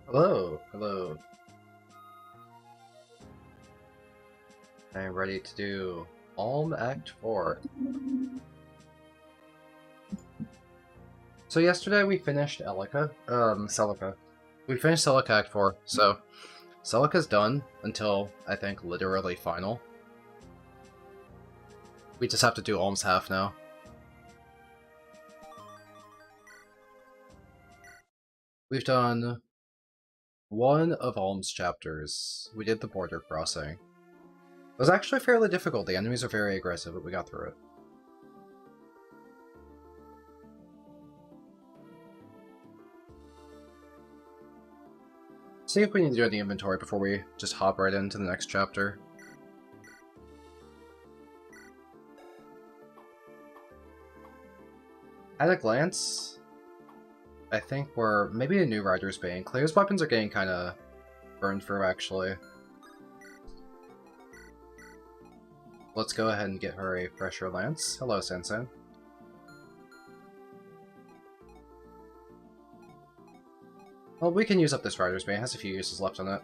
Hello, hello. I'm ready to do Alm Act 4. So yesterday we finished Celica. We finished Celica Act 4, so Celica's done until, I think, literally final. We just have to do Alm's half now. We've done one of Alm's chapters. We did the border crossing. It was actually fairly difficult. The enemies are very aggressive, but we got through it. See if we need to do any inventory before we just hop right into the next chapter. At a glance, I think we're maybe a new Rider's Bane. Claire's weapons are getting kind of burned through, actually. Let's go ahead and get her a fresher lance. Hello, Sansan. Well, we can use up this Rider's Bane. It has a few uses left on it.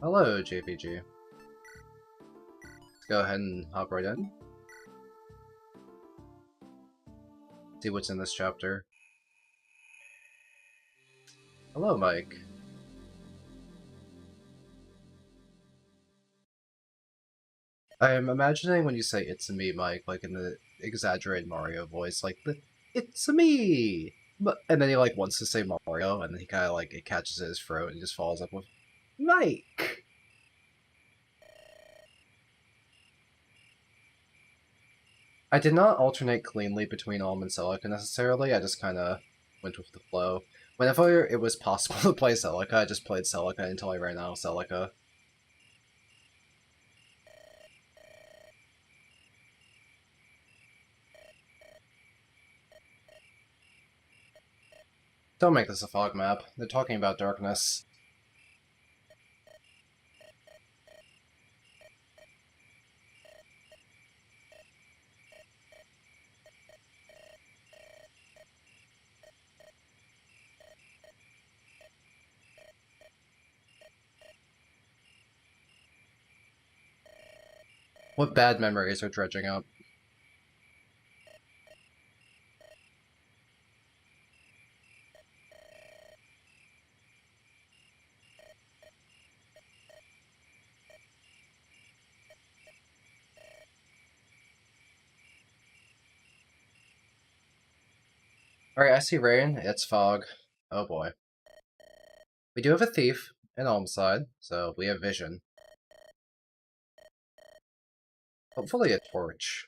Hello, JVG. Let's go ahead and hop right in. See what's in this chapter. Hello, Mike. I'm imagining when you say "it's me, Mike," like in the exaggerated Mario voice, like the "it's me," but and then he like wants to say Mario, and then he kind of like it catches in his throat and he just follows up with Mike. I did not alternate cleanly between Alm and Celica necessarily. I just kind of went with the flow. Whenever it was possible to play Celica, I just played Celica until I ran out of Celica. Don't make this a fog map. They're talking about darkness. What bad memories are dredging up? Alright, I see rain. It's fog. Oh boy. We do have a thief in Alm's side, so we have vision. Hopefully a torch.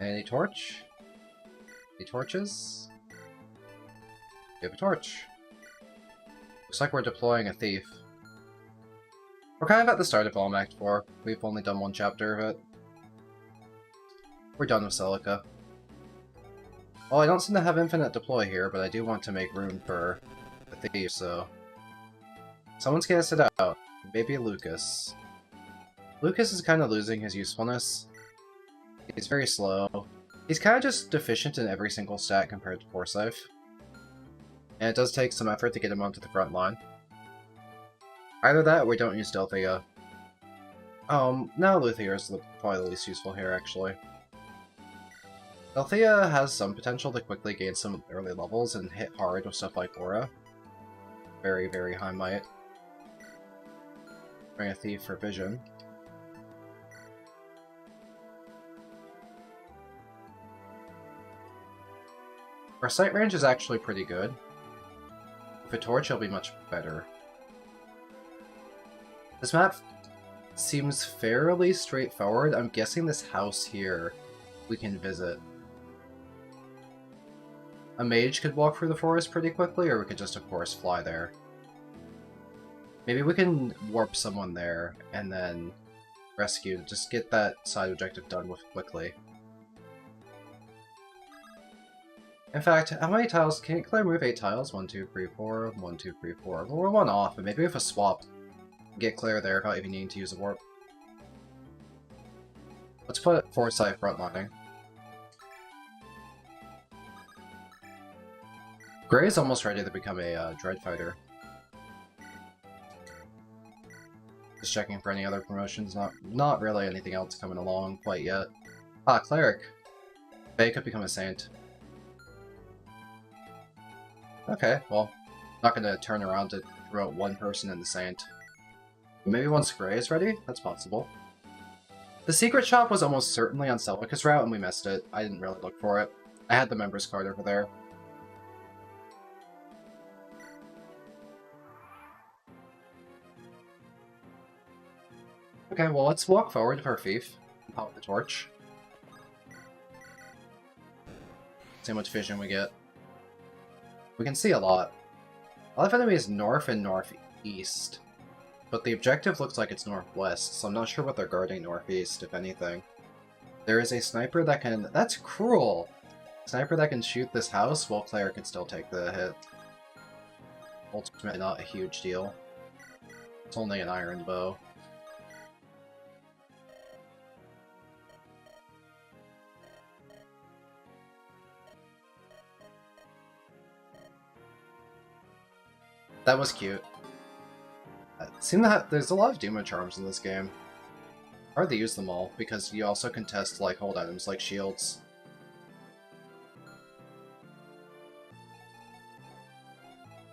Any torch? Any torches? We have a torch. Looks like we're deploying a thief. We're kind of at the start of Alm Act 4. We've only done one chapter of it. We're done with Celica. Well, I don't seem to have infinite deploy here, but I do want to make room for the thief, so... Someone's gonna sit out. Maybe Lucas. Lucas is kind of losing his usefulness. He's very slow. He's kind of just deficient in every single stat compared to Forsyth. And it does take some effort to get him onto the front line. Either that, or we don't use Delthea. Now Luthia is probably the least useful here, actually. Delthea has some potential to quickly gain some early levels and hit hard with stuff like Aura. Very, very high might. Bring a Thief for vision. Our sight range is actually pretty good. With a torch, it'll be much better. This map seems fairly straightforward. I'm guessing this house here we can visit. A mage could walk through the forest pretty quickly, or we could just, of course, fly there. Maybe we can warp someone there, and then rescue. Just get that side objective done with quickly. In fact, how many tiles? Can Claire move 8 tiles? 1, 2, 3, 4. 1, 2, 3, 4. Well, we're one off, and maybe with a swap, Get Claire there without even needing to use a warp. Let's put Foresight frontlining. Gray is almost ready to become a Dread Fighter. Just checking for any other promotions. Not really anything else coming along quite yet. Ah, Cleric. Faye could become a Saint. Okay, well, not gonna turn around to promote one person in the Saint. Maybe once Gray is ready? That's possible. The secret shop was almost certainly on Celica's route and we missed it. I didn't really look for it. I had the members card over there. Okay, well let's walk forward to our Fief and pop the torch. See how much vision we get. We can see a lot. A lot of enemies north and northeast. But the objective looks like it's northwest, so I'm not sure what they're guarding northeast, if anything. There is a sniper that can... That's cruel! Sniper that can shoot this house, while Claire can still take the hit. Ultimately not a huge deal. It's only an iron bow. That was cute. Seem to have, there's a lot of Duma charms in this game. Hard to use them all, because you also can test like hold items like shields.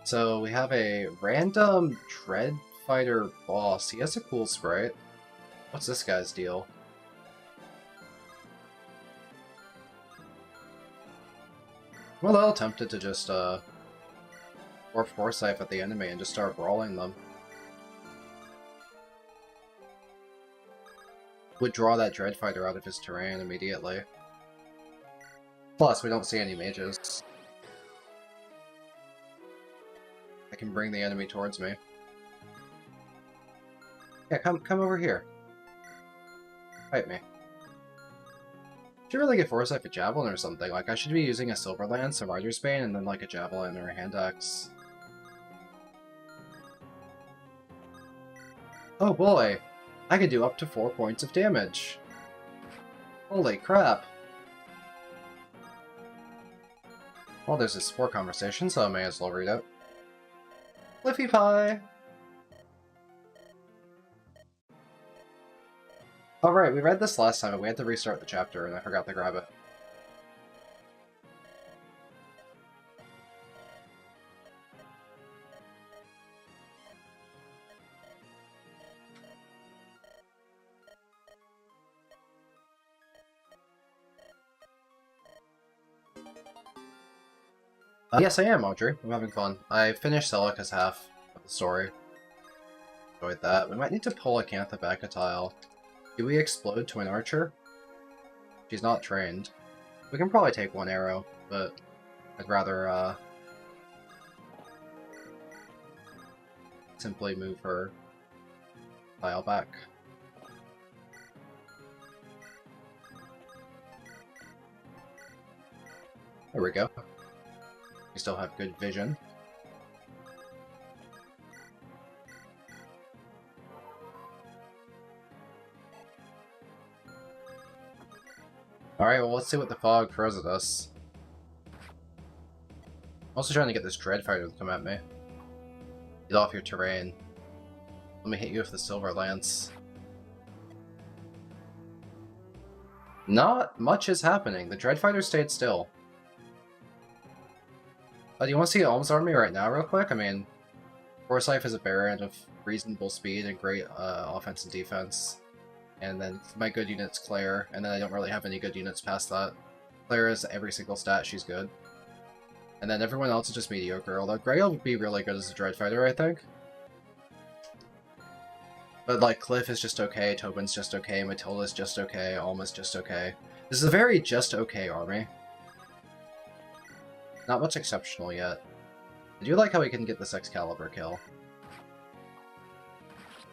So we have a random Dread Fighter boss. He has a cool sprite. What's this guy's deal? I'm a little tempted to just warp Foresight at the enemy and just start brawling them. Would draw that Dread Fighter out of his terrain immediately. Plus, we don't see any mages. I can bring the enemy towards me. Yeah, come over here. Fight me. Should really get Foresight for Javelin or something. Like, I should be using a Silver Lance, a Rider's Bane, and then like a Javelin or a Hand Axe. Oh boy! I can do up to 4 points of damage! Holy crap! Well, there's a support conversation, so I may as well read it. Fliffy Pie! Alright, we read this last time, but we had to restart the chapter, and I forgot to grab it. Yes, I am, Audrey. I'm having fun. I finished Celica's half of the story. Enjoyed that. We might need to pull a Cantha back a tile. Do we explode to an archer? She's not trained. We can probably take one arrow, but I'd rather, simply move her tile back. There we go. We still have good vision. Alright, well let's see what the fog throws at us. I'm also trying to get this Dread Fighter to come at me. Get off your terrain. Let me hit you with the Silver Lance. Not much is happening. The Dread Fighter stayed still. Do you want to see Alm's army right now real quick? I mean, Forsyth is a variant of reasonable speed and great offense and defense. And then my good unit's Claire, and then I don't really have any good units past that. Claire is every single stat, she's good. And then everyone else is just mediocre, although Grey will be really good as a Dread Fighter, I think. But like, Cliff is just okay, Tobin's just okay, Matilda's just okay, Alma's just okay. This is a very just okay army. Not much exceptional yet. I do like how we can get this Excalibur kill.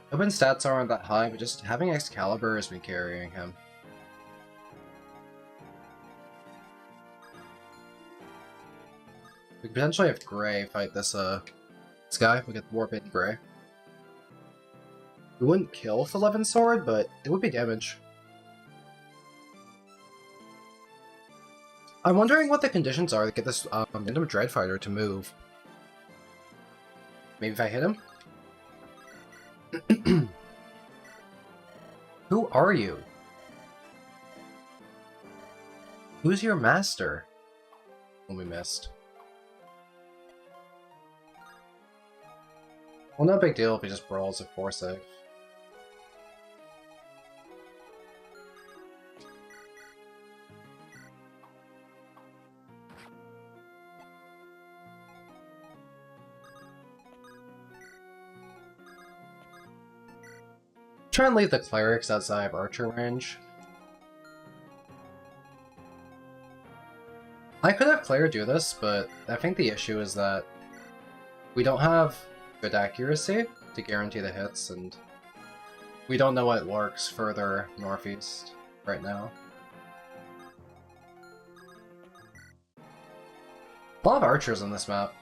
Tobin's stats aren't that high, but just having Excalibur has been carrying him. We could potentially have Grey fight this guy. We get Warp in Grey. We wouldn't kill with 11 sword, but it would be damage. I'm wondering what the conditions are to get this random Dread Fighter to move. Maybe if I hit him? Who are you? Who's your master? Oh, we missed. Well, no big deal if he just brawls at 4 save. Try and leave the clerics outside of archer range. I could have Claire do this, but I think the issue is that we don't have good accuracy to guarantee the hits, and we don't know what works further northeast right now. A lot of archers on this map.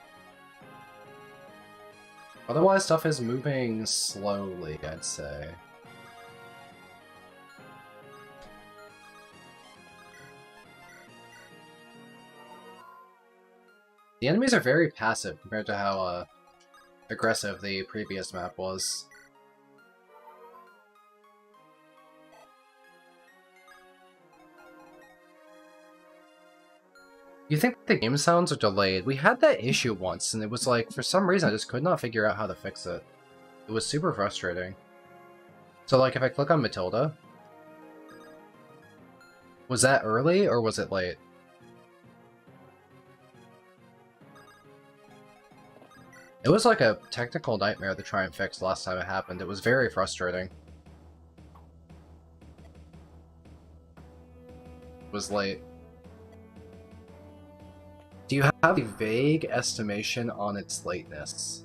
Otherwise, stuff is moving slowly, I'd say. The enemies are very passive compared to how aggressive the previous map was. You think the game sounds are delayed? We had that issue once, and it was like, for some reason I just could not figure out how to fix it. It was super frustrating. So like, if I click on Matilda, was that early or was it late? It was like a technical nightmare to try and fix last time it happened. It was very frustrating. It was late. Do you have a vague estimation on its lateness?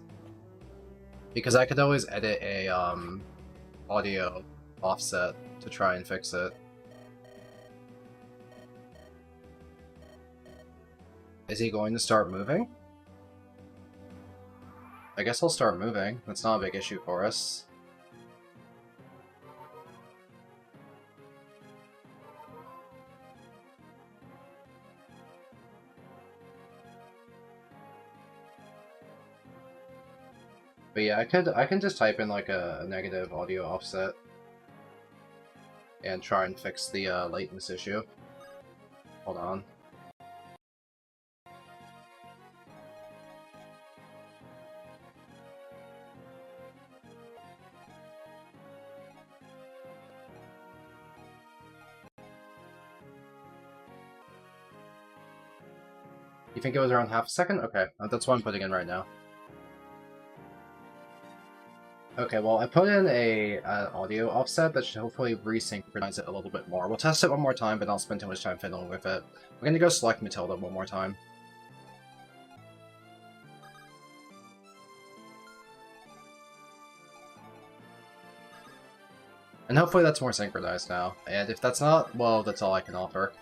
Because I could always edit a audio offset to try and fix it. Is he going to start moving? I guess he'll start moving. That's not a big issue for us. But yeah, I can just type in like a negative audio offset and try and fix the lateness issue. Hold on. You think it was around half a second? Okay, that's what I'm putting in right now. Okay, well, I put in a audio offset that should hopefully resynchronize it a little bit more. We'll test it one more time, but not spend too much time fiddling with it. We're gonna go select Matilda one more time. And hopefully that's more synchronized now. And if that's not, well, that's all I can offer.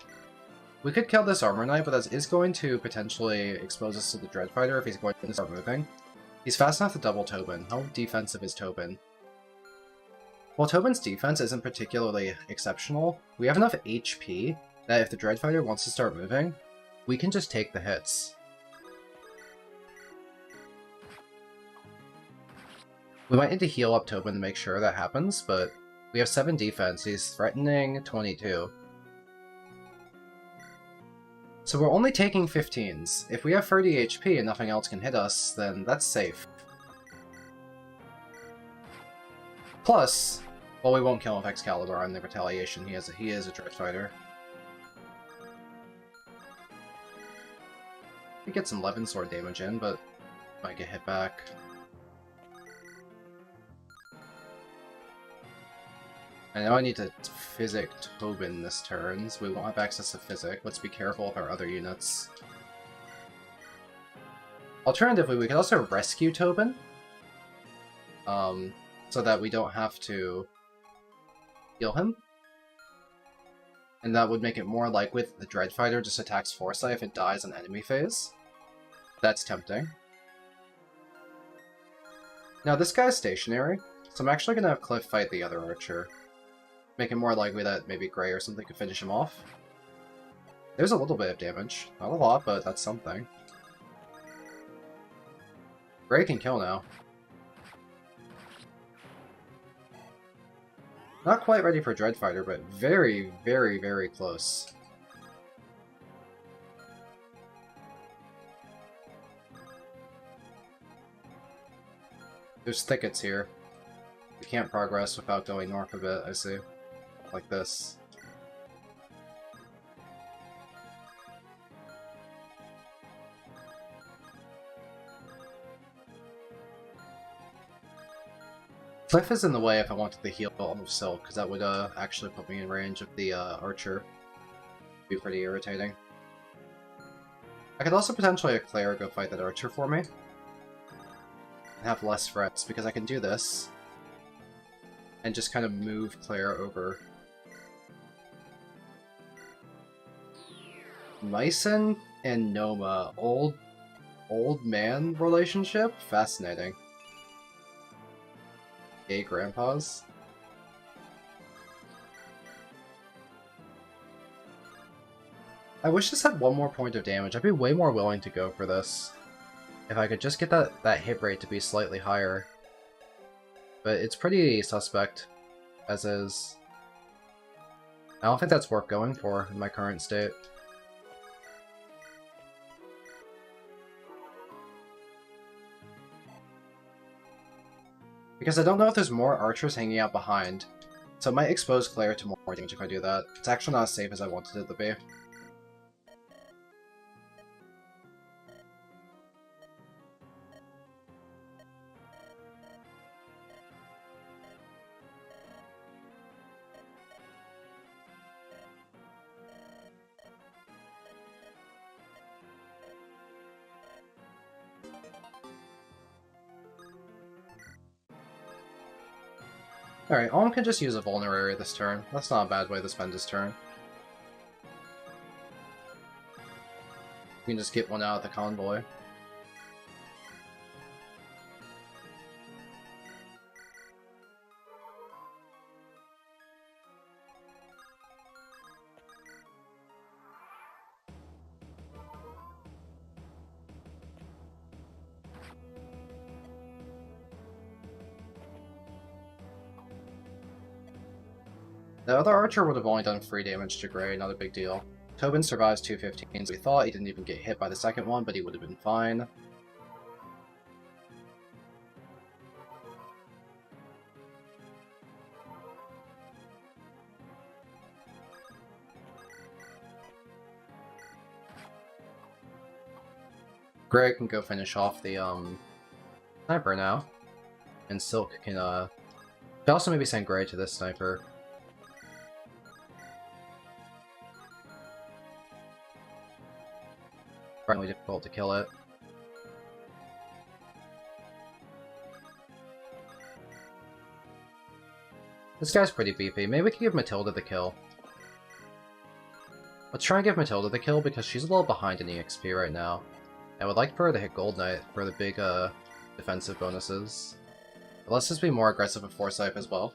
We could kill this Armor Knight, but that is going to potentially expose us to the Dread Fighter if he's going to start moving. He's fast enough to double Tobin. How defensive is Tobin? Well, Tobin's defense isn't particularly exceptional. We have enough HP that if the Dread Fighter wants to start moving, we can just take the hits. We might need to heal up Tobin to make sure that happens, but we have 7 defense. He's threatening 22. So we're only taking 15s. If we have 30 HP and nothing else can hit us, then that's safe. Plus, well, we won't kill him with Excalibur on the retaliation. He is a Dread Fighter. We get some 11 sword damage in, but might get hit back. I know I need to Physic Tobin this turn, so we won't have access to Physic. Let's be careful of our other units. Alternatively, we could also rescue Tobin, so that we don't have to heal him. And that would make it more like with the Dread Fighter just attacks Foresight if it dies in enemy phase. That's tempting. Now this guy's stationary, So I'm actually gonna have Cliff fight the other archer. Make it more likely that maybe Gray or something could finish him off. There's a little bit of damage. Not a lot, but that's something. Gray can kill now. Not quite ready for Dreadfighter, but very, very, very close. There's thickets here. We can't progress without going north a bit, I see. Like this. Cliff is in the way if I wanted to heal on Silk, because that would actually put me in range of the archer. Be pretty irritating. I could also potentially have Claire go fight that archer for me. And have less threats, because I can do this. And just kind of move Claire over. Mycen and Noma, old man relationship? Fascinating. Gay grandpas? I wish this had one more point of damage. I'd be way more willing to go for this. If I could just get that hit rate to be slightly higher. But it's pretty suspect, as is. I don't think that's worth going for in my current state. Because I don't know if there's more archers hanging out behind, so it might expose Claire to more damage if I do that. It's actually not as safe as I wanted it to be. Alright, Olm can just use a Vulnerary this turn. That's not a bad way to spend his turn. You can just get one out of the convoy. The other archer would have only done 3 damage to Gray, not a big deal. Tobin survives 215s. We thought he didn't even get hit by the second one, but he would have been fine. Gray can go finish off the sniper now. And Silk can also maybe send Gray to this sniper. Probably difficult to kill it. This guy's pretty beefy. Maybe we can give Matilda the kill. Let's try and give Matilda the kill because she's a little behind in EXP right now. I would like for her to hit Gold Knight for the big defensive bonuses. But let's just be more aggressive with Foresight as well.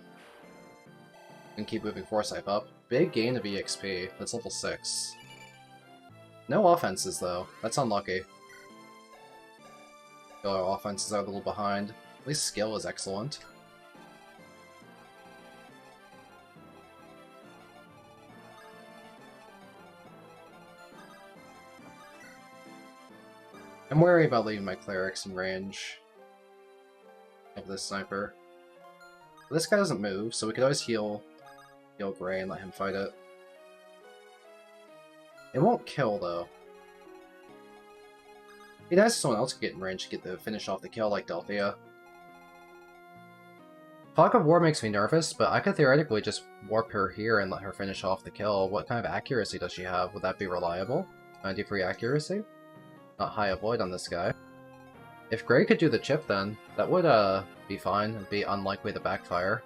And keep moving Foresight up. Big gain of EXP. That's level 6. No offenses, though. That's unlucky. Our offenses are a little behind. At least skill is excellent. I'm wary about leaving my clerics in range of this sniper. But this guy doesn't move, so we could always heal Gray and let him fight it. It won't kill, though. It'd be nice if someone else could get in range to get the finish off the kill, like Delphia. Fog of War makes me nervous, but I could theoretically just warp her here and let her finish off the kill. What kind of accuracy does she have? Would that be reliable? 93 accuracy? Not high avoid on this guy. If Gray could do the chip, then that would be fine. It'd be unlikely to backfire.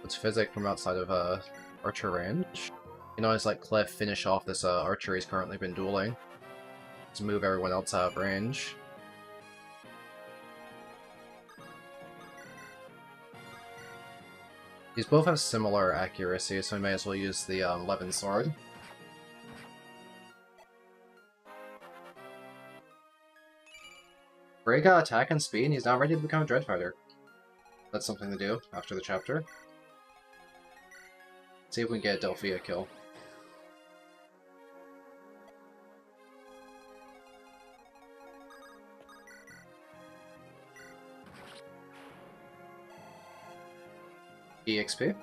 It's physic from outside of archer range. You can always let Cliff finish off this archer he's currently been dueling. to move everyone else out of range. These both have similar accuracy, so I may as well use the Levin Sword. Gray got attack and speed, and he's now ready to become a Dreadfighter. That's something to do after the chapter. See if we can get a Delphia kill. EXP. You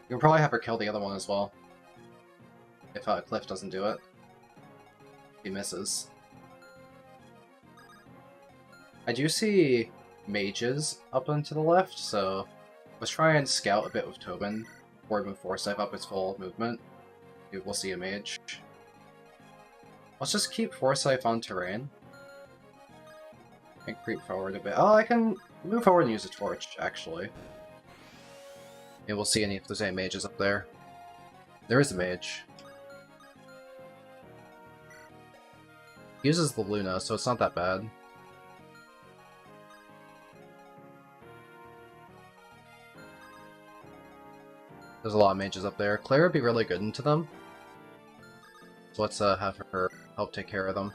can probably have her kill the other one as well. If Cliff doesn't do it. He misses. I do see mages up and to the left, so let's try and scout a bit with Tobin before we move Forsyth up its full movement. Maybe we'll see a mage. Let's just keep Forsyth on terrain. And creep forward a bit. Oh, I can move forward and use a torch, actually. Maybe we'll see if there's any mages up there. There is a mage. He uses the Luna, so it's not that bad. There's a lot of mages up there. Claire would be really good into them. So let's have her help take care of them.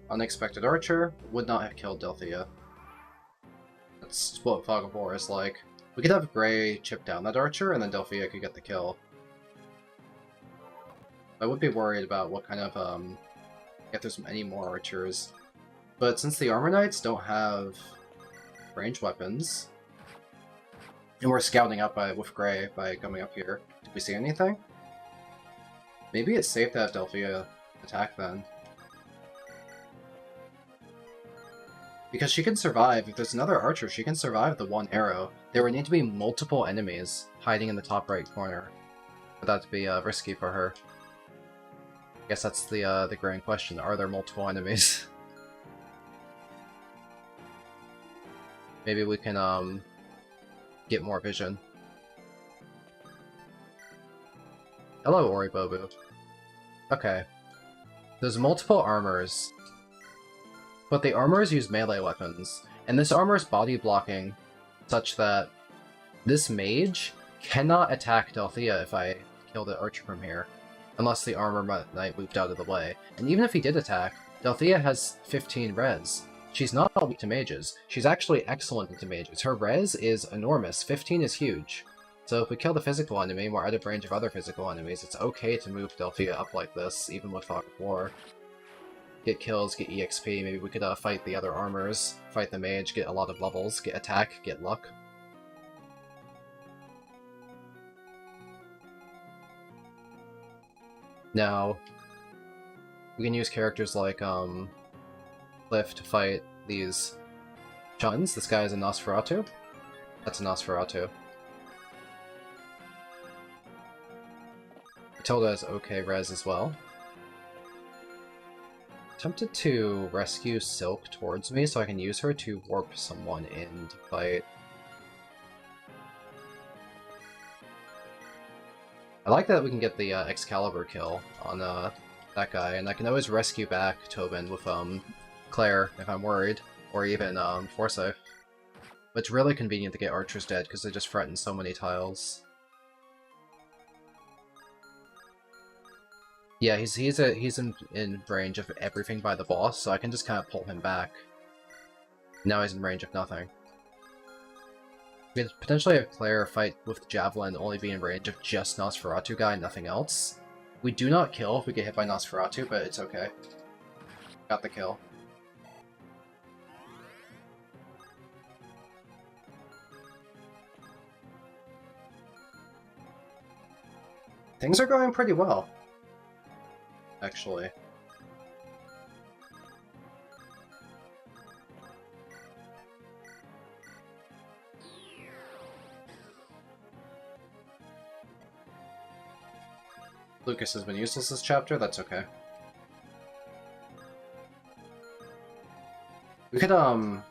Unexpected Archer would not have killed Delphia. That's what Fog of War is like. We could have Gray chip down that Archer, and then Delphia could get the kill. I would be worried about what kind of, if there's any more Archers. But since the Armor Knights don't have ranged weapons, and we're scouting up with Gray by coming up here, did we see anything? Maybe it's safe to have Delphia attack then. Because she can survive. If there's another archer, she can survive the one arrow. There would need to be multiple enemies hiding in the top right corner for that to be risky for her. I guess that's the grand question. Are there multiple enemies? Maybe we can get more vision. Hello, Oribobu. Okay. There's multiple armors. But the armors use melee weapons, and this armor is body blocking such that this mage cannot attack Delphia if I kill the archer from here, unless the armor knight moved out of the way. And even if he did attack, Delphia has 15 res. She's not weak to mages. She's actually excellent to mages. Her res is enormous. 15 is huge. So if we kill the physical enemy, we're out of range of other physical enemies. It's okay to move Delphia up like this, even with Fog of War. Get kills, get EXP, maybe we could fight the other armors, fight the mage, get a lot of levels, get attack, get luck. Now, we can use characters like Cliff to fight these Chuns. This guy is a Nosferatu. That's a Nosferatu. Matilda has okay res as well. Tempted to rescue Silk towards me so I can use her to warp someone in to fight. I like that we can get the Excalibur kill on that guy, and I can always rescue back Tobin with Claire if I'm worried, or even Forsyth. But it's really convenient to get archers dead because they just threaten so many tiles. Yeah, he's in range of everything by the boss, so I can just kind of pull him back. Now he's in range of nothing. We could potentially have Claire fight with Javelin, only be in range of just Nosferatu guy, nothing else. We do not kill if we get hit by Nosferatu, but it's okay. Got the kill. Things are going pretty well, actually. Lucas has been useless this chapter, that's okay. We could, kind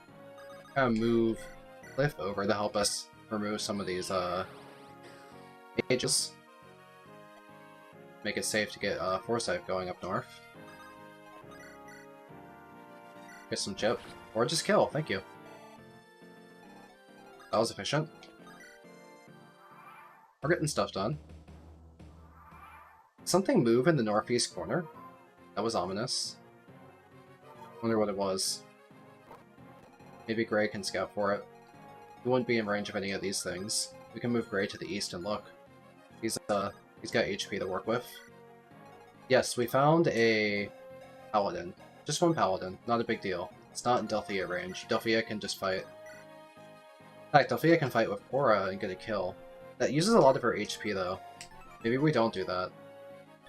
of move Cliff over to help us remove some of these, ages. Make it safe to get, Forsyth going up north. Get some chip. Or just kill, thank you. That was efficient. We're getting stuff done. Something move in the northeast corner? That was ominous. Wonder what it was. Maybe Gray can scout for it. He wouldn't be in range of any of these things. We can move Gray to the east and look. He's got HP to work with. Yes, we found a paladin. Just one paladin, not a big deal. It's not in Delphia range. Delphia can just fight. In fact, Delphia can fight with Aura and get a kill. That uses a lot of her HP though. Maybe we don't do that.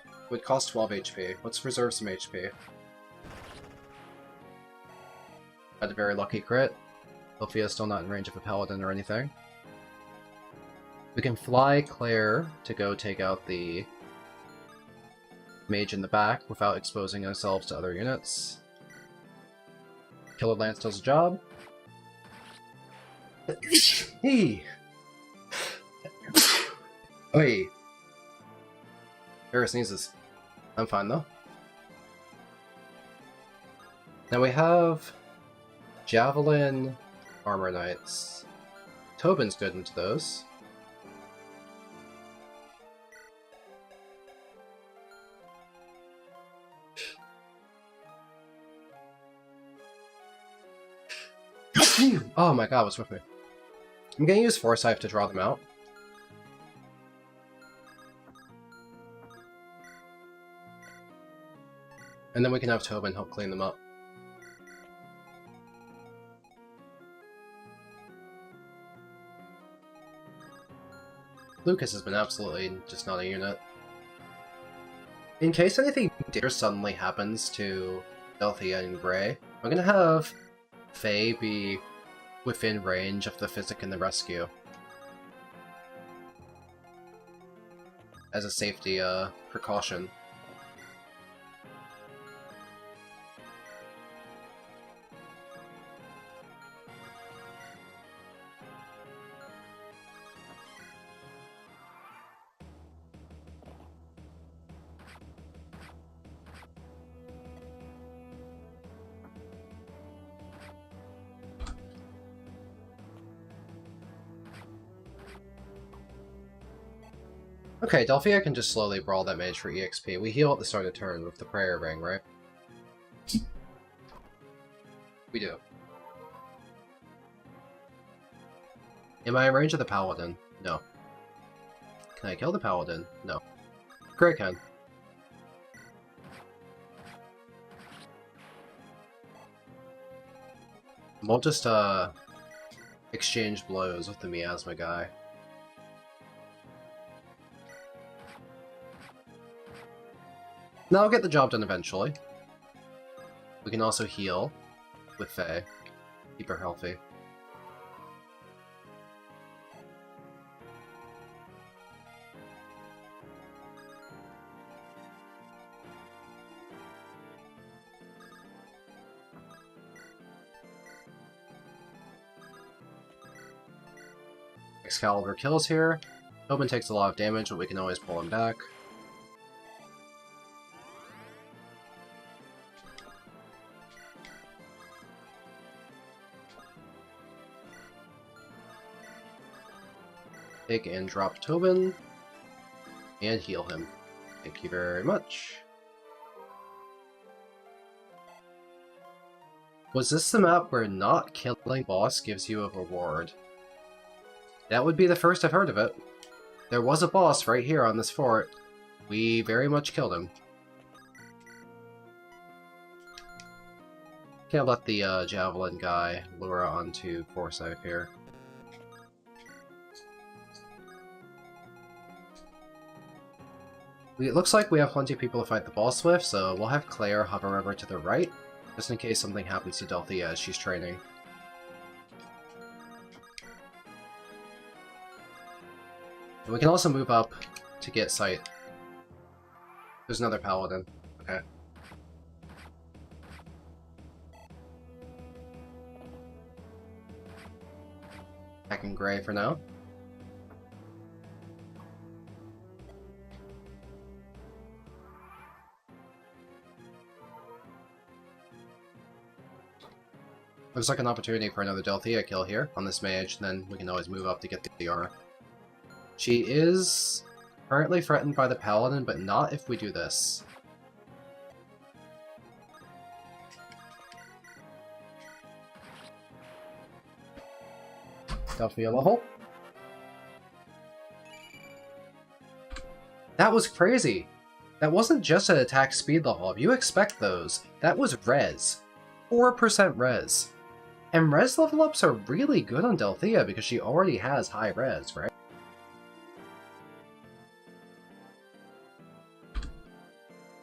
It would cost 12 HP. Let's reserve some HP. Had a very lucky crit. Delphia's still not in range of a paladin or anything. We can fly Claire to go take out the mage in the back without exposing ourselves to other units. Killer Lance does the job. Hey! Oi! Vera sneezes. I'm fine though. Now we have Javelin Armor Knights. Tobin's good into those. Oh my god, what's with me? I'm gonna use Forsyth to draw them out. And then we can have Tobin help clean them up. Lucas has been absolutely just not a unit. In case anything dear suddenly happens to Delphia and Gray, I'm gonna have Faye be within range of the Physic and the Rescue. As a safety precaution. Okay, Delphia can just slowly brawl that mage for EXP. We heal at the start of turn with the prayer ring, right? We do. Am I in range of the paladin? No. Can I kill the paladin? No. Gray can. We'll just, exchange blows with the miasma guy. Now I'll get the job done eventually. We can also heal with Faye. Keep her healthy. Excalibur kills here. Tobin takes a lot of damage, but we can always pull him back. Take and drop Tobin, and heal him. Thank you very much. Was this the map where not killing boss gives you a reward? That would be the first I've heard of it. There was a boss right here on this fort. We very much killed him. Can't let the Javelin guy lure onto Forsyth here. It looks like we have plenty of people to fight the boss with, so we'll have Claire hover over to the right, just in case something happens to Delphia as she's training. And we can also move up to get sight. There's another paladin. Okay. Attacking Gray for now. Looks like an opportunity for another Delthea kill here on this mage, then we can always move up to get the aura. She is currently threatened by the paladin, but not if we do this. Delphia level. That was crazy! That wasn't just an attack speed level up. You expect those. That was res. 4% res. And res level ups are really good on Delthea because she already has high res, right?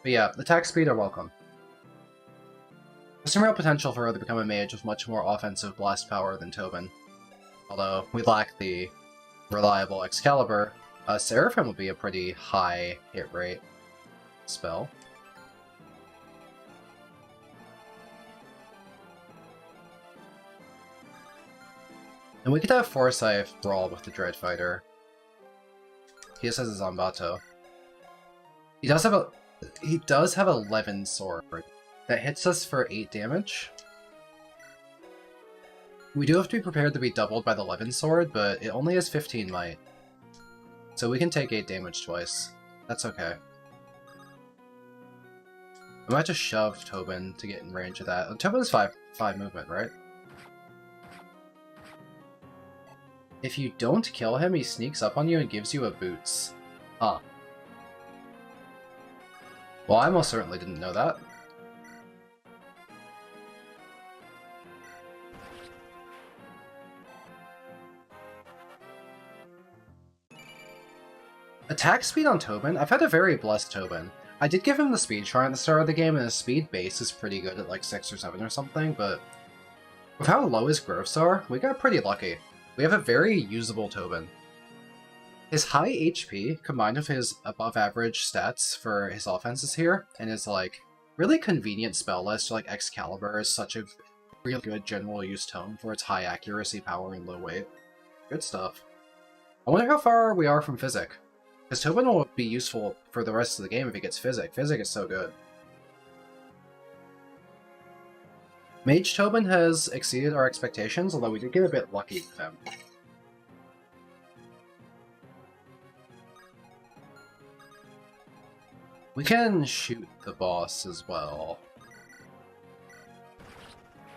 But yeah, attack speed are welcome. There's some real potential for her to become a mage with much more offensive blast power than Tobin. Although we lack the reliable Excalibur, Seraphim would be a pretty high hit rate spell. And we could have Forsyth brawl with the Dread Fighter. He just has a Zambato. He does have 11 sword. That hits us for 8 damage. We do have to be prepared to be doubled by the 11 sword, but it only has 15 might. So we can take 8 damage twice. That's okay. I might just shove Tobin to get in range of that. Tobin is 5 movement, right? If you don't kill him, he sneaks up on you and gives you a boots. Huh. Well, I most certainly didn't know that. Attack speed on Tobin? I've had a very blessed Tobin. I did give him the speed shrine at the start of the game, and his speed base is pretty good at like 6 or 7 or something, but with how low his growths are, we got pretty lucky. We have a very usable Tobin. His high HP, combined with his above-average stats for his offenses here, and his, like, really convenient spell list, like Excalibur is such a really good general use tome for its high accuracy, power, and low weight. Good stuff. I wonder how far we are from Physic. Because Tobin will be useful for the rest of the game if he gets Physic. Physic is so good. Mage Tobin has exceeded our expectations, although we did get a bit lucky with him. We can shoot the boss as well.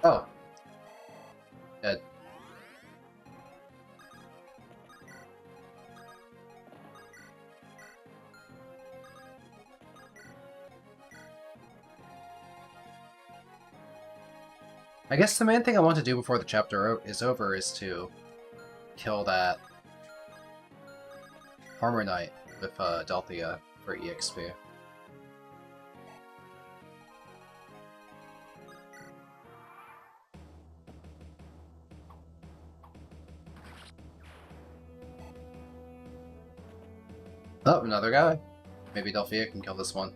Oh. Dead. I guess the main thing I want to do before the chapter is over is to kill that Armor Knight with Delthea for EXP. Oh, another guy. Maybe Delphia can kill this one.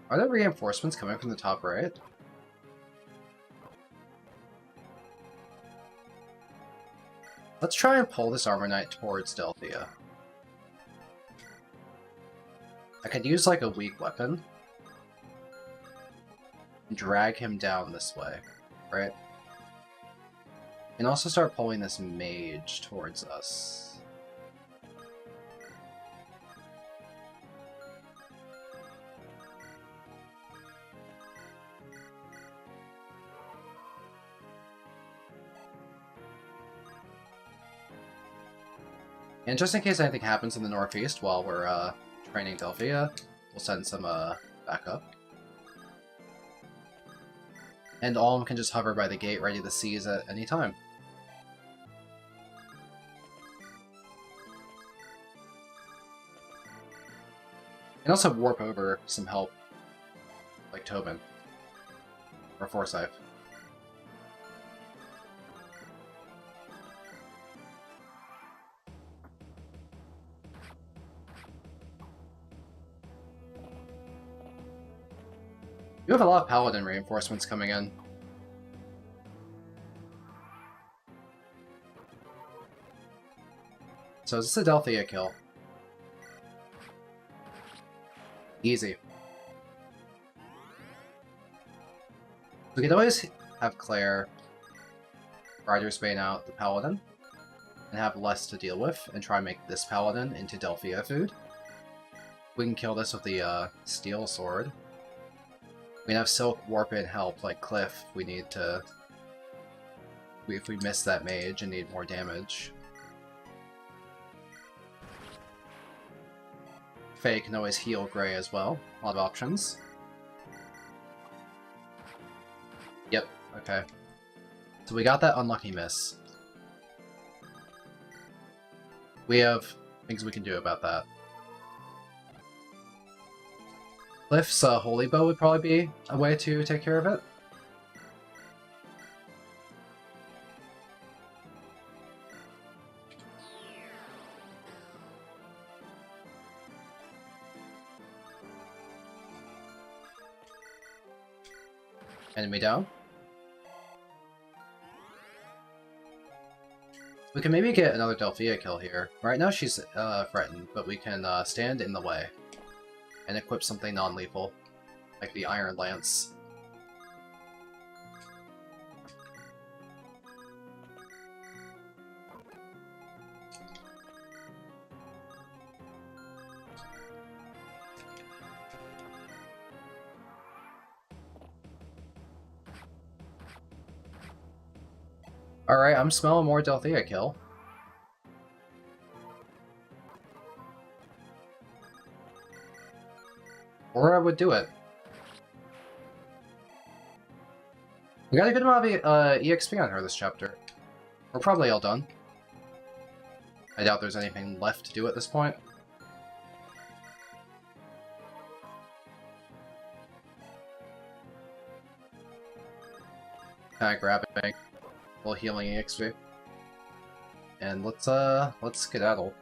Are there reinforcements coming from the top right? Let's try and pull this Armor Knight towards Delphia. I could use like a weak weapon. And drag him down this way, right? And also start pulling this mage towards us. And just in case anything happens in the northeast while we're training Delphia, we'll send some backup. And Alm can just hover by the gate ready to seize at any time. And also warp over some help, like Tobin. Or Forsyth. You have a lot of paladin reinforcements coming in. So is this a Delphia kill? Easy. We could always have Claire Rider's Bane out the Paladin, and have less to deal with, and try and make this Paladin into Delphia food. We can kill this with the Steel Sword. We can have Silk warp in help, like Cliff. We need to... if we miss that mage and need more damage. Faye can always heal Grey as well. A lot of options. Yep, okay. So we got that unlucky miss. We have things we can do about that. Cliff's Holy Bow would probably be a way to take care of it. Enemy down. We can maybe get another Delphia kill here. Right now she's threatened, but we can stand in the way and equip something non-lethal, like the Iron Lance. Alright, I'm smelling more Delphia kill. Or I would do it. We got a good amount of EXP on her this chapter. We're probably all done. I doubt there's anything left to do at this point. Kinda grabbing a little healing EXP. And let's skedaddle.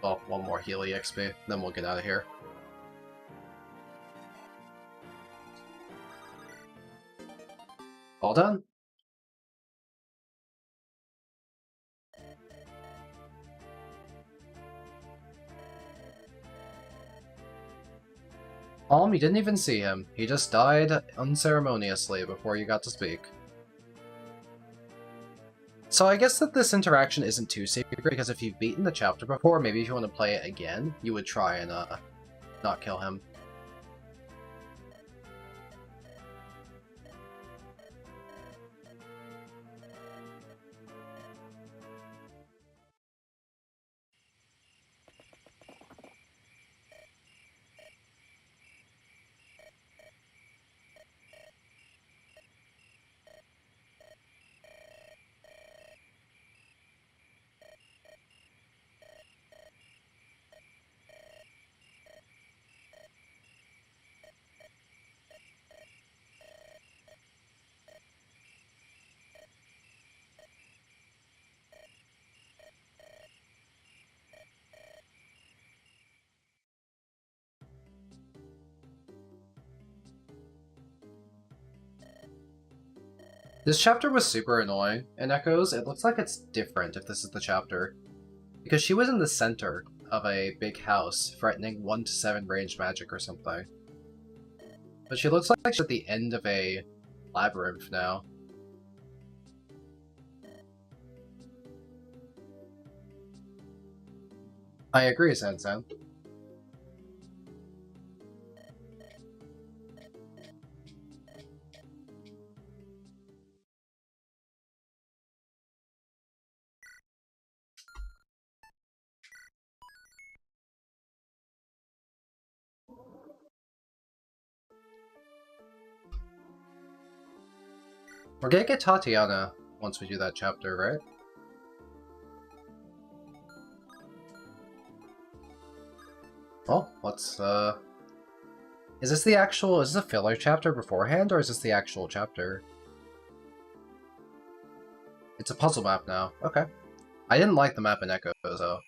Well, one more heal EXP, then we'll get out of here. All done? You didn't even see him. He just died unceremoniously before you got to speak. So I guess that this interaction isn't too secret, because if you've beaten the chapter before, maybe if you want to play it again, you would try and not kill him. This chapter was super annoying in Echoes. It looks like it's different if this is the chapter. Because she was in the center of a big house, threatening 1 to 7 ranged magic or something. But she looks like she's at the end of a labyrinth now. I agree, Sansan. We're gonna get Tatiana once we do that chapter, right? Well, let's, is this a filler chapter beforehand, or is this the actual chapter? It's a puzzle map now. Okay. I didn't like the map in Echoes, though.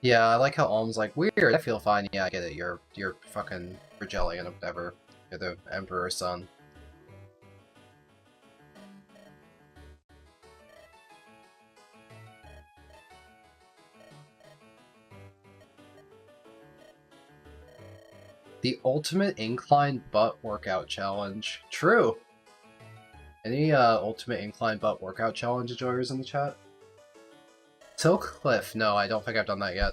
Yeah, I like how Alm's like, weird, I feel fine. Yeah, I get it. You're fucking Virgilian or whatever. You're the Emperor's son. The ultimate incline butt workout challenge. True. Any ultimate incline butt workout challenge enjoyers in the chat? Silk Cliff. No, I don't think I've done that yet.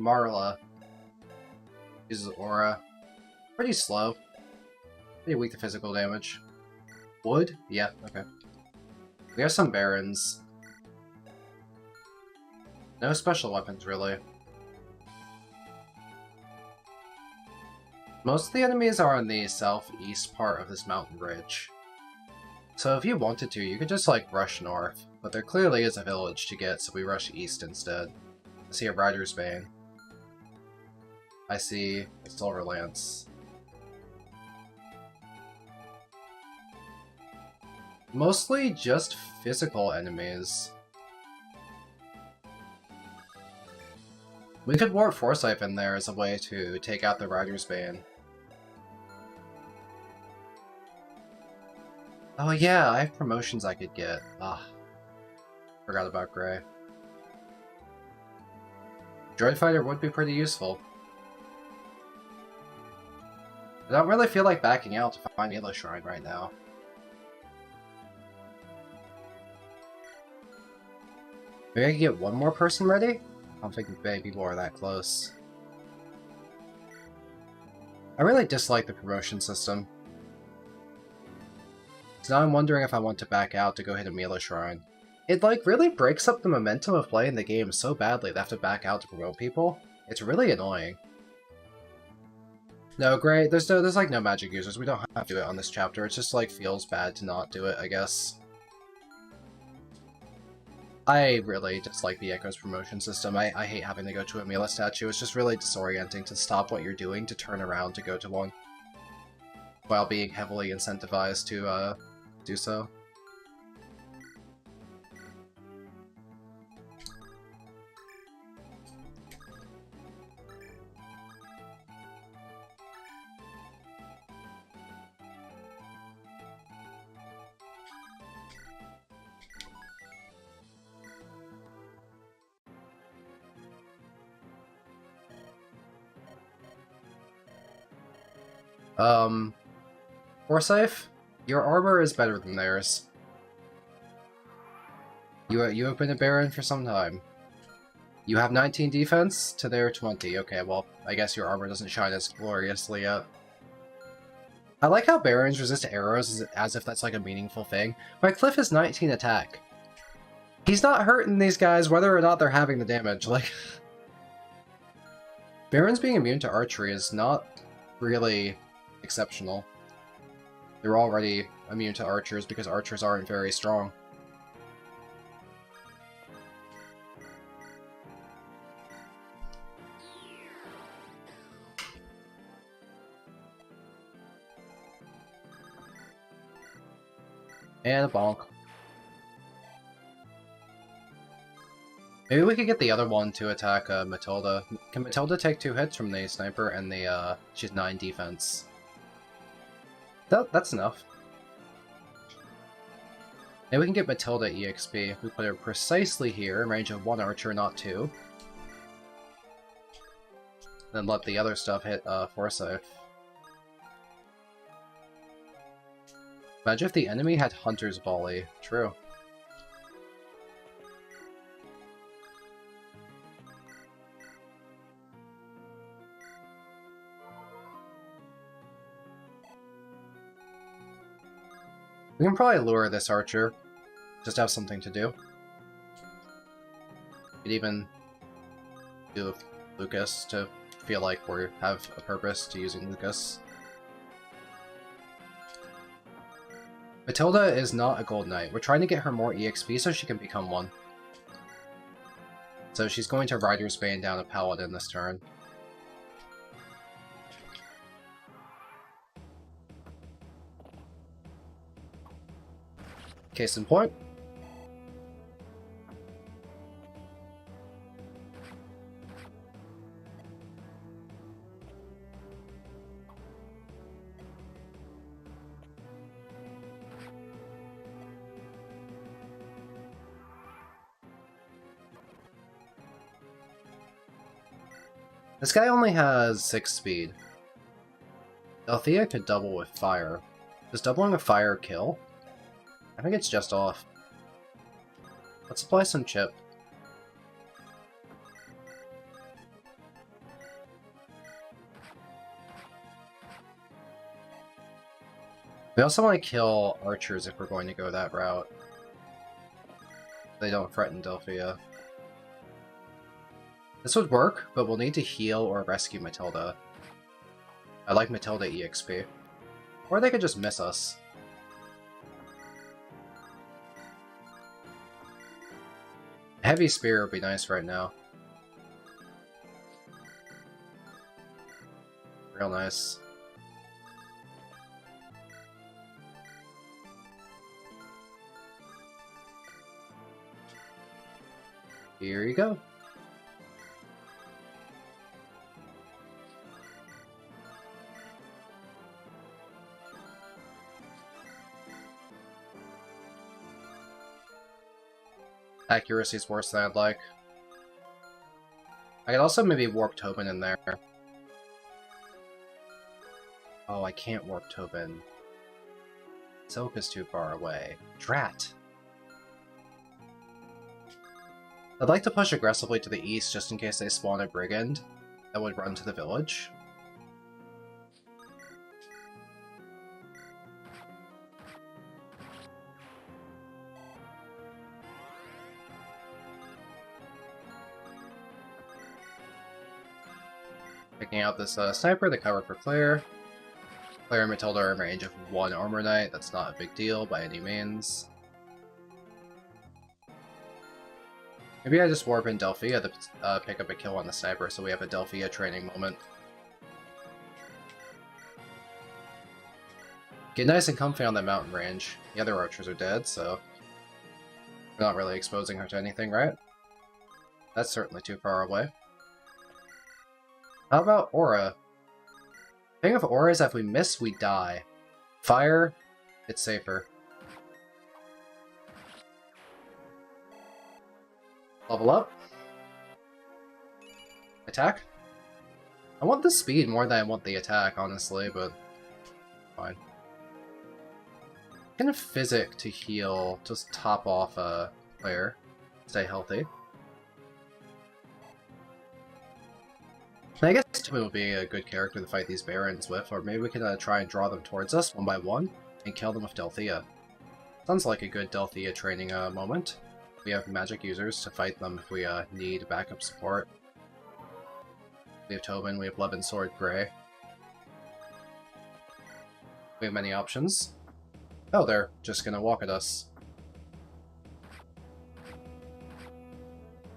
Marla uses Aura. Pretty slow. Pretty weak to physical damage. Wood? Yeah, okay. We have some Barons. No special weapons, really. Most of the enemies are on the southeast part of this mountain ridge. So if you wanted to, you could just, like, rush north. But there clearly is a village to get, so we rush east instead. I see a Rider's Bane. I see a Silver Lance. Mostly just physical enemies. We could warp Forsyth in there as a way to take out the Rider's Bane. Oh yeah, I have promotions I could get. Ah, forgot about Gray. Droid Fighter would be pretty useful. I don't really feel like backing out to find Halo Shrine right now. Maybe I could get one more person ready? I don't think many people are that close. I really dislike the promotion system. So now I'm wondering if I want to back out to go hit a Mila Shrine. It, like, really breaks up the momentum of playing the game so badly that I have to back out to promote people. It's really annoying. No, great. There's like no magic users. We don't have to do it on this chapter. It just like feels bad to not do it, I guess. I really dislike the Echo's promotion system. I hate having to go to a Mila statue. It's just really disorienting to stop what you're doing to turn around to go to one, while being heavily incentivized to do so. Forsyth, your armor is better than theirs. You have been a Baron for some time. You have 19 defense to their 20. Okay, well, I guess your armor doesn't shine as gloriously yet. I like how Barons resist arrows as if that's like a meaningful thing. My Cliff is 19 attack. He's not hurting these guys whether or not they're having the damage. Like, Barons being immune to archery is not really exceptional. They're already immune to archers because archers aren't very strong. And a bonk. Maybe we could get the other one to attack Matilda. Can Matilda take 2 hits from the sniper and the she's 9 defense? That's enough. Maybe we can get Matilda EXP. We put her precisely here, in range of 1 archer, not 2. Then let the other stuff hit Forsyth. Imagine if the enemy had Hunter's Volley. True. We can probably lure this archer. Just have something to do. Could even do Lucas to feel like we have a purpose to using Lucas. Matilda is not a gold knight. We're trying to get her more EXP so she can become one. So she's going to Rider's Bane down a paladin this turn. Case in point. This guy only has 6 speed. Althea could double with fire. Does doubling with fire kill? I think it's just off. Let's apply some chip. We also want to kill archers if we're going to go that route. They don't threaten Delphia. This would work, but we'll need to heal or rescue Matilda. I like Matilda EXP. Or they could just miss us. Heavy Spear would be nice right now. Real nice. Here you go. Accuracy is worse than I'd like. I could also maybe warp Tobin in there. Oh, I can't warp Tobin. Silk is too far away. Drat! I'd like to push aggressively to the east just in case they spawn a brigand that would run to the village. Picking out this sniper to cover for Claire. Claire and Matilda are in range of 1 Armor Knight. That's not a big deal by any means. Maybe I just warp in Delphia to pick up a kill on the sniper so we have a Delphia training moment. Get nice and comfy on that mountain range. The other archers are dead, so we're not really exposing her to anything, right? That's certainly too far away. How about Aura? The thing of Aura is that if we miss, we die. Fire, it's safer. Level up. Attack. I want the speed more than I want the attack, honestly, but fine. Kind of physic to heal, just top off a player. Stay healthy. I guess Tobin would be a good character to fight these barons with, or maybe we can try and draw them towards us one by one and kill them with Delphia. Sounds like a good Delphia training moment. We have magic users to fight them if we need backup support. We have Tobin, we have Levin Sword Grey. We have many options. Oh, they're just gonna walk at us.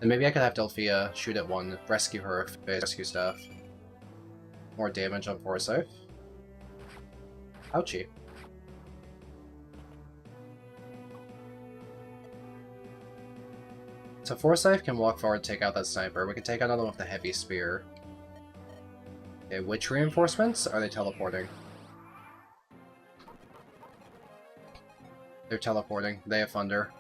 And maybe I could have Delphia shoot at one, rescue her if they rescue staff. More damage on Forsyth. Ouchie. So Forsyth can walk forward and take out that sniper. We can take out another one with the heavy spear. Okay, which reinforcements? Are they teleporting? They're teleporting. They have thunder.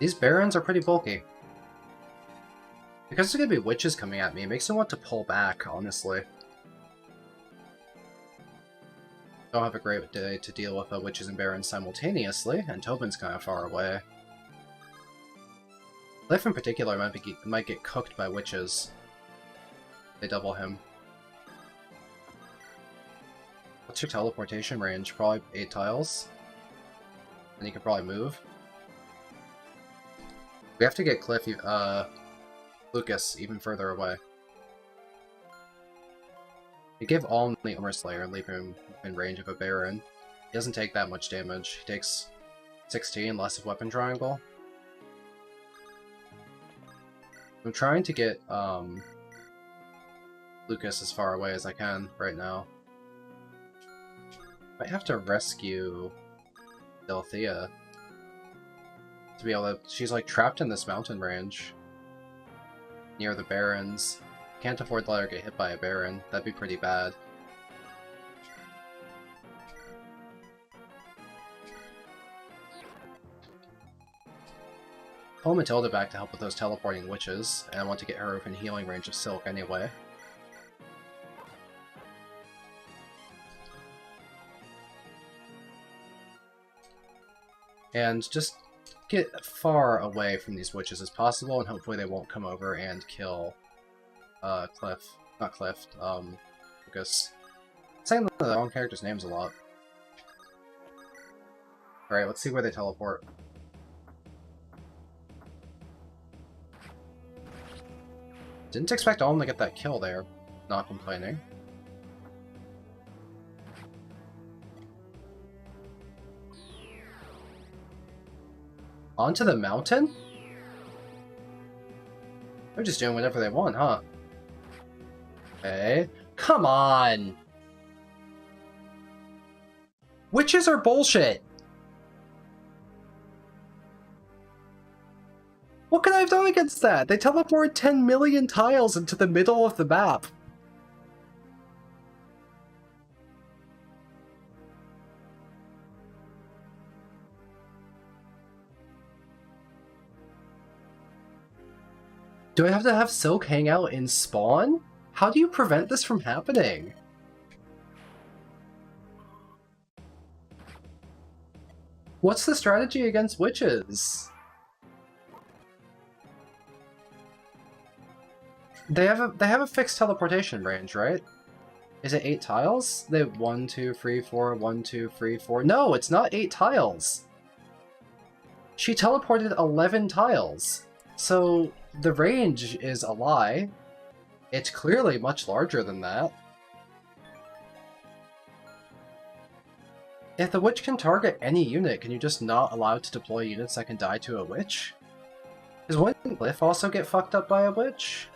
These barons are pretty bulky. Because there's gonna be witches coming at me, it makes me want to pull back, honestly. Don't have a great day to deal with witches and barons simultaneously, and Tobin's kind of far away. Cliff in particular might get cooked by witches. They double him. What's your teleportation range? Probably 8 tiles? And you can probably move. We have to get Lucas even further away. We give Alm the Armor Slayer and leave him in range of a Baron. He doesn't take that much damage. He takes 16 less of Weapon Triangle. I'm trying to get Lucas as far away as I can right now. I have to rescue Delthea to be able to... She's like trapped in this mountain range near the Barons. Can't afford to let her get hit by a Baron. That'd be pretty bad. Pull Matilda back to help with those teleporting witches, and I want to get her within healing range of Silk anyway. And just get far away from these witches as possible, and hopefully they won't come over and kill Cliff. Not Cliff, Lucas. Saying the wrong characters' names a lot. Alright, let's see where they teleport. Didn't expect Alm to get that kill there. Not complaining. Onto the mountain? They're just doing whatever they want, huh? Okay. Come on! Witches are bullshit! What could I have done against that? They teleported 10 million tiles into the middle of the map. Do I have to have Silk hang out in spawn? How do you prevent this from happening? What's the strategy against witches? They have a fixed teleportation range, right? Is it 8 tiles? They have 1, 2, 3, 4, 1, 2, 3, 4. No, it's not 8 tiles. She teleported 11 tiles. So the range is a lie. It's clearly much larger than that. If the witch can target any unit, can you just not allow it to deploy units that can die to a witch? Does one Cliff also get fucked up by a witch?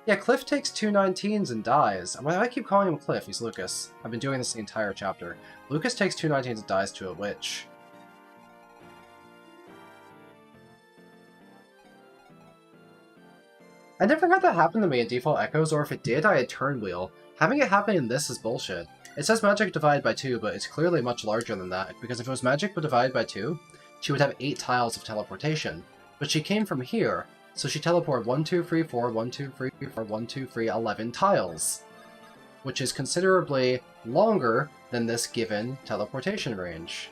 Yeah, Cliff takes 2 19s and dies. Why do I keep calling him Cliff? He's Lucas. I've been doing this the entire chapter. Lucas takes 2 19s and dies to a witch. I never had that happen to me in Default Echoes, or if it did, I had Turn Wheel. Having it happen in this is bullshit. It says magic divided by 2, but it's clearly much larger than that, because if it was magic divided by 2, she would have 8 tiles of teleportation. But she came from here, so she teleported 1, 2, 3, 4, 1, 2, 3, 4, 1, 2, 3, 11 tiles. Which is considerably longer than this given teleportation range.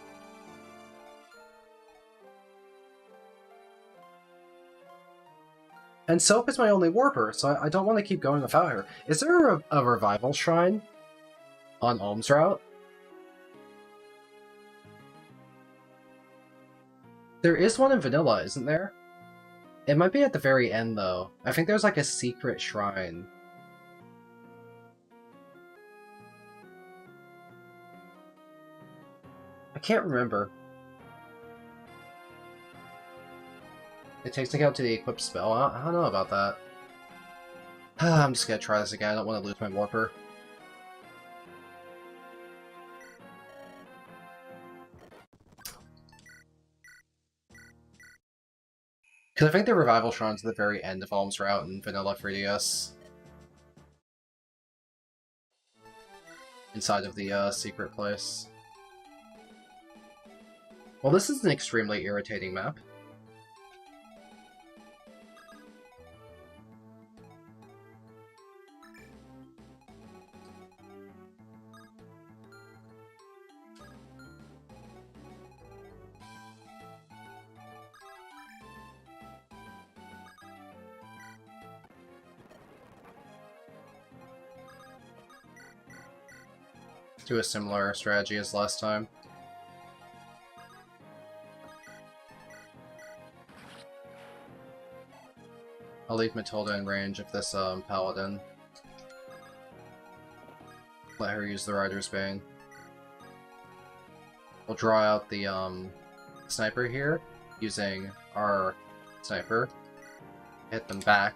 And Soap is my only warper, so I don't want to keep going without her. Is there a revival shrine on Alm's route? There is one in Vanilla, isn't there? It might be at the very end, though. I think there's like a secret shrine. I can't remember. It takes account to the equipped spell. I don't know about that. I'm just gonna try this again. I don't want to lose my warper. Because I think the revival shrine's at the very end of Alm's route in Vanilla 3DS. Inside of the secret place. Well, this is an extremely irritating map. Do a similar strategy as last time. I'll leave Matilda in range of this paladin. Let her use the Rider's Bane. We'll draw out the sniper here, using our sniper. Hit them back.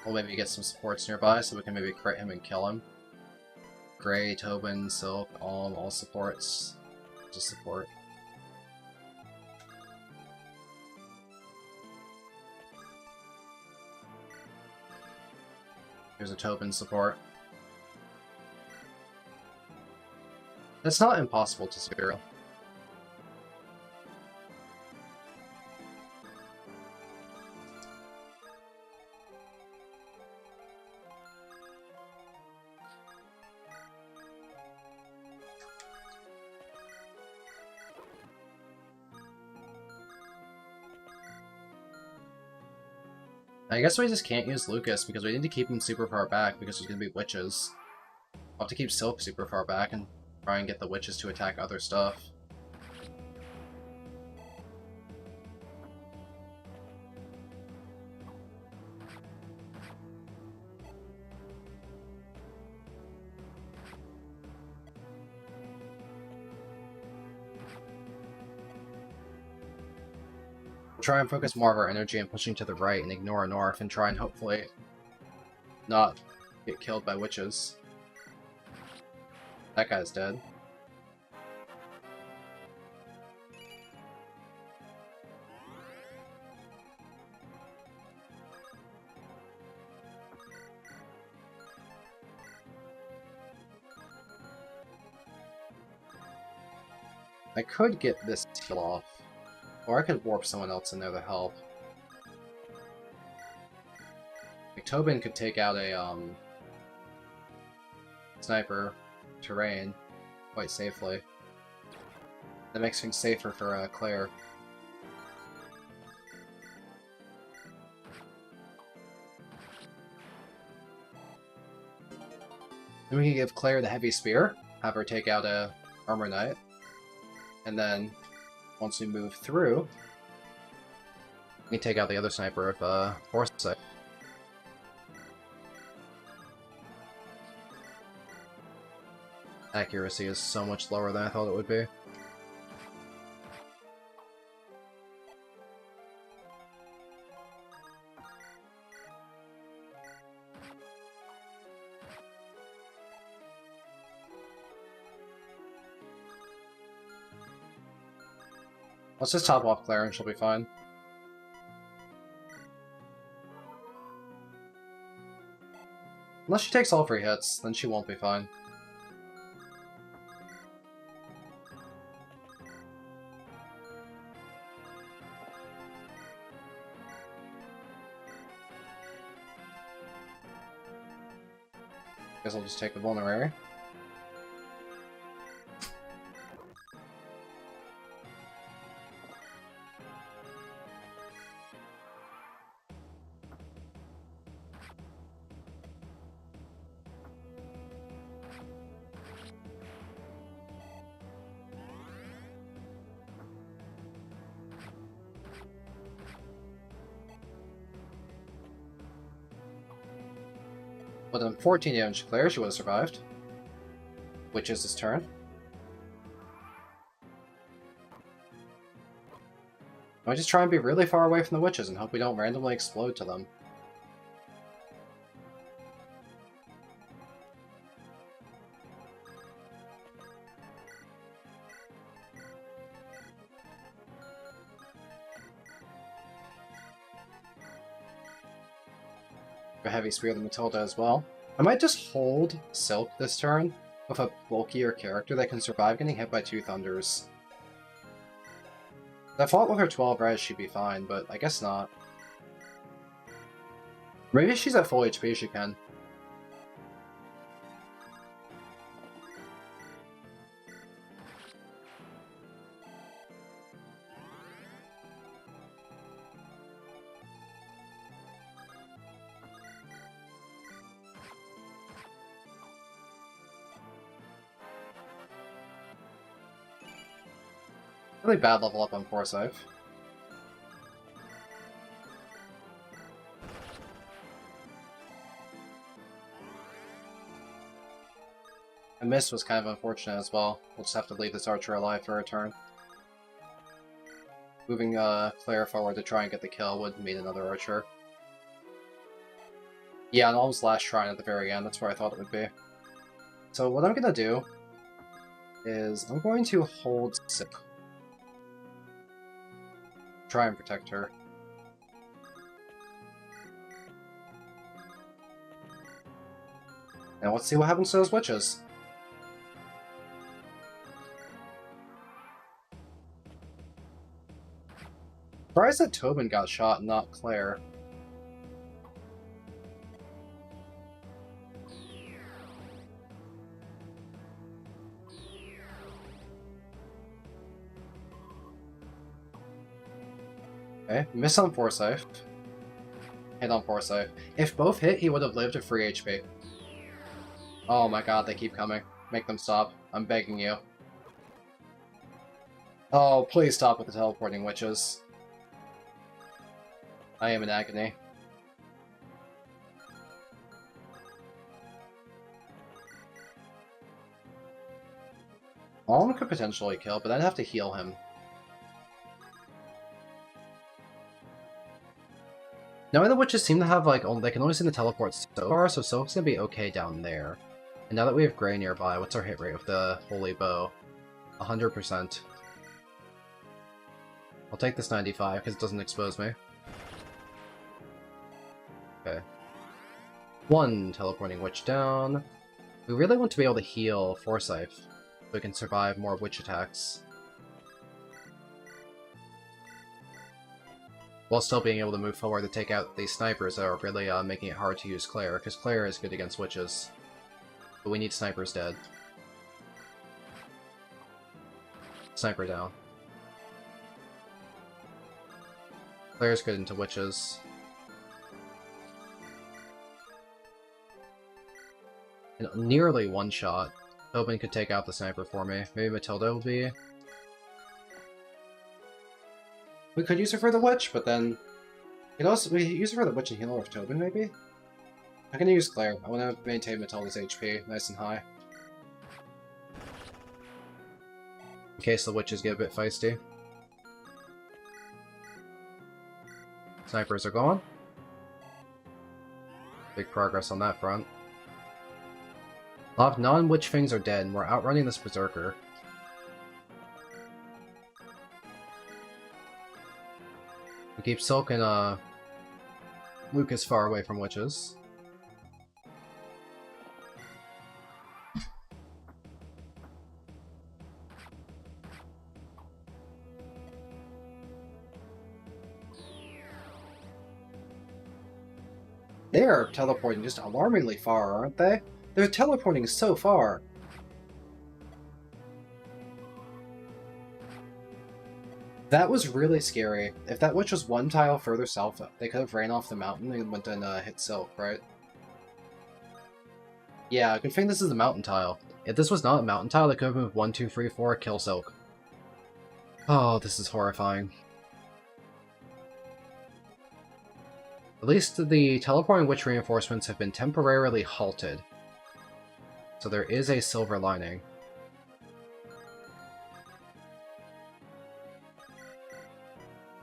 We'll maybe get some supports nearby so we can maybe crit him and kill him. Gray, Tobin, Silk, all supports. Just support. Here's a Tobin support. It's not impossible to zero. I guess we just can't use Lucas because we need to keep him super far back because there's gonna be witches. We'll have to keep Silk super far back and try and get the witches to attack other stuff. Try and focus more of our energy on pushing to the right and ignore north and try and hopefully not get killed by witches. That guy's dead. I could get this kill off. Or I could warp someone else in there to help. Like, Tobin could take out a sniper terrain quite safely. That makes things safer for Claire. Then we can give Claire the heavy spear, have her take out a armor knight, and then once we move through, we can take out the other sniper of Foresight. Accuracy is so much lower than I thought it would be. Let's just top off Claire and she'll be fine. Unless she takes all 3 hits, then she won't be fine. Guess I'll just take the vulnerary. With a 14 damage to Claire, she would have survived. Which is his turn. I just try and be really far away from the witches and hope we don't randomly explode to them. A heavy spear the Matilda as well. I might just hold Silk this turn with a bulkier character that can survive getting hit by 2 thunders. If I fought with her 12 res, she'd be fine, but I guess not. Maybe if she's at full HP, she can. Really bad level up on Forsyth. A miss was kind of unfortunate as well. We'll just have to leave this archer alive for a turn. Moving Claire forward to try and get the kill would mean another archer. Yeah, and almost last shrine at the very end, that's where I thought it would be. So what I'm gonna do is I'm going to hold Silk. Try and protect her. And let's see what happens to those witches. Surprised that Tobin got shot, not Claire. Okay, miss on Forsyth. Hit on Forsyth. If both hit, he would have lived at 3 HP. Oh my god, they keep coming. Make them stop. I'm begging you. Oh, please stop with the teleporting witches. I am in agony. Alm could potentially kill, but I'd have to heal him. Now the witches seem to have, like, they can only seem to teleport so far, so Silk's gonna be okay down there. And now that we have Grey nearby, what's our hit rate with the Holy Bow? 100%. I'll take this 95, because it doesn't expose me. Okay. One teleporting witch down. We really want to be able to heal Forsyth, so we can survive more witch attacks. While still being able to move forward to take out these snipers that are really making it hard to use Claire, because Claire is good against witches. But we need snipers dead. Sniper down. Claire's good into witches. And nearly one shot. Tobin could take out the sniper for me. Maybe Matilda will be... We could use her for the witch, but then... we use her for the witch and heal her with Tobin, maybe? I'm gonna use Claire. I want to maintain Matilda's HP nice and high. In case the witches get a bit feisty. Snipers are gone. Big progress on that front. A lot of non-witch things are dead, and we're outrunning this berserker. We keep Silk and Lucas far away from witches. They are teleporting just alarmingly far, aren't they? They're teleporting so far. That was really scary. If that witch was one tile further south, they could have ran off the mountain and went and hit Silk, right? Yeah, good thing this is a mountain tile. If this was not a mountain tile, they could have moved 1, 2, 3, 4, kill Silk. Oh, this is horrifying. At least the teleporting witch reinforcements have been temporarily halted. So there is a silver lining.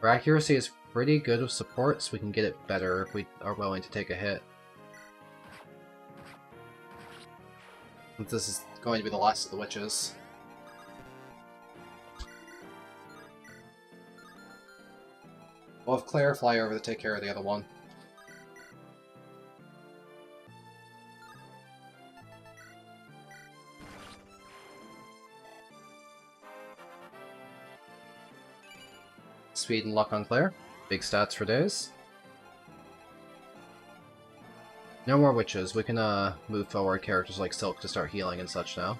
Our accuracy is pretty good with support, so we can get it better if we are willing to take a hit. This is going to be the last of the witches. We'll have Claire fly over to take care of the other one. Speed and luck on Claire. Big stats for days. No more witches. We can move forward characters like Silk to start healing and such now.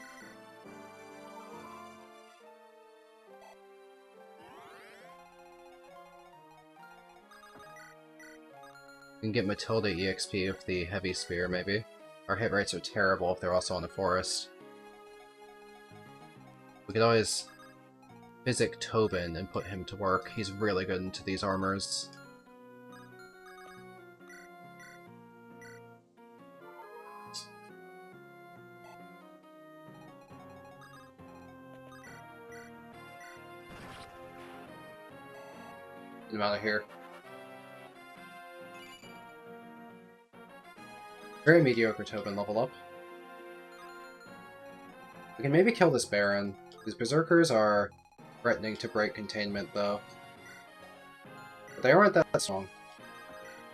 We can get Matilda EXP with the heavy spear, maybe. Our hit rates are terrible if they're also in the forest. We could always Physic Tobin and put him to work. He's really good into these armors. Get him out of here. Very mediocre Tobin level up. We can maybe kill this Baron. These Berserkers are threatening to break containment, though. But they aren't that strong.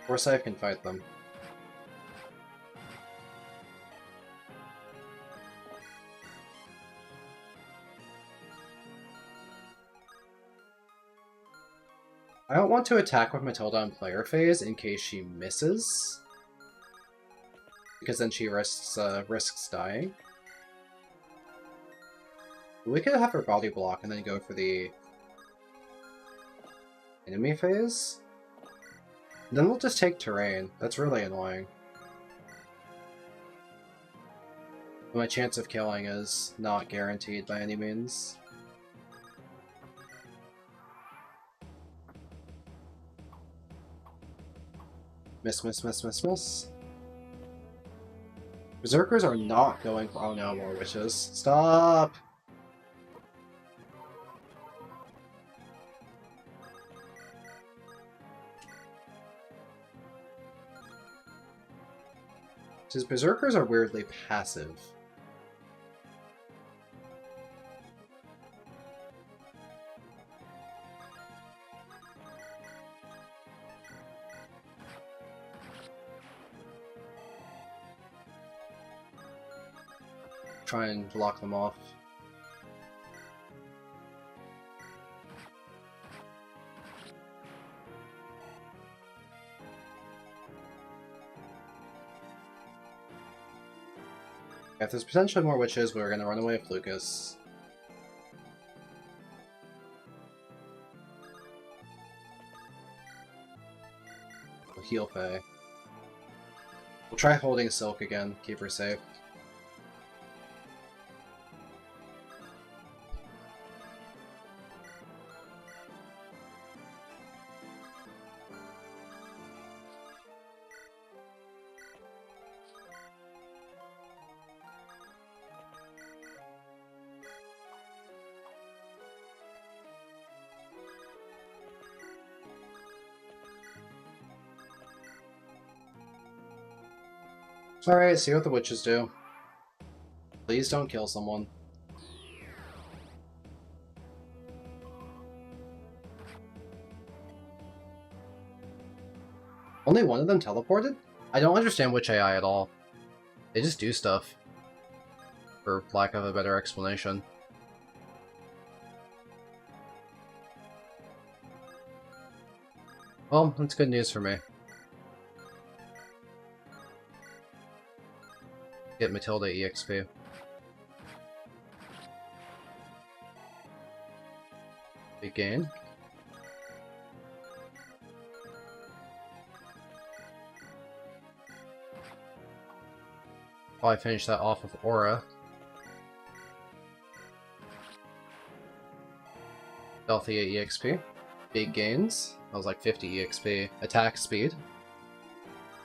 Forsyth can fight them. I don't want to attack with Matilda in player phase in case she misses. Because then she risks dying. We could have her body block and then go for the enemy phase. Then we'll just take terrain. That's really annoying. My chance of killing is not guaranteed by any means. Miss, miss, miss, miss, miss. Berserkers are not going for— oh no, more witches. Stop! His Berserkers are weirdly passive. Try and block them off. If there's potentially more witches, we're gonna run away with Lucas. We'll heal Faye. We'll try holding Silk again, keep her safe. Alright, see what the witches do. Please don't kill someone. Only one of them teleported? I don't understand Witch AI at all. They just do stuff. For lack of a better explanation. Well, that's good news for me. Get Matilda EXP. Big gain. Probably finish that off with Aura. Valentia EXP. Big gains. That was like 50 EXP. Attack speed.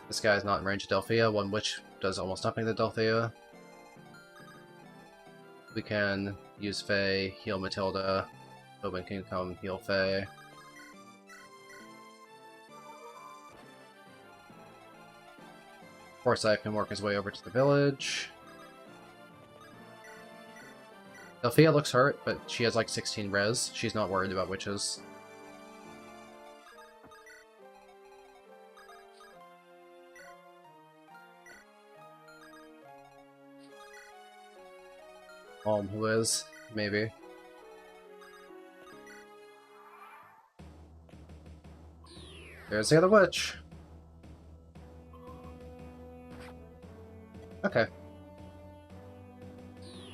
This guy is not in range of Delphia. One witch does almost nothing to Delphia. We can use Faye, heal Matilda. Tobin can come heal Faye. Forsyth can work his way over to the village. Delphia looks hurt, but she has like 16 res. She's not worried about witches. Who is? Maybe. There's the other witch. Okay.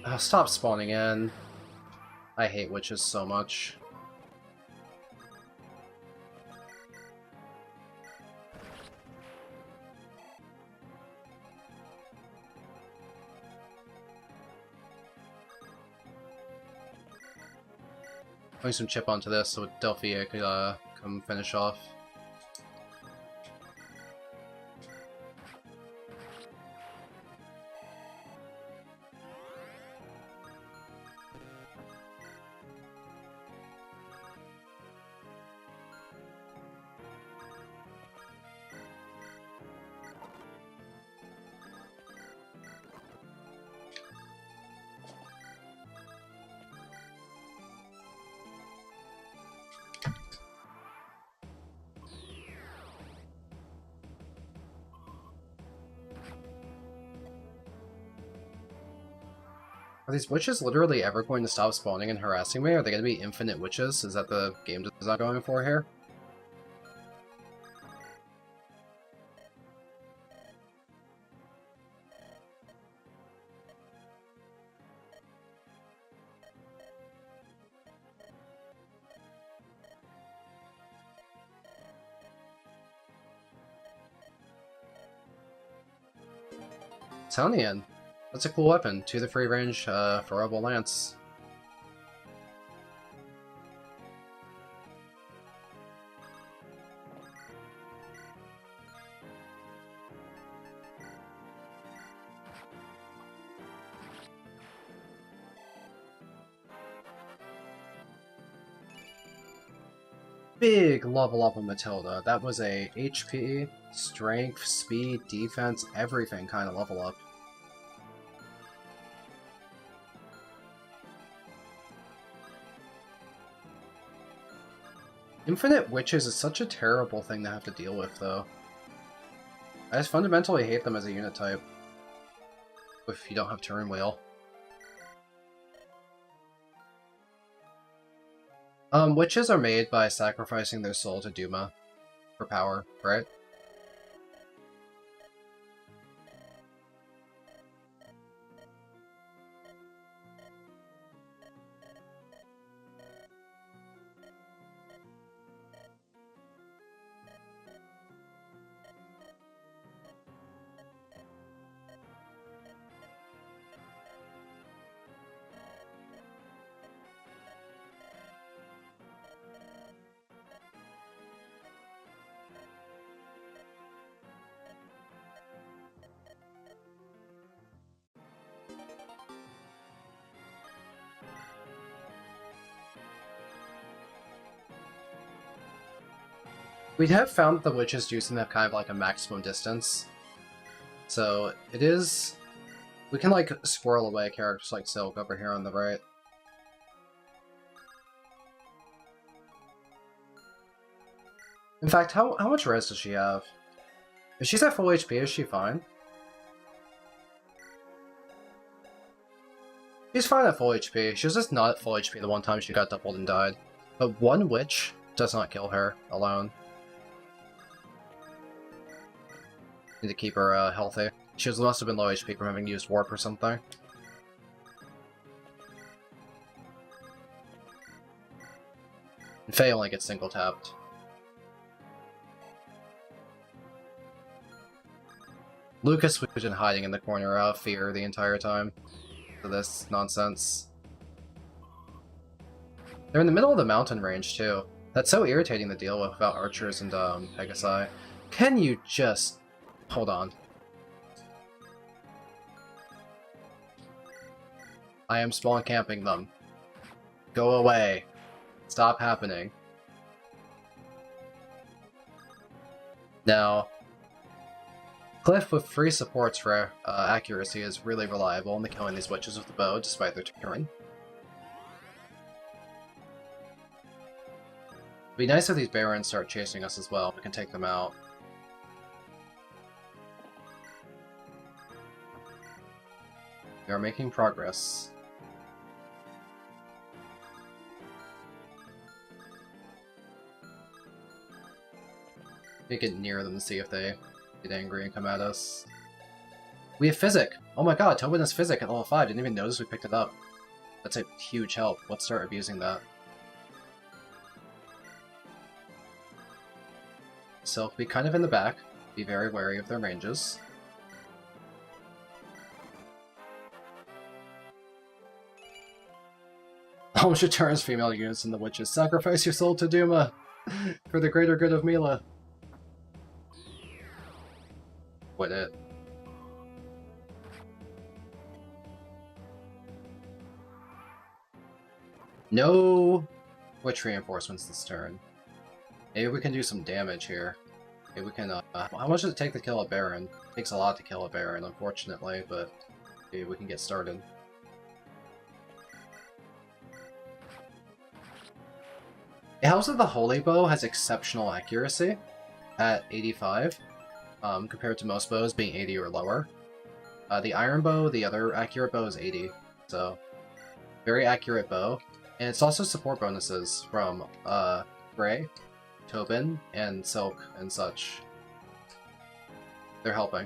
Oh, stop spawning in. I hate witches so much. putting some chip onto this so Delphia could come finish off. Are these witches literally ever going to stop spawning and harassing me? Are they going to be infinite witches? Is that the game design going for here? Talian. That's a cool weapon. 2 to 3 range for Rebel Lance. Big level up on Matilda. That was a HP, strength, speed, defense, everything kind of level up. Infinite witches is such a terrible thing to have to deal with, though. I just fundamentally hate them as a unit type. If you don't have turn wheel. Witches are made by sacrificing their soul to Duma for power, right? We have found the witches using them kind of like a maximum distance. So it is... We can like squirrel away characters like Silk over here on the right. In fact, how much res does she have? If she's at full HP, is she fine? She's fine at full HP. She was just not at full HP the one time she got doubled and died. But one witch does not kill her alone. Need to keep her healthy. She must have been low HP from having used Warp or something. And Faye only gets single tapped. Lucas was been hiding in the corner out of fear the entire time for this nonsense. They're in the middle of the mountain range too. That's so irritating to deal with without archers and Pegasi. Can you just... Hold on. I am spawn camping them. Go away. Stop happening. Now, Cliff with 3 supports for accuracy is really reliable in the killing these witches with the bow, despite their terrain. It'd be nice if these barons start chasing us as well. We can take them out. We are making progress. We get near them to see if they get angry and come at us. We have Physic! Oh my god, Tobin has Physic at level 5. Didn't even notice we picked it up. That's a huge help. Let's start abusing that. So, be kind of in the back. Be very wary of their ranges. Almost returns female units in the witches. Sacrifice your soul to Duma for the greater good of Mila. Quit it. No witch reinforcements this turn. Maybe we can do some damage here. Maybe we can, how much does it take to kill a Baron? It takes a lot to kill a Baron, unfortunately, but maybe we can get started. It helps that the Holy Bow has exceptional accuracy at 85, compared to most bows being 80 or lower. The Iron Bow, the other accurate bow, is 80, so very accurate bow. And it's also support bonuses from Gray, Tobin, and Silk, and such. They're helping.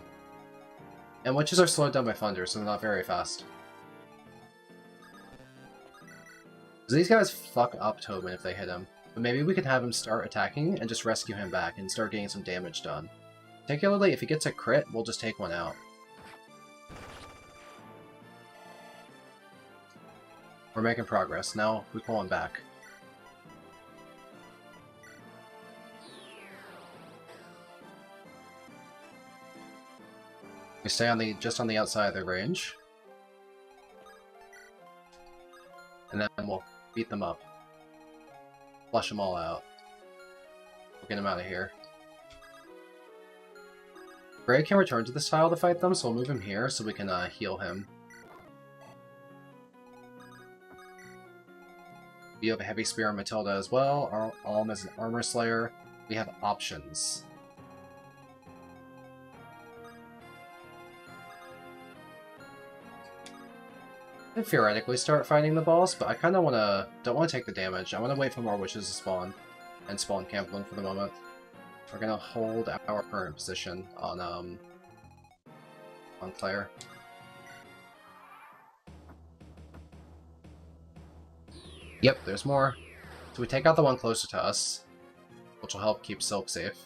And witches are slowed down by thunder, so they're not very fast. So these guys fuck up Tobin if they hit him. But maybe we could have him start attacking and just rescue him back and start getting some damage done. Particularly if he gets a crit, we'll just take one out. We're making progress. Now we pull him back. We stay on just on the outside of their range. And then we'll beat them up. Flush them all out. We'll get them out of here. Gray can return to this tile to fight them, so we'll move him here so we can heal him. We have a Heavy Spear on Matilda as well. Alm is an Armor Slayer. We have options. I could theoretically start fighting the boss, but I kind of don't want to take the damage. I want to wait for more witches to spawn, and spawn Camplin for the moment. We're gonna hold our current position on Claire. Yep, there's more. So we take out the one closer to us, which will help keep Silk safe.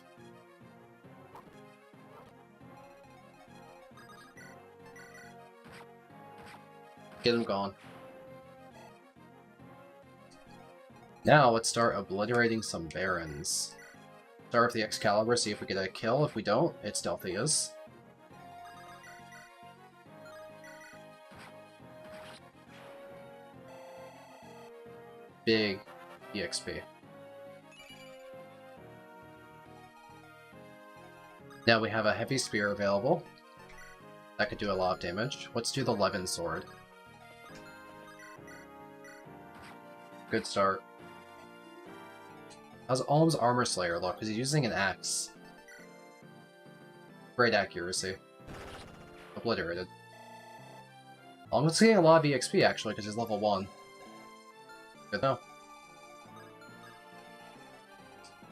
Get him gone. Now let's start obliterating some Barons. Start with the Excalibur, see if we get a kill. If we don't, it's Delphia's. Big EXP. Now we have a Heavy Spear available. That could do a lot of damage. Let's do the Levin Sword. Good start. How's Alm's Armor Slayer look? Because he's using an axe. Great accuracy. Obliterated. Alm's getting a lot of EXP actually, because he's level 1. Good though.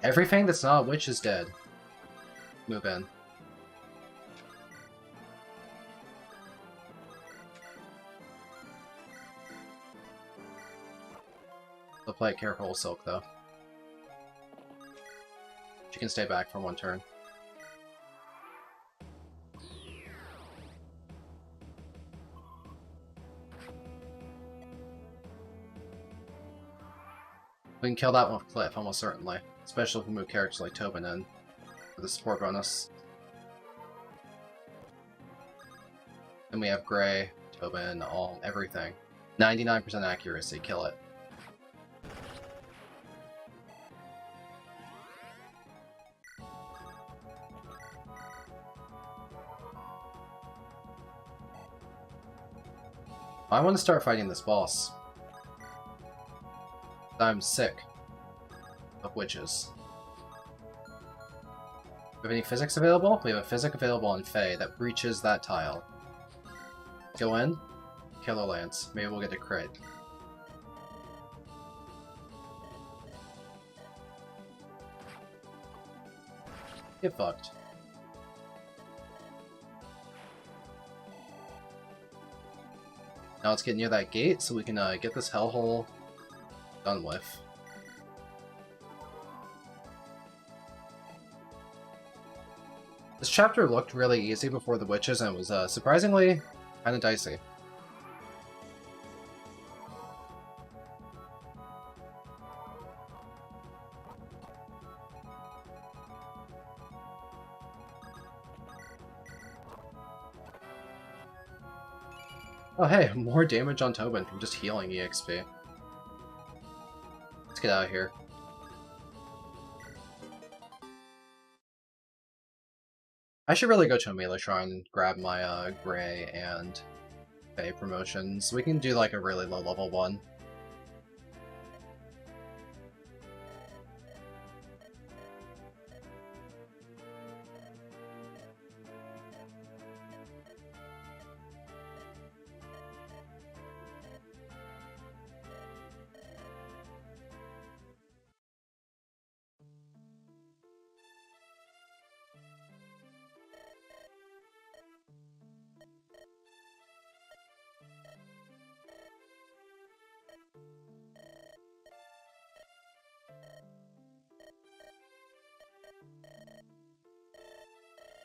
Everything that's not a witch is dead. Move in. They'll play it careful, Silk, though. She can stay back for one turn. We can kill that one with Cliff, almost certainly. Especially if we move characters like Tobin in for the support bonus. Then we have Gray, Tobin, all everything. 99% accuracy, kill it. I want to start fighting this boss. I'm sick of witches. Do we have any physics available? We have a physic available on Fae that breaches that tile. Go in, Killer Lance. Maybe we'll get a crit. Get fucked. Now let's get near that gate so we can get this hellhole done with. This chapter looked really easy before the witches and it was surprisingly kind of dicey. Oh hey, more damage on Tobin from just healing EXP. Let's get out of here. I should really go to Amelia Shrine and grab my Gray and Faye promotions. We can do like a really low level one.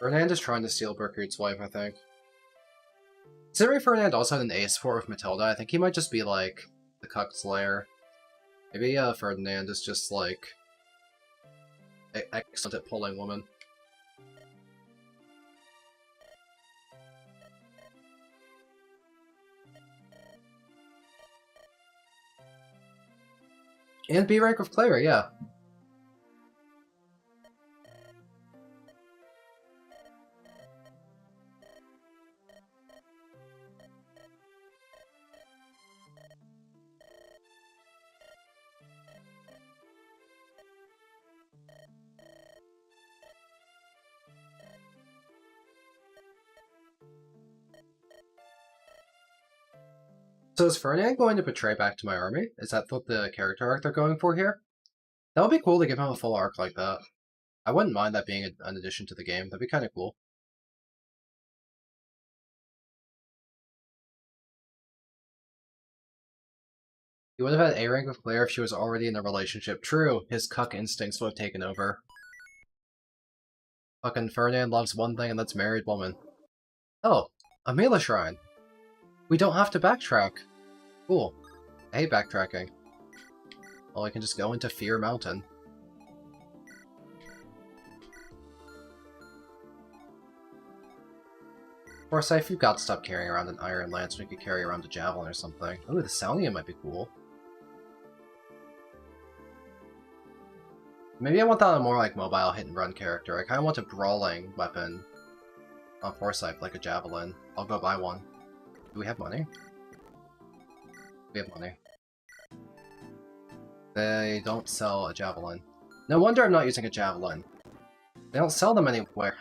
Fernand is trying to steal Berkut's wife, I think. Considering Fernand also had an ace support with Matilda, I think he might just be like the Cuck Slayer. Maybe Ferdinand is just like excellent at pulling women. And B rank with Clara, yeah. So is Fernand going to betray back to my army? Is that what the character arc they're going for here? That would be cool to give him a full arc like that. I wouldn't mind that being an addition to the game. That'd be kind of cool. He would have had A rank with Claire if she was already in a relationship. True, his cuck instincts would have taken over. Fucking Fernand loves one thing and that's married woman. Oh, a Mela Shrine. We don't have to backtrack. Cool. I hate backtracking. Well, I can just go into Fear Mountain. Forsyth, you've got to stop carrying around an Iron Lance when you could carry around a Javelin or something. Ooh, the Salnia might be cool. Maybe I want that on a more like mobile hit-and-run character. I kind of want a brawling weapon on Forsyth, like a Javelin. I'll go buy one. Do we have money? We have money. They don't sell a Javelin. No wonder I'm not using a Javelin. They don't sell them anywhere.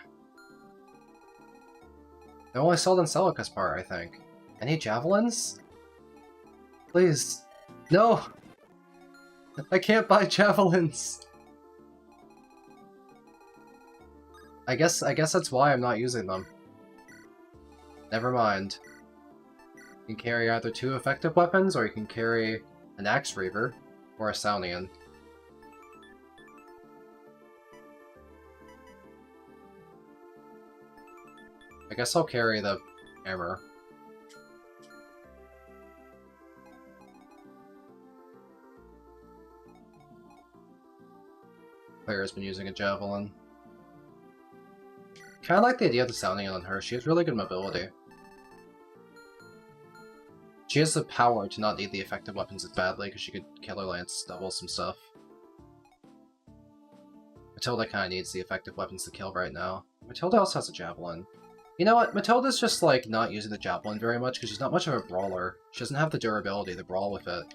They're only sold in Celica's part, I think. Any Javelins? Please. No! I can't buy Javelins! I guess that's why I'm not using them. Never mind. You can carry either 2 effective weapons, or you can carry an Axe Reaver, or a Saunian. I guess I'll carry the hammer. Claire's been using a Javelin. Kinda like the idea of the Saunian on her. She has really good mobility. She has the power to not need the effective weapons as badly, because she could Killer Lance double some stuff. Matilda kinda needs the effective weapons to kill right now. Matilda also has a Javelin. You know what? Matilda's just, like, not using the Javelin very much, because she's not much of a brawler. She doesn't have the durability to brawl with it.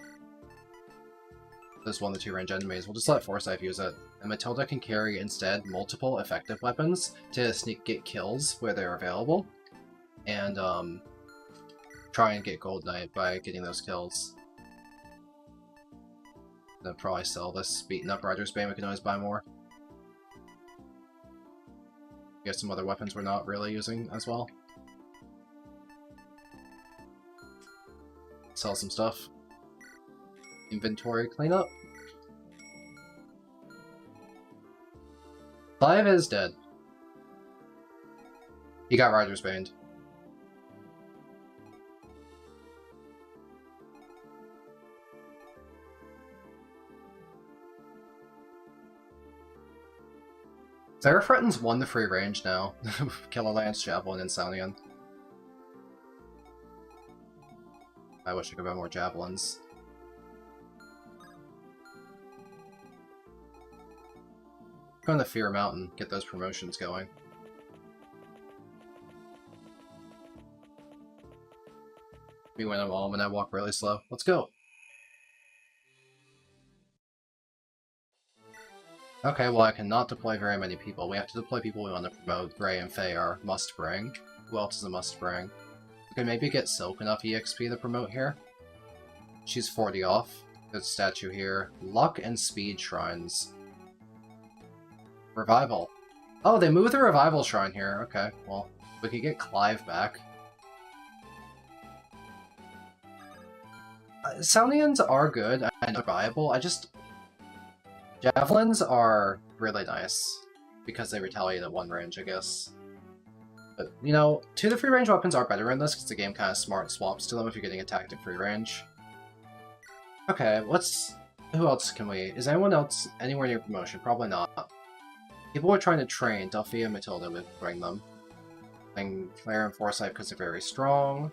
There's 1 to 2 range enemies. We'll just let Forsyth use it. And Matilda can carry, instead, multiple effective weapons to get kills where they're available. And, try and get Gold Knight by getting those kills. Then probably sell this beaten up Rider's Bane. We can always buy more. We have some other weapons we're not really using as well. Sell some stuff. Inventory cleanup. Clive is dead. He got Rider's Bane. Sarah threatens 1 to 3 range now. Killer Lance, Javelin, and Saunian. I wish I could buy more javelins. Go on the Fear Mountain, get those promotions going. We win them all when I walk really slow. Let's go! Okay, well I cannot deploy very many people. We have to deploy people we want to promote. Gray and Faye are must bring. Who else is a must bring? We can maybe get Silk enough EXP to promote here. She's 40 off. There's a statue here. Luck and Speed Shrines. Revival. Oh, they moved the Revival Shrine here. Okay, well, we could get Clive back. Soundians are good and viable. Javelins are really nice, because they retaliate at one range, I guess. But, you know, 2 to 3 range weapons are better in this, because the game kind of smart swaps to them if you're getting attacked at free range. Okay, who else can we... Is anyone else anywhere near promotion? Probably not. People are trying to train. Duffy and Matilda would bring them. And Claire and Forsyth because they're very strong.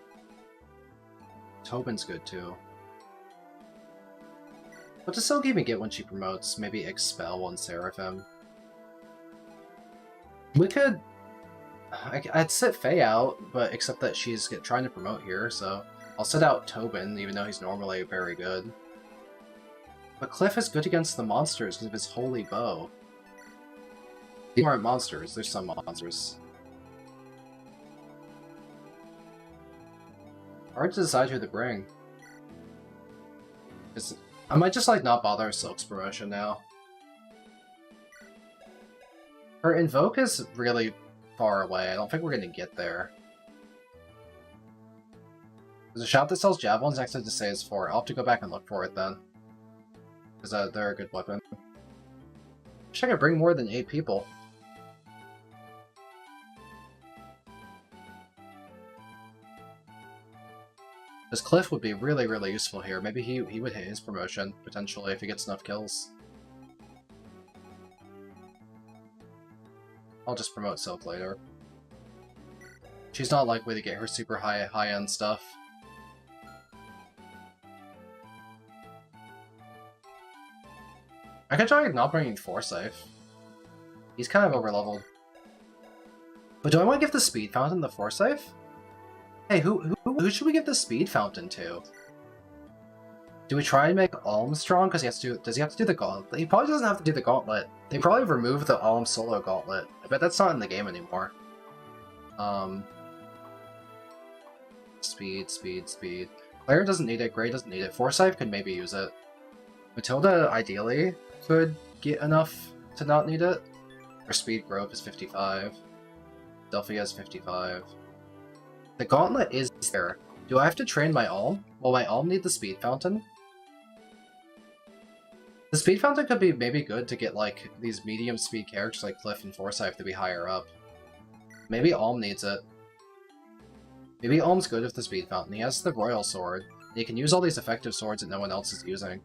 Tobin's good too. What does Silk even get when she promotes? Maybe Expel on Seraphim. We could... I'd sit Faye out, but except that she's trying to promote here, so... I'll sit out Tobin, even though he's normally very good. But Cliff is good against the monsters because of his holy bow. These aren't monsters, there's some monsters. Hard to decide who to bring. I might just like not bother Silk's promotion now. Her Invoke is really far away, I don't think we're gonna get there. There's a shop that sells javelins next to Desai's Fort. I'll have to go back and look for it then. Because they're a good weapon. Wish I could bring more than 8 people. This Cliff would be really, really useful here. Maybe he would hit his promotion, potentially, if he gets enough kills. I'll just promote Silk later. She's not likely to get her super high-end stuff. I could try not bringing Forsyth. He's kind of overleveled. But do I want to give the Speed Fountain to Forsyth? Hey, who should we give the Speed Fountain to? Do we try and make Alm strong? Because does he have to do the Gauntlet? He probably doesn't have to do the Gauntlet. They probably removed the Alm solo Gauntlet. I bet that's not in the game anymore. Speed. Claire doesn't need it, Gray doesn't need it. Forsyth could maybe use it. Matilda, ideally, could get enough to not need it. Her Speed Growth is 55. Delphi has 55. The Gauntlet is there. Do I have to train my Alm? Will my Alm need the Speed Fountain? The Speed Fountain could be maybe good to get, like, these medium speed characters like Cliff and Forsyth to be higher up. Maybe Alm needs it. Maybe Alm's good with the Speed Fountain. He has the Royal Sword. He can use all these effective swords that no one else is using.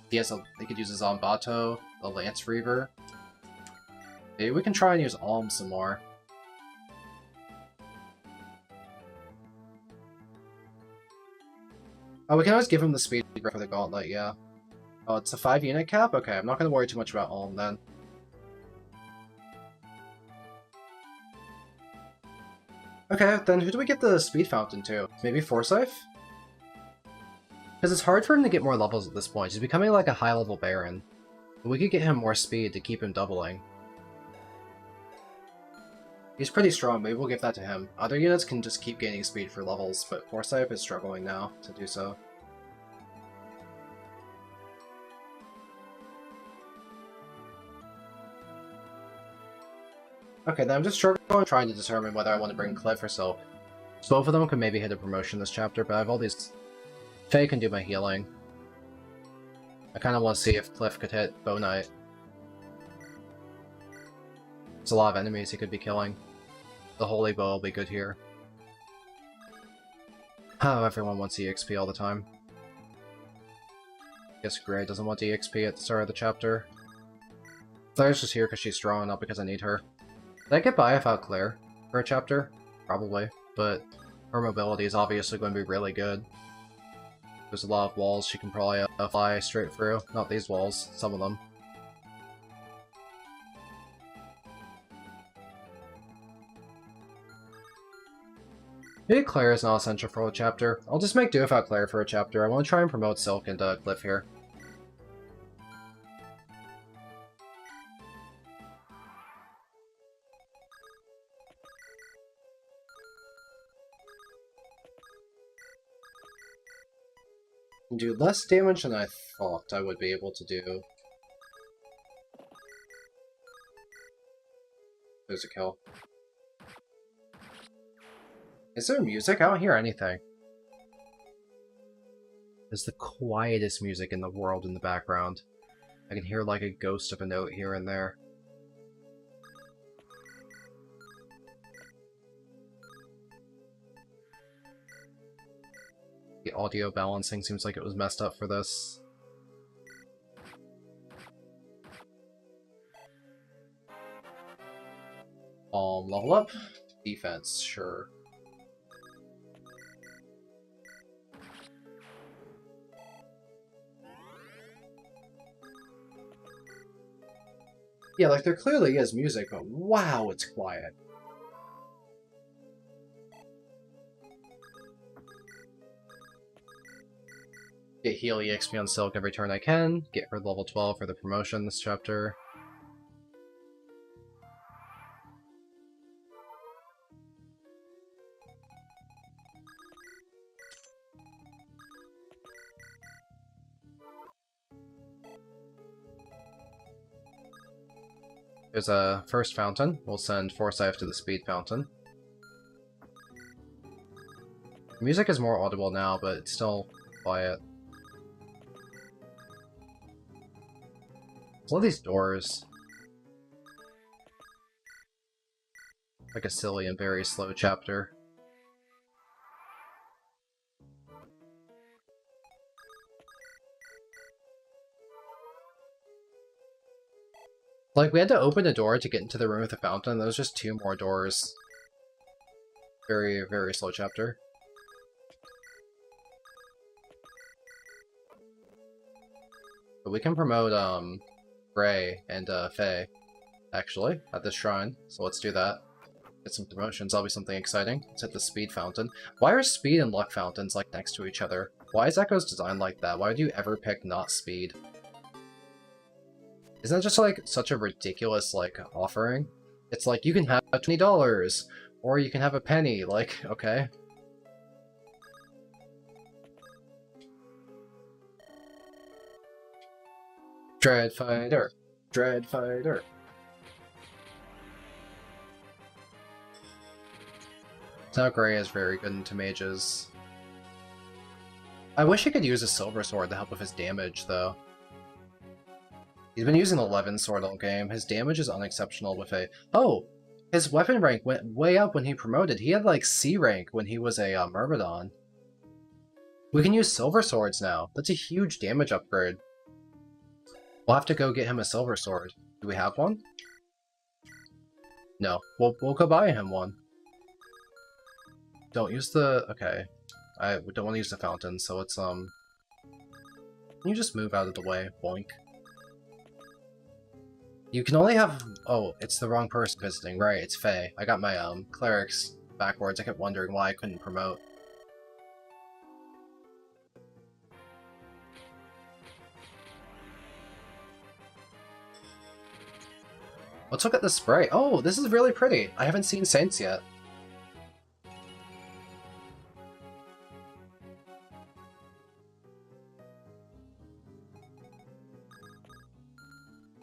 He could use his Zambato, the Lance Reaver. Maybe we can try and use Alm some more. Oh, we can always give him the speed for the Gauntlet, yeah. Oh, it's a 5-unit cap? Okay, I'm not going to worry too much about Alm then. Okay, then who do we get the Speed Fountain to? Maybe Forsyth? Because it's hard for him to get more levels at this point. He's becoming like a high-level Baron. But we could get him more speed to keep him doubling. He's pretty strong, maybe we'll give that to him. Other units can just keep gaining speed for levels, but Forsyth is struggling now to do so. Okay, then I'm just struggling trying to determine whether I want to bring Cliff or Silk. So both of them can maybe hit a promotion this chapter, but I have all these... Faye can do my healing. I kind of want to see if Cliff could hit Bow Knight. There's a lot of enemies he could be killing. The Holy Bow will be good here. Oh, everyone wants EXP all the time. Guess Gray doesn't want EXP at the start of the chapter. Claire's just here because she's strong, not because I need her. Did I get by without Claire for a chapter? Probably, but Her mobility is obviously going to be really good. There's a lot of walls she can probably fly straight through. Not these walls, some of them. Maybe Claire is not essential for a chapter. I'll just make do without Claire for a chapter. I want to try and promote Silk and Cliff here. Do less damage than I thought I would be able to do. There's a kill. Is there music? I don't hear anything. There's the quietest music in the world in the background. I can hear like a ghost of a note here and there. The audio balancing seems like it was messed up for this. Level up? Defense, sure. Yeah, like there clearly is music, but wow, it's quiet. Get heal EXP on Silk every turn I can. Get her level 12 for the promotion this chapter. There's a first fountain. We'll send Forsyth to the speed fountain. The music is more audible now, but it's still quiet. All these doors. Like a silly and very slow chapter. Like, we had to open a door to get into the room with the fountain. There was just 2 more doors. Very, very slow chapter. But we can promote, Gray and, Faye, actually, at this shrine. So let's do that. Get some promotions, that'll be something exciting. Let's hit the speed fountain. Why are speed and luck fountains, like, next to each other? Why is Echo's designed like that? Why would you ever pick not speed? Isn't that just, like, such a ridiculous, like, offering? It's like, you can have $20, or you can have a penny, like, okay. Dread Fighter. Dread Fighter. Now Gray is very good into mages. I wish he could use a silver sword to help with his damage, though. He's been using 11 sword all game. His damage is unexceptional with a... Oh! His weapon rank went way up when he promoted. He had like C rank when he was a Myrmidon. We can use silver swords now. That's a huge damage upgrade. We'll have to go get him a silver sword. Do we have one? No. We'll go buy him one. Don't use the... Okay. I don't want to use the fountain, so it's, Can you just move out of the way? Boink. You can only have... Oh, it's the wrong person visiting. Right, it's Faye. I got my, clerics backwards. I kept wondering why I couldn't promote. Let's look at the spray. Oh, this is really pretty. I haven't seen Saints yet.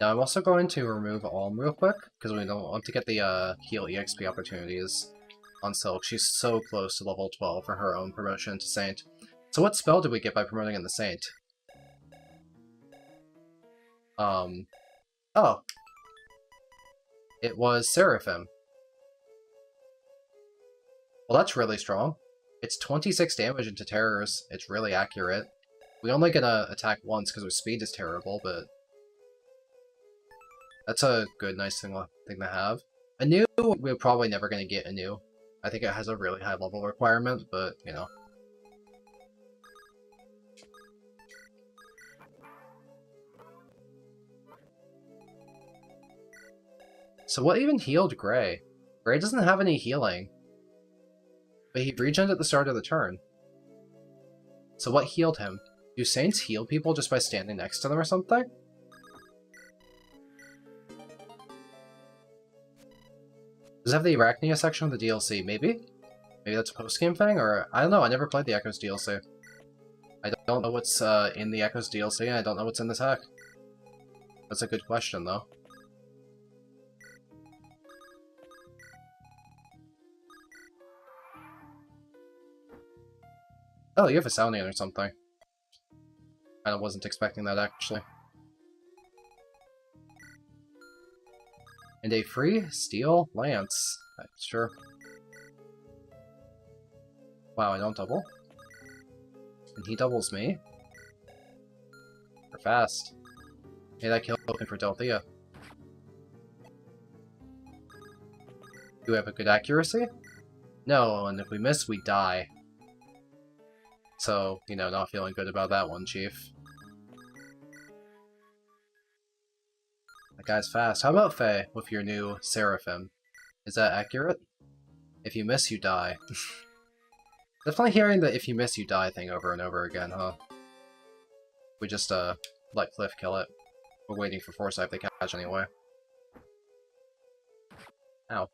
Now I'm also going to remove Alm real quick, because we don't want to get the heal EXP opportunities on Silk. She's so close to level 12 for her own promotion to Saint. So what spell did we get by promoting in the Saint? Oh. It was Seraphim. Well, that's really strong. It's 26 damage into terrors. It's really accurate. We only get to attack once because our speed is terrible, but... That's a good, nice thing to have. Anew, we're probably never going to get Anew. I think it has a really high level requirement, but, you know. So what even healed Gray? Gray doesn't have any healing. But he regened at the start of the turn. So what healed him? Do Saints heal people just by standing next to them or something? Does it have the Arachnia section of the DLC? Maybe? Maybe that's a post-game thing? Or, I don't know, I never played the Echoes DLC. I don't know what's in the Echoes DLC, and I don't know what's in this hack. That's a good question, though. Oh, you have a Soundian or something. I wasn't expecting that, actually. And a free Steel Lance. Sure. Wow, I don't double? And he doubles me? We're fast. Hey, that kill open for Delthea. Do we have a good accuracy? No, and if we miss, we die. So, you know, not feeling good about that one, Chief. That guy's fast. How about Faye with your new Seraphim? Is that accurate? If you miss, you die. Definitely hearing the if you miss, you die thing over and over again, huh? We just, let Cliff kill it. We're waiting for Forsyth to catch anyway. Ow.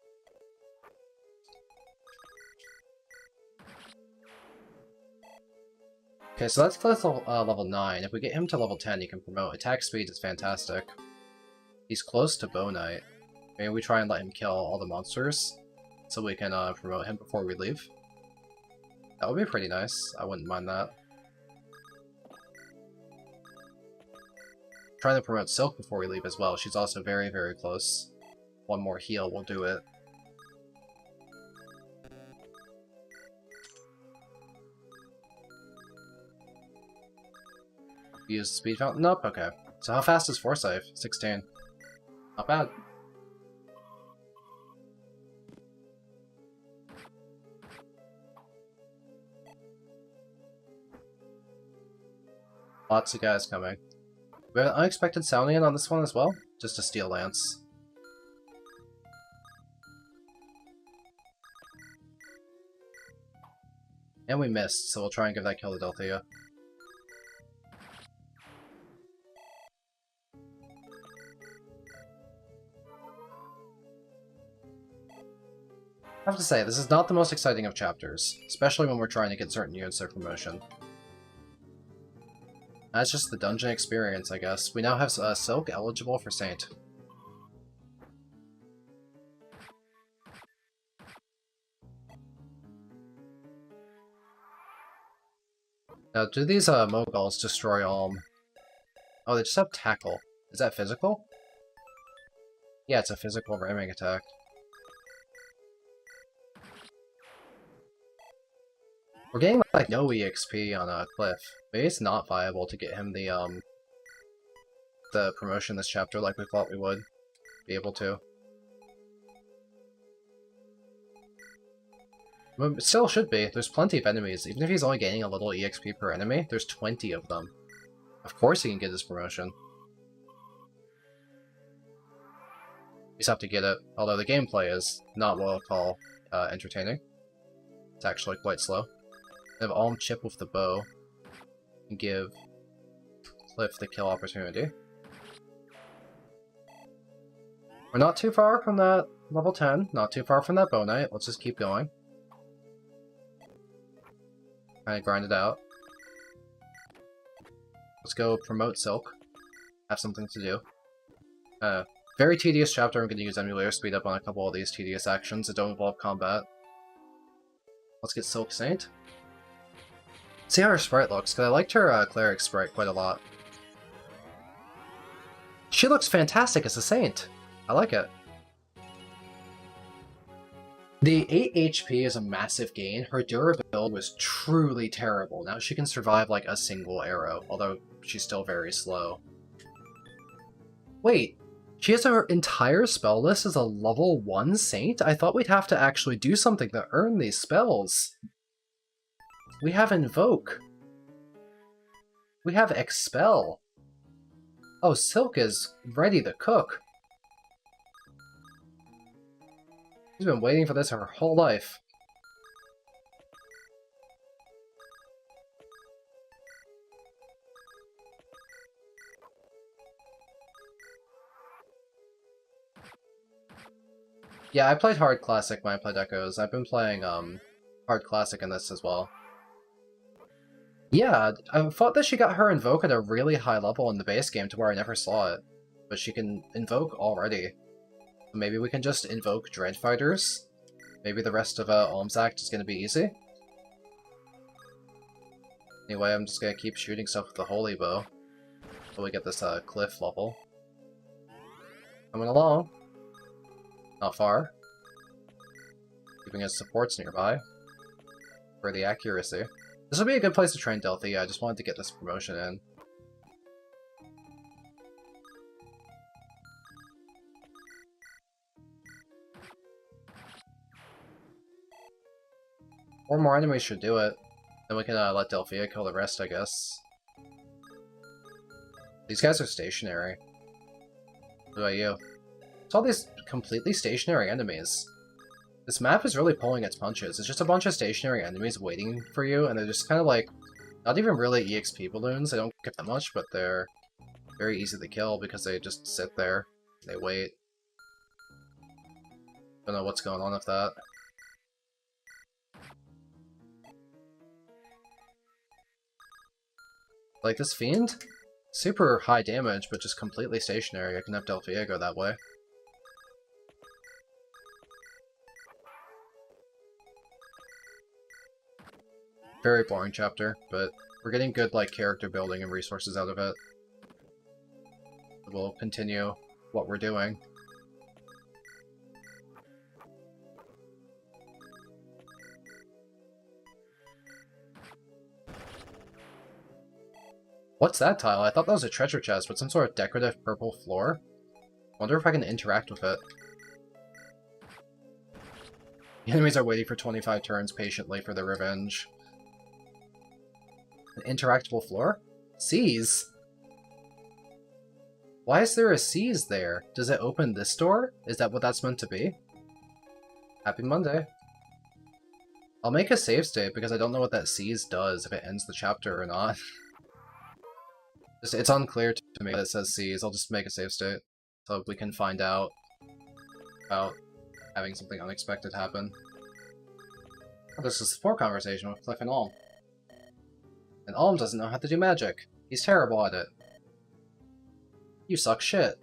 Okay, so that's Cliff level 9. If we get him to level 10, he can promote. Attack speed is fantastic. He's close to Bow Knight. Maybe we try and let him kill all the monsters, so we can promote him before we leave. That would be pretty nice. I wouldn't mind that. Trying to promote Silk before we leave as well. She's also very, very close. One more heal will do it. Use Speed Fountain up? Okay. So how fast is Forsyth? 16. Not bad. Lots of guys coming. We have an unexpected Soundian on this one as well? Just a Steel Lance. And we missed, so we'll try and give that kill to Delthea. I have to say, this is not the most exciting of chapters, especially when we're trying to get certain units their promotion. That's just the dungeon experience, I guess. We now have Silk eligible for Saint. Now, do these Moguls destroy Ulm? Oh, they just have Tackle. Is that physical? Yeah, it's a physical ramming attack. We're getting, like, no EXP on Cliff. Maybe it's not viable to get him the promotion this chapter like we thought we would be able to. But it still should be. There's plenty of enemies. Even if he's only getting a little EXP per enemy, there's 20 of them. Of course he can get his promotion. We just have to get it. Although the gameplay is not what I'll call entertaining. It's actually quite slow. Have Ulm chip with the bow and give Cliff the kill opportunity. We're not too far from that level 10, not too far from that Bow Knight. Let's just keep going. Kind of grind it out. Let's go promote Silk. Have something to do. Very tedious chapter. I'm going to use emulator speed up on a couple of these tedious actions that don't involve combat. Let's get Silk Saint. See how her sprite looks, because I liked her cleric sprite quite a lot. She looks fantastic as a saint. I like it. The 8 HP is a massive gain. Her durability was truly terrible. Now she can survive like a single arrow, although she's still very slow. Wait, She has her entire spell list as a level 1 saint? I thought we'd have to actually do something to earn these spells. We have Invoke. We have Expel. Oh, Silk is ready to cook. She's been waiting for this her whole life. Yeah, I played Hard Classic when I played Echoes. I've been playing Hard Classic in this as well. Yeah, I thought that she got her Invoke at a really high level in the base game to where I never saw it. But she can Invoke already. Maybe we can just invoke Dread Fighters? Maybe the rest of Alms Act is going to be easy? Anyway, I'm just going to keep shooting stuff with the Holy Bow until we get this cliff level. Coming along. Not far. Keeping his supports nearby. For the accuracy. This will be a good place to train Delphi. I just wanted to get this promotion in. Or more enemies should do it. Then we can let Delphia kill the rest, I guess. These guys are stationary. What about you? It's all these completely stationary enemies. This map is really pulling its punches. It's just a bunch of stationary enemies waiting for you, and they're just kind of like, not even really EXP balloons. They don't get that much, but they're very easy to kill because they just sit there. They wait. Don't know what's going on with that. Like this Fiend? Super high damage, but just completely stationary. I can have Delphia go that way. Very boring chapter, but we're getting good like character building and resources out of it. We'll continue what we're doing. What's that tile? I thought that was a treasure chest, but some sort of decorative purple floor? Wonder if I can interact with it. The enemies are waiting for 25 turns patiently for their revenge. An interactable floor? Seas? Why is there a seas there? Does it open this door? Is that what that's meant to be? Happy Monday. I'll make a save state because I don't know what that seas does, if it ends the chapter or not. It's unclear to me that it says seas. I'll just make a save state so we can find out about having something unexpected happen. Oh, this is a support conversation with Cliff and Alm. And Alm doesn't know how to do magic. He's terrible at it. You suck shit.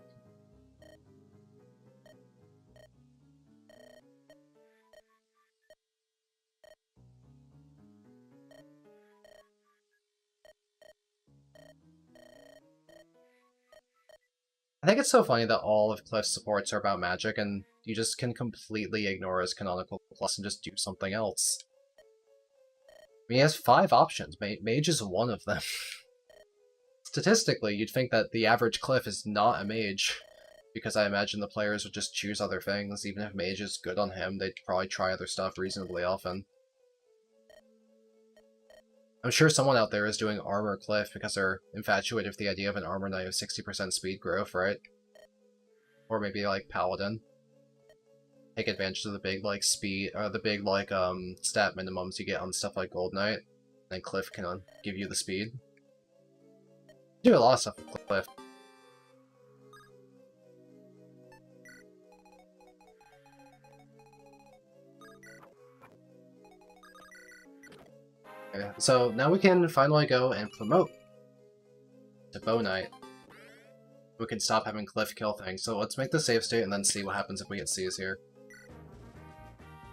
I think it's so funny that all of Cliff's supports are about magic, and you just can completely ignore his canonical plus and just do something else. I mean, he has 5 options. Mage is one of them. Statistically, you'd think that the average Cliff is not a mage, because I imagine the players would just choose other things. Even if mage is good on him, they'd probably try other stuff reasonably often. I'm sure someone out there is doing Armor Cliff because they're infatuated with the idea of an Armor Knight of 60% speed growth, right? Or maybe, like, Paladin. Take advantage of the big, like, speed, or the big, like, stat minimums you get on stuff like Gold Knight. And Cliff can give you the speed. You do a lot of stuff with Cliff. Okay, so now we can finally go and promote to Bow Knight. We can stop having Cliff kill things. So let's make the save state and then see what happens if we get C's here.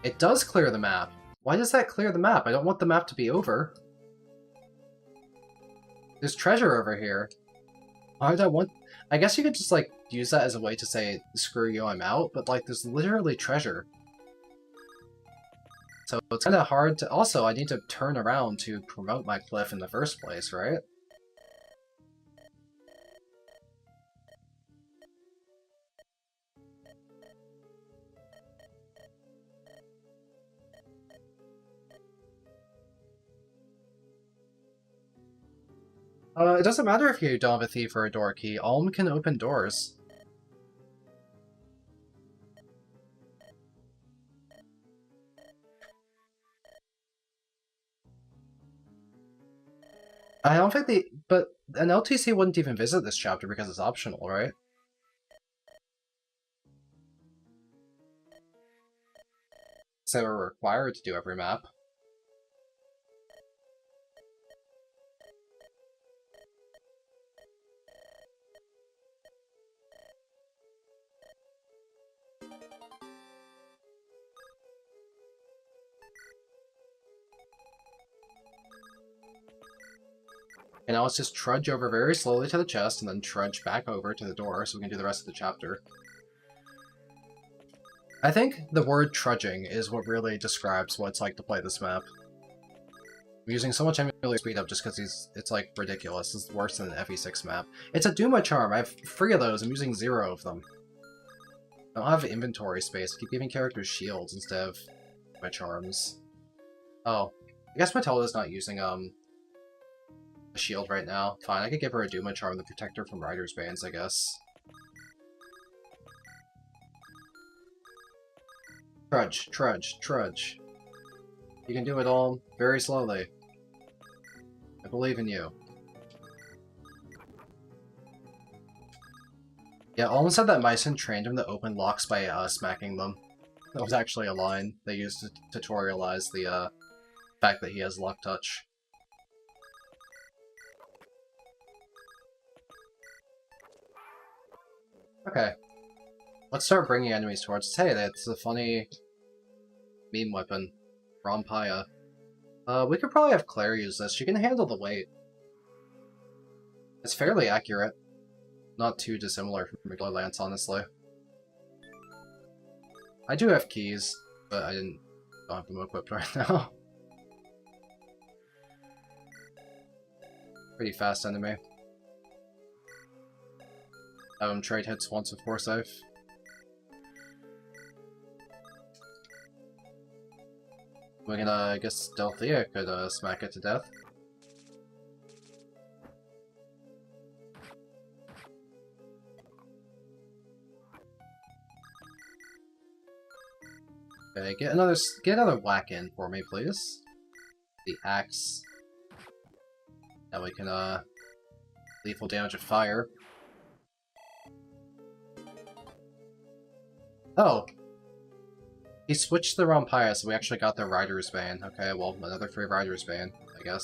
It does clear the map. Why does that clear the map? I don't want the map to be over. There's treasure over here. Why would I want... I guess you could just, like, use that as a way to say, screw you, I'm out, but, like, there's literally treasure. So it's kind of hard to... Also, I need to turn around to promote my Cliff in the first place, right? It doesn't matter if you don't have a thief or a door key. Alm can open doors. I don't think but an LTC wouldn't even visit this chapter because it's optional, right? So we're required to do every map. And now let's just trudge over very slowly to the chest and then trudge back over to the door so we can do the rest of the chapter. I think the word trudging is what really describes what it's like to play this map. I'm using so much emulator speed up just because it's like ridiculous. It's worse than an FE6 map. It's a Duma charm. I have 3 of those. I'm using 0 of them. I don't have inventory space. I keep giving characters shields instead of my charms. Oh, I guess Matilda's not using a shield right now. Fine, I could give her a Duma charm to protect her from Rider's Bands, I guess. Trudge, trudge, trudge. You can do it all very slowly. I believe in you. Yeah, almost said that Mycen trained him to open locks by smacking them. That was actually a line they used to tutorialize the fact that he has lock touch. Okay. Let's start bringing enemies towards us. Hey, that's a funny meme weapon. Rompaya. We could probably have Claire use this. She can handle the weight. It's fairly accurate. Not too dissimilar from regular Lance, honestly. I do have keys, but I don't have them equipped right now. Pretty fast enemy. Have him trade hits once with Forsyth. We can, I guess Delthea could smack it to death. Okay, get another whack in for me, please. The axe. Now we can lethal damage of fire. Oh! He switched the Rompaya, so we actually got the Rider's Band. Okay, well, another free Rider's Band, I guess.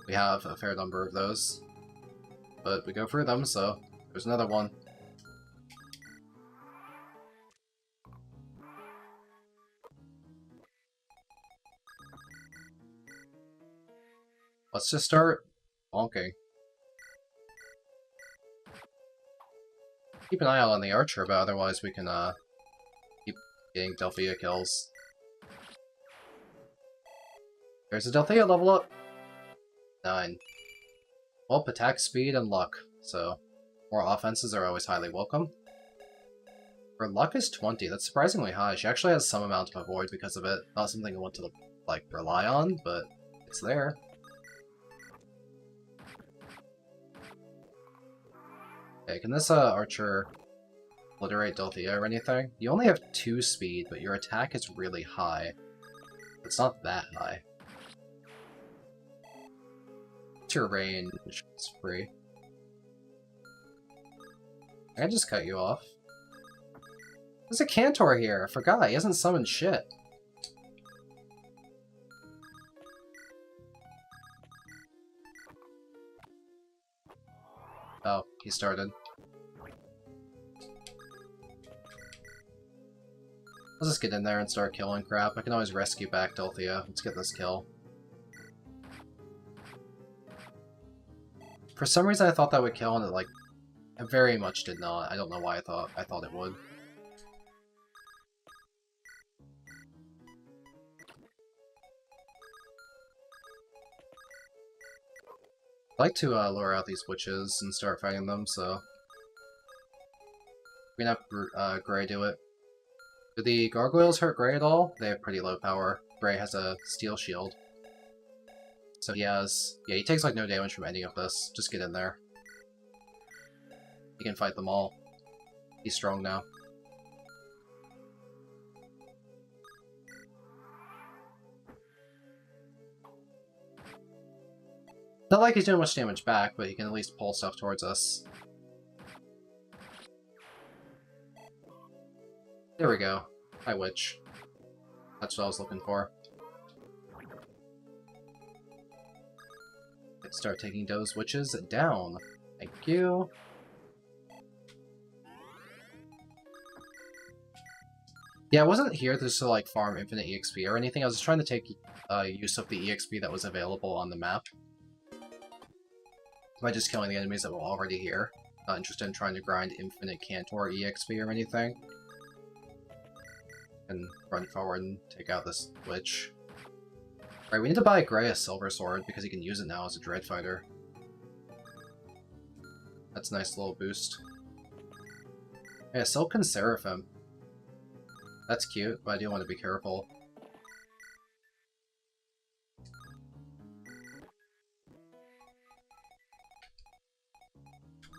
We have a fair number of those. But we go through them, so there's another one. Let's just start bonking. Keep an eye out on the archer, but otherwise we can keep getting Delphia kills. There's a Delphia level up! 9. Well, attack speed and luck, so more offenses are always highly welcome. Her luck is 20, that's surprisingly high. She actually has some amount of avoid because of it. Not something I want to, like, rely on, but it's there. Okay, can this archer obliterate Delthea or anything? You only have 2 speed, but your attack is really high. It's not that high. What's your range? It's free. I can just cut you off. There's a Cantor here! I forgot, he hasn't summoned shit. Oh, he started. Let's just get in there and start killing crap. I can always rescue back Delthea. Let's get this kill. For some reason I thought that would kill, and it, like, it very much did not. I don't know why I thought it would. I like to lure out these witches and start fighting them, so we can have Gray do it. Do the gargoyles hurt Gray at all? They have pretty low power. Gray has a steel shield. So he has... Yeah, he takes like no damage from any of this. Just get in there. He can fight them all. He's strong now. Not like he's doing much damage back, but he can at least pull stuff towards us. There we go. Hi, Witch. That's what I was looking for. Let's start taking those witches down. Thank you. Yeah, I wasn't here just to like farm infinite EXP or anything. I was just trying to take use of the EXP that was available on the map. By just killing the enemies that were already here. Not interested in trying to grind infinite Cantor EXP or anything. And run forward and take out this witch. Alright, we need to buy Gray a silver sword because he can use it now as a Dread Fighter. That's a nice little boost. Yeah, Silken Seraphim. That's cute, but I do want to be careful.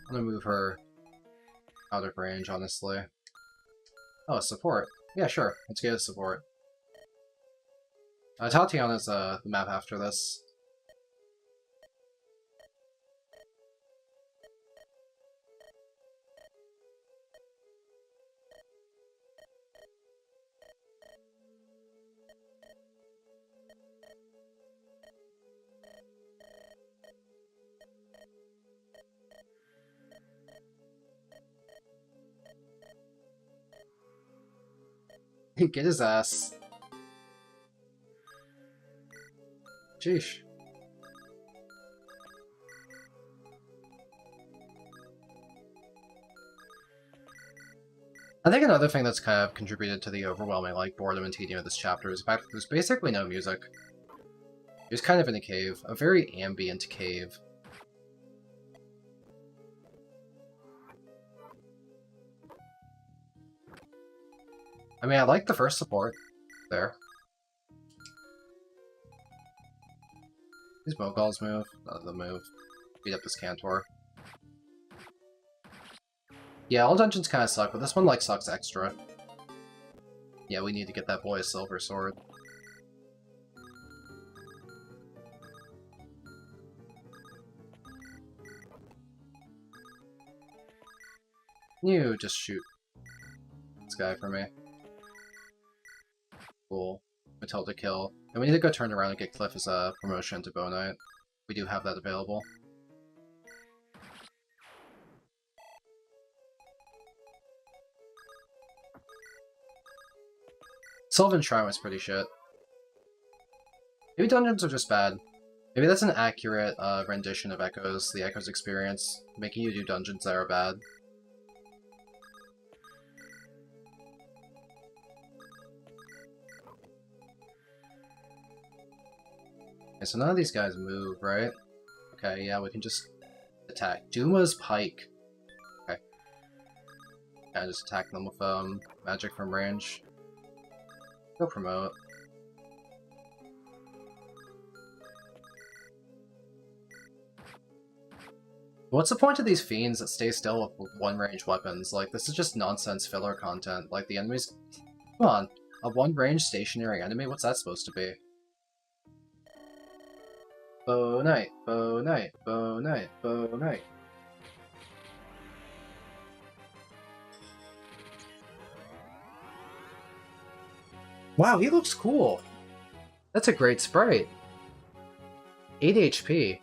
I'm gonna move her out of range, honestly. Oh, support. Yeah, sure. Let's get a support. Tatiana's the map after this. Get his ass. Sheesh. I think another thing that's kind of contributed to the overwhelming like boredom and tedium of this chapter is the fact that there's basically no music. It's kind of in a cave, a very ambient cave. I mean, I like the first support there. These Mogalls move. None of them move. Beat up this Cantor. Yeah, all dungeons kind of suck, but this one, like, sucks extra. Yeah, we need to get that boy a silver sword. You just shoot this guy for me. Cool. Matilda kill. And we need to go turn around and get Cliff as a promotion to Bow Knight. We do have that available. Sylvan Shrine was pretty shit. Maybe dungeons are just bad. Maybe that's an accurate rendition of Echoes, the Echoes experience, making you do dungeons that are bad. Okay, so none of these guys move, right? Okay, yeah, we can just attack. Duma's Pike. Okay. Yeah, just attack them with magic from range. Go promote. What's the point of these fiends that stay still with one-range weapons? Like, this is just nonsense filler content. Like, the enemies... Come on. A one-range stationary enemy? What's that supposed to be? Bow Knight, Bow Knight, Bow Knight, Bow Knight. Wow, he looks cool. That's a great sprite. 8 HP.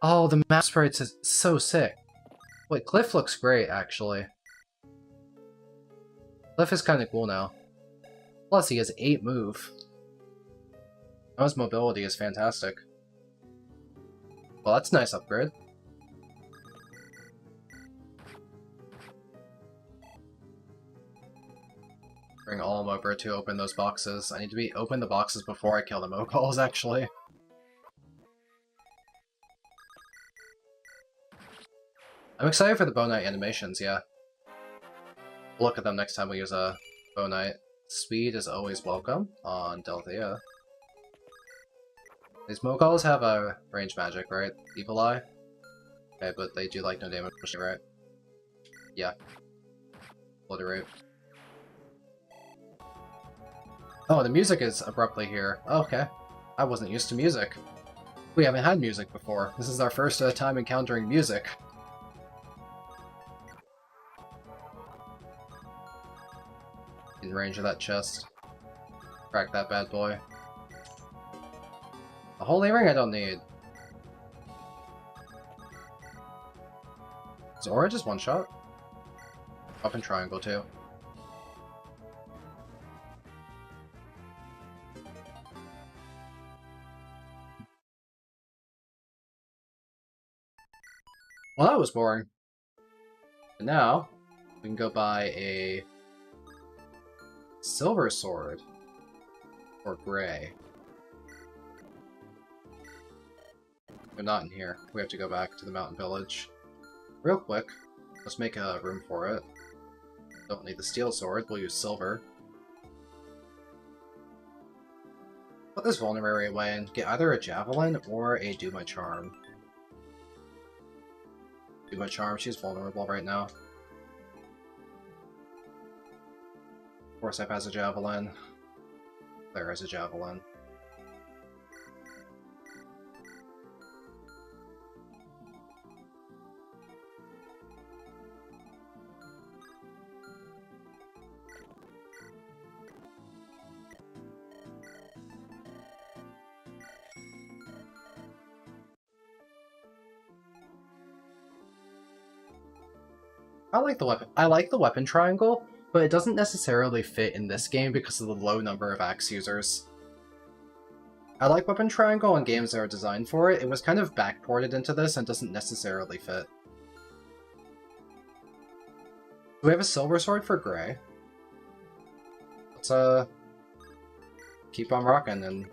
Oh, the map sprites is so sick. Wait, Cliff looks great, actually. Cliff is kind of cool now. Plus, he has 8 move. Now his mobility is fantastic. Well, that's a nice upgrade. Bring all of them over to open those boxes. I need to open the boxes before I kill the Mogalls, actually. I'm excited for the Bow Knight animations, yeah. We'll look at them next time we use a Bow Knight. Speed is always welcome on Delthea. These Moguls have a range magic, right? Evil Eye? Okay, but they do like no damage, right? Yeah. Obliterate. Oh, the music is abruptly here. Okay. I wasn't used to music. We haven't had music before. This is our first time encountering music. In range of that chest. Crack that bad boy. A holy ring I don't need. Is Aura just one shot? Up in triangle too. Well, that was boring. But now, we can go buy a silver sword. Or gray. They're not in here. We have to go back to the mountain village. Real quick, let's make a room for it. Don't need the steel sword, we'll use silver. Put this vulnerary away and get either a javelin or a do my charm. Do my charm, she's vulnerable right now. Forsyth has a javelin. Claire has a javelin. I like the weapon. I like the weapon triangle, but it doesn't necessarily fit in this game because of the low number of axe users. I like weapon triangle in games that are designed for it. It was kind of backported into this and doesn't necessarily fit. Do we have a silver sword for gray? Let's keep on rocking and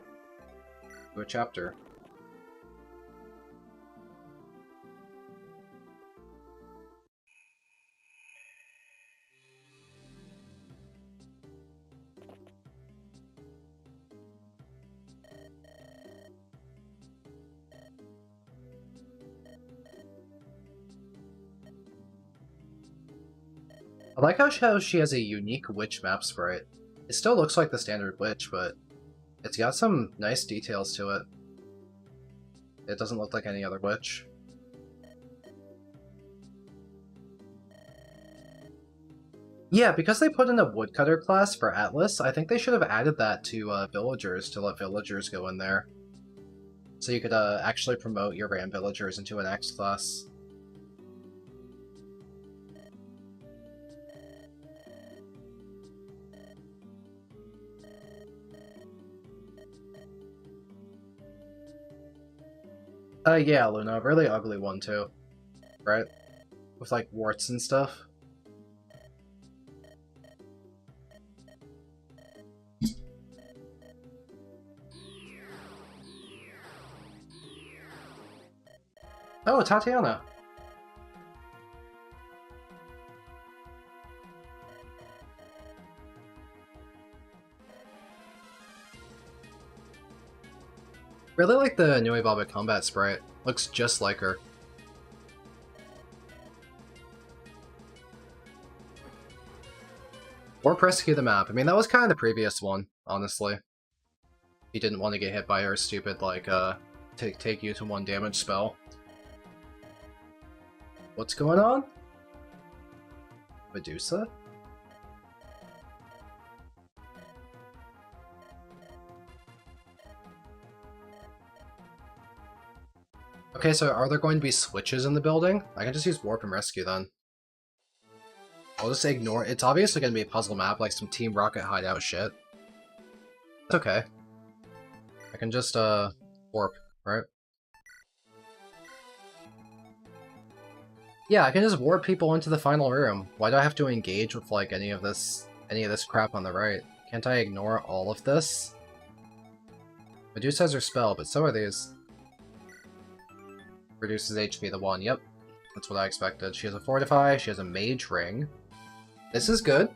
do a chapter. I like how she has a unique witch map sprite. It still looks like the standard witch, but it's got some nice details to it. It doesn't look like any other witch. Yeah, because they put in a woodcutter class for Atlas, I think they should have added that to villagers to let villagers go in there. So you could actually promote your ram villagers into an X class. Yeah, Luna, really ugly one too. Right? With like warts and stuff. Oh, Tatiana! Really like the Nui Baba combat sprite. Looks just like her. Or rescue the map. I mean, that was kind of the previous one, honestly. He didn't want to get hit by her stupid, like, take you to 1 damage spell. What's going on? Medusa? Okay, so are there going to be switches in the building? I can just use Warp and Rescue then. I'll just ignore it. It's obviously going to be a puzzle map, like some Team Rocket hideout shit. It's okay. I can just, warp, right? Yeah, I can just warp people into the final room. Why do I have to engage with, like, any of this crap on the right? Can't I ignore all of this? Medusa has her spell, but so are these. Reduces HP to 1, yep. That's what I expected. She has a Fortify, she has a Mage Ring. This is good.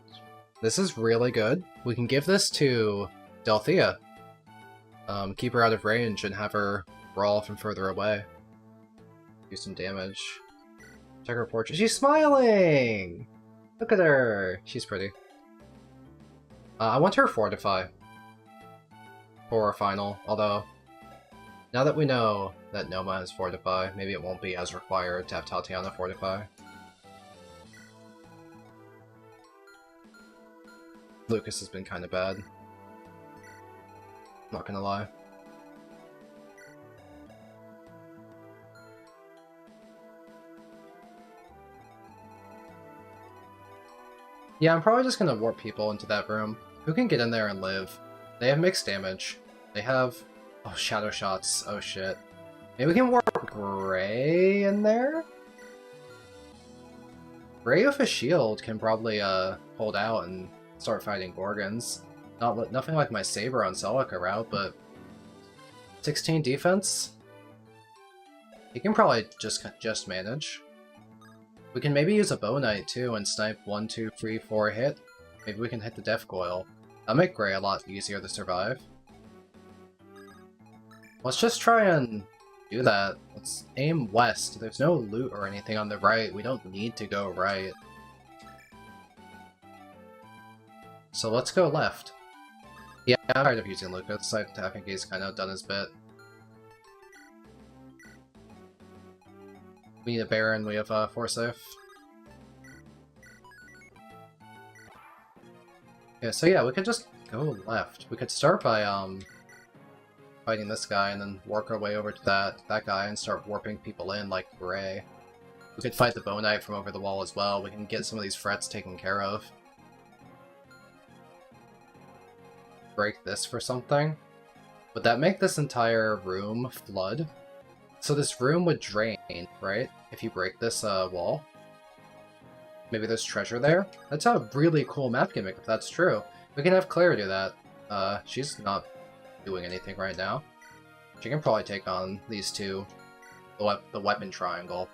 This is really good. We can give this to Delthea. Keep her out of range and have her brawl from further away. Do some damage. Check her portrait. She's smiling! Look at her! She's pretty. I want her Fortify for our final, although now that we know that Noma has Fortify, maybe it won't be as required to have Tatiana Fortify. Lucas has been kind of bad. Not gonna lie. Yeah, I'm probably just gonna warp people into that room. Who can get in there and live? They have mixed damage. They have... oh, shadow shots. Oh shit. Maybe we can warp Gray in there? Gray with a shield can probably hold out and start fighting Gorgons. Nothing like my Saber on Celica route, but 16 defense? He can probably just manage. We can maybe use a Bow Knight too and snipe 1, 2, 3, 4 hit. Maybe we can hit the Death Coil. That'll make Gray a lot easier to survive. Let's just try and do that. Let's aim west. There's no loot or anything on the right. We don't need to go right. So let's go left. Yeah, I'm tired of using Lucas. I think he's kind of done his bit. We need a Baron, we have Forsyth. Yeah, so yeah, we could just go left. We could start by fighting this guy and then work our way over to that guy and start warping people in like Gray. We could fight the Bow Knight from over the wall as well. We can get some of these frets taken care of. Break this for something. Would that make this entire room flood? So this room would drain, right? If you break this wall. Maybe there's treasure there? That's a really cool map gimmick if that's true. We can have Claire do that. She's not doing anything right now. She can probably take on these two. The weapon triangle.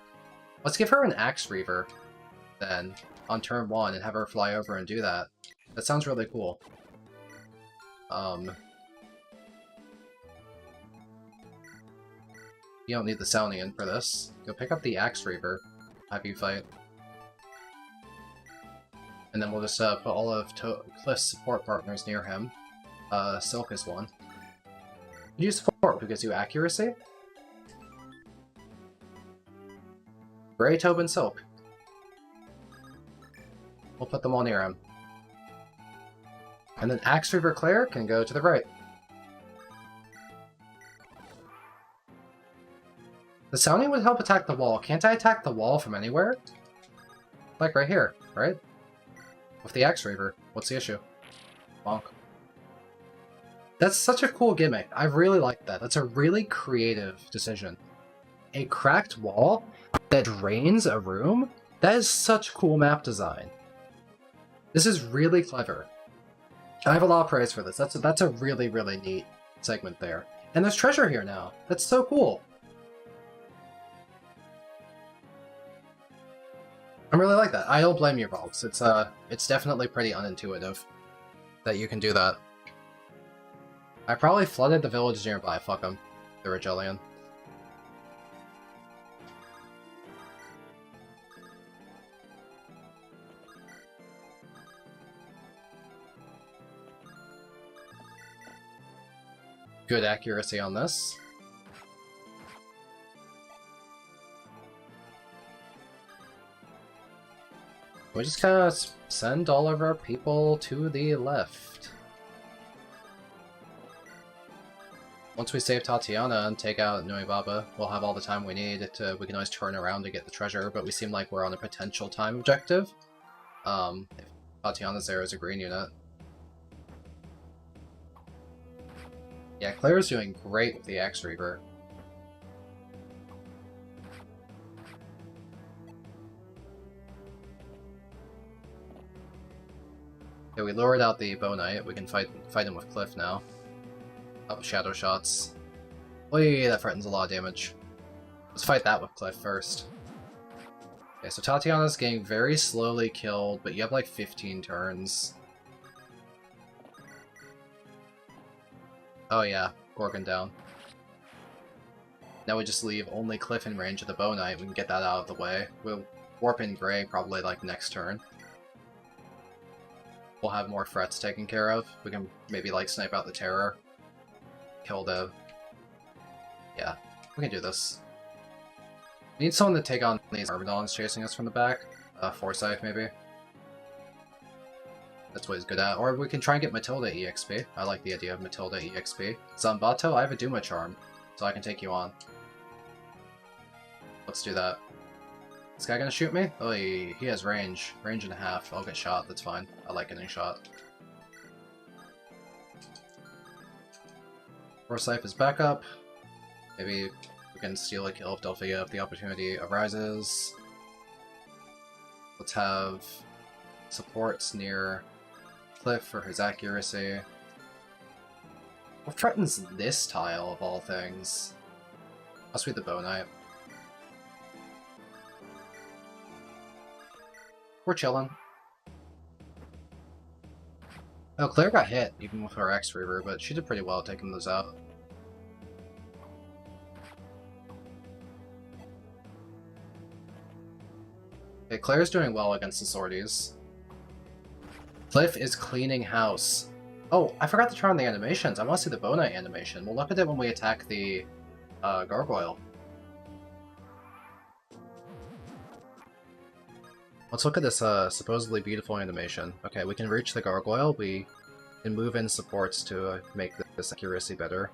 Let's give her an Axe Reaver, then, on turn 1 and have her fly over and do that. That sounds really cool. You don't need the Sounian for this. Go pick up the Axe Reaver. Have you fight. And then we'll just put all of Cliff's support partners near him. Silk is one. You support because you accuracy? Gray, Tobin, Silk. We'll put them all near him. And then Axe Reaver Claire can go to the right. The Sounding would help attack the wall. Can't I attack the wall from anywhere? Like right here, right? With the Axe Reaver. What's the issue? Bonk. That's such a cool gimmick. I really like that. That's a really creative decision. A cracked wall that drains a room? That is such cool map design. This is really clever. I have a lot of praise for this. That's a really, really neat segment there. And there's treasure here now. That's so cool. I really like that. I don't blame you, Rolls. It's definitely pretty unintuitive that you can do that. I probably flooded the village nearby. Fuck them. They're a Jillian. Good accuracy on this. We just kind of send all of our people to the left. Once we save Tatiana and take out Nui Baba, we'll have all the time we need to. We can always turn around to get the treasure, but we seem like we're on a potential time objective. If Tatiana's there as a green unit. Yeah, Claire's doing great with the Axe Reaver. Okay, we lured out the Bow Knight. We can fight him with Cliff now. Up shadow shots. Wait, that threatens a lot of damage. Let's fight that with Cliff first. Okay, so Tatiana's getting very slowly killed, but you have like 15 turns. Oh yeah, Gorgon down. Now we just leave only Cliff in range of the Bow Knight. We can get that out of the way. We'll warp in Gray probably like next turn. We'll have more threats taken care of. We can maybe like snipe out the Terror. Kill the... Yeah, we can do this. We need someone to take on these Myrmidons chasing us from the back. Forsyth maybe. That's what he's good at. Or we can try and get Matilda EXP. I like the idea of Matilda EXP. Zambato, I have a Duma Charm, so I can take you on. Let's do that. This guy gonna shoot me? Oh, he has range. Range and a half. I'll get shot, that's fine. I like getting shot. Forsyth is back up. Maybe we can steal a kill of Delphia if the opportunity arises. Let's have supports near Cliff for his accuracy. What threatens this tile of all things? Must be the Bow Knight. We're chilling. Oh, Claire got hit, even with her X-Reaver, but she did pretty well taking those out. Okay, Claire's doing well against the Swordies. Cliff is cleaning house. Oh, I forgot to turn on the animations. I want to see the Bow Knight animation. We'll look at it when we attack the Gargoyle. Let's look at this supposedly beautiful animation. Okay, we can reach the Gargoyle. We can move in supports to make this accuracy better.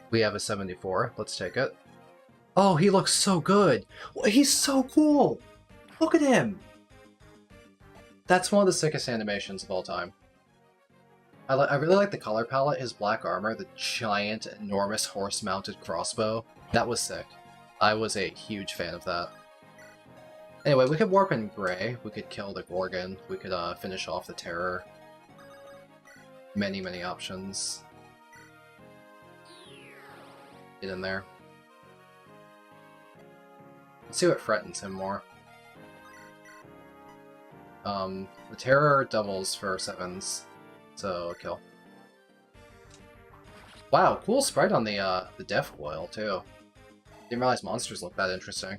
We have a 74. Let's take it. Oh, he looks so good! He's so cool! Look at him! That's one of the sickest animations of all time. I really like the color palette, his black armor, the giant, enormous horse-mounted crossbow. That was sick. I was a huge fan of that. Anyway, we could warp in Gray, we could kill the Gorgon, we could finish off the Terror. Many, many options. Get in there. Let's see what threatens him more. The Terror doubles for 7s, so kill. Wow, cool sprite on the Death Coil, too. Didn't realize monsters look that interesting.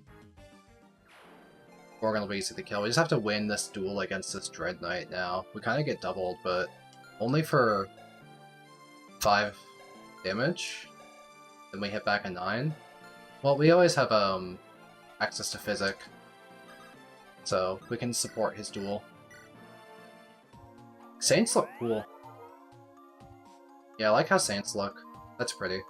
Gorgon will be easy to kill. We just have to win this duel against this Dread Knight now. We kind of get doubled, but only for 5 damage. Then we hit back a 9. Well, we always have access to Physic, so we can support his duel. Saints look cool. Yeah, I like how Saints look. That's pretty.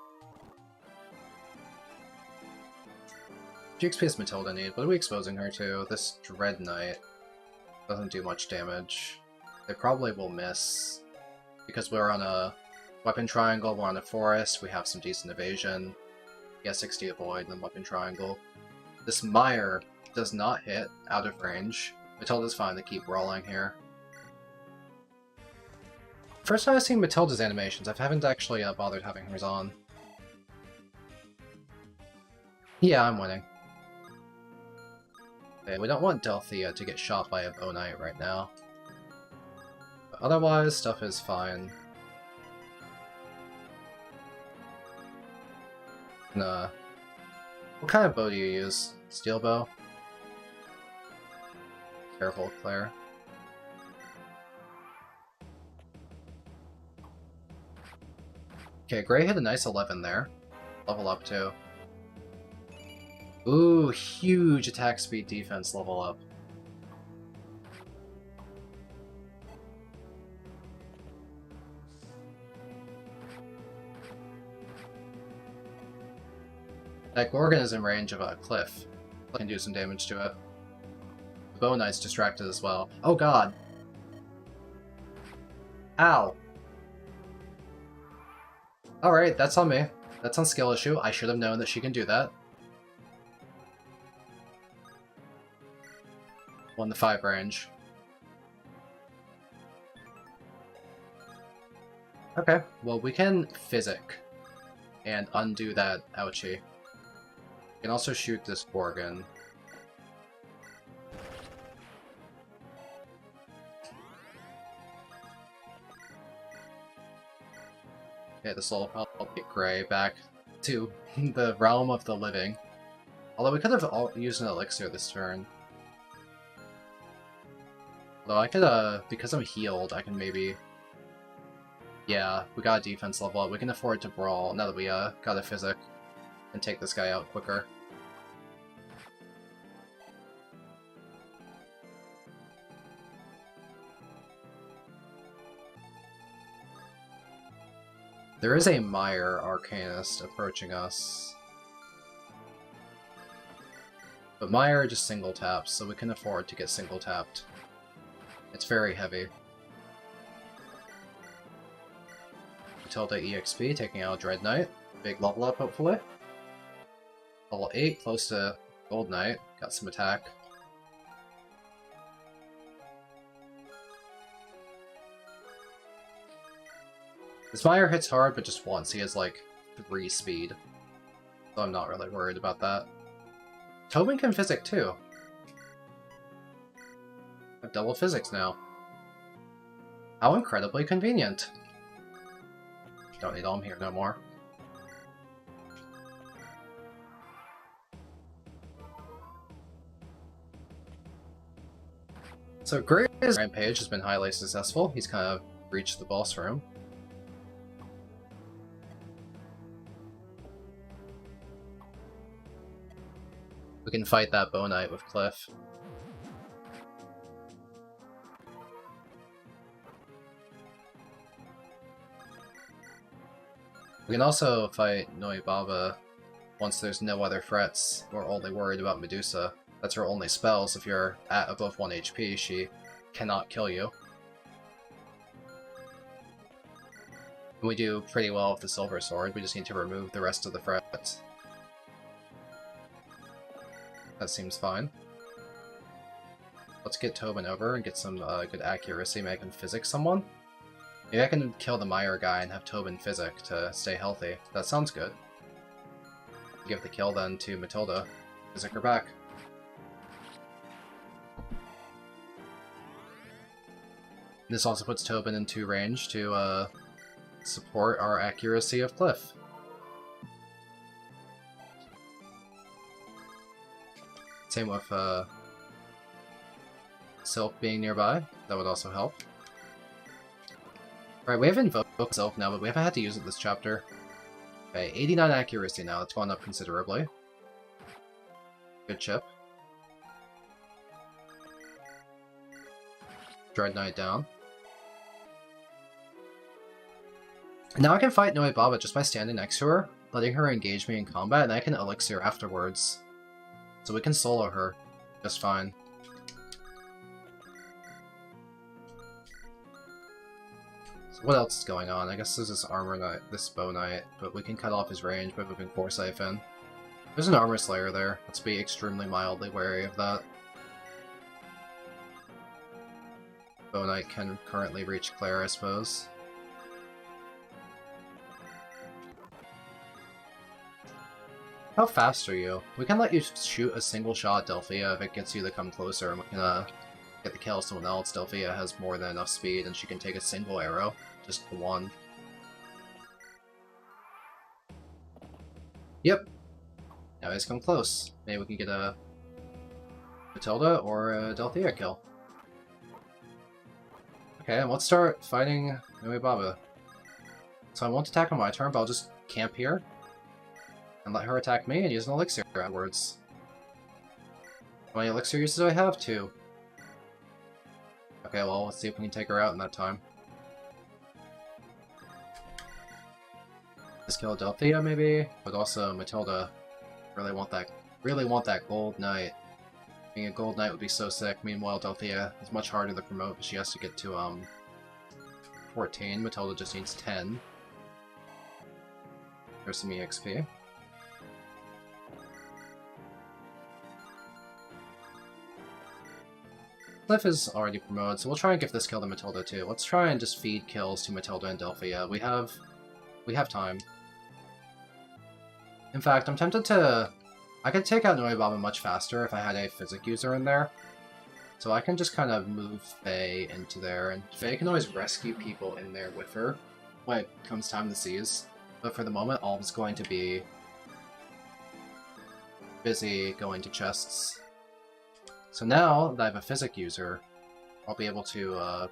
GXP is Matilda need. What are we exposing her to? This Dread Knight doesn't do much damage. They probably will miss. Because we're on a weapon triangle, we're on a forest, we have some decent evasion. Yeah, 60 avoid, and then weapon triangle. This Mire does not hit out of range. Matilda's fine to keep rolling here. First time I've seen Matilda's animations, I haven't actually bothered having hers on. Yeah, I'm winning. Okay, we don't want Delphia to get shot by a Bow Knight right now. But otherwise, stuff is fine. And, what kind of bow do you use? Steel bow? Careful, Claire. Okay, Gray hit a nice 11 there. Level up too. Ooh, huge attack speed defense level up. That Gorgon is in range of a Cliff. Can do some damage to it. The Bow Knight's distracted as well. Oh god! Ow! Alright, that's on me. That's on skill issue. I should have known that she can do that. 1 to 5 range. Okay, well we can Physic and undo that ouchie. We can also shoot this Gorgon. Okay, this will help get Gray back to the realm of the living. Although we could have used an elixir this turn. Although I could, because I'm healed, I can maybe... Yeah, we got a defense level up. We can afford to brawl now that we, got a physic and take this guy out quicker. There is a Mire Arcanist approaching us. But Mire just single taps, so we can afford to get single tapped. It's very heavy. Matilda EXP taking out Dread Knight. Big level up, hopefully. Level 8, close to Gold Knight. Got some attack. This Mire hits hard, but just once. He has like 3 speed. So I'm not really worried about that. Tobin can physic too. I have double physics now. How incredibly convenient. Don't need Olm here no more. So Gray's rampage has been highly successful. He's kind of reached the boss room. We can fight that Bow Knight with Cliff. We can also fight Noi Baba once there's no other threats. We're only worried about Medusa. That's her only spells. If you're at above 1 HP, she cannot kill you. And we do pretty well with the Silver Sword. We just need to remove the rest of the threats. That seems fine. Let's get Tobin over and get some good accuracy. Maybe I can physic someone? Maybe I can kill the Mire guy and have Tobin physic to stay healthy. That sounds good. Give the kill then to Matilda. Physic her back. This also puts Tobin into range to support our accuracy of Cliff. Same with Silk being nearby. That would also help. Alright, we have invoked Silk now, but we haven't had to use it this chapter. Okay, 89 accuracy now. That's gone up considerably. Good chip. Dread Knight down. Now I can fight Noi Baba just by standing next to her, letting her engage me in combat, and I can elixir afterwards. So we can solo her just fine. So what else is going on? I guess there's this Armor Knight, this Bow Knight, but we can cut off his range by moving Forsyth in. There's an Armor Slayer there. Let's be extremely mildly wary of that. Bow Knight can currently reach Claire, I suppose. How fast are you? We can let you shoot a single shot at Delphia if it gets you to come closer, and we can get the kill someone else. Delphia has more than enough speed, and she can take a single arrow, just the one. Yep. Now he's come close. Maybe we can get a Matilda or a Delphia kill. Okay, and let's start fighting Noi Baba. So I won't attack on my turn, but I'll just camp here. And let her attack me and use an elixir afterwards. How many elixir uses do I have? 2. Okay, well, let's see if we can take her out in that time. This Philadelphia, maybe? But also Matilda. Really want that Gold Knight. Being a Gold Knight would be so sick. Meanwhile, Delphia is much harder to promote because she has to get to, 14. Matilda just needs 10. There's some EXP. Cliff is already promoted, so we'll try and give this kill to Matilda too. Let's try and just feed kills to Matilda and Delphia. We have time. In fact, I'm tempted to... I could take out Noi Baba much faster if I had a physic user in there. So I can just kind of move Faye into there, and Faye can always rescue people in there with her. when it comes time to seize. But for the moment, Alm's going to be busy going to chests. So now that I have a physic user, I'll be able to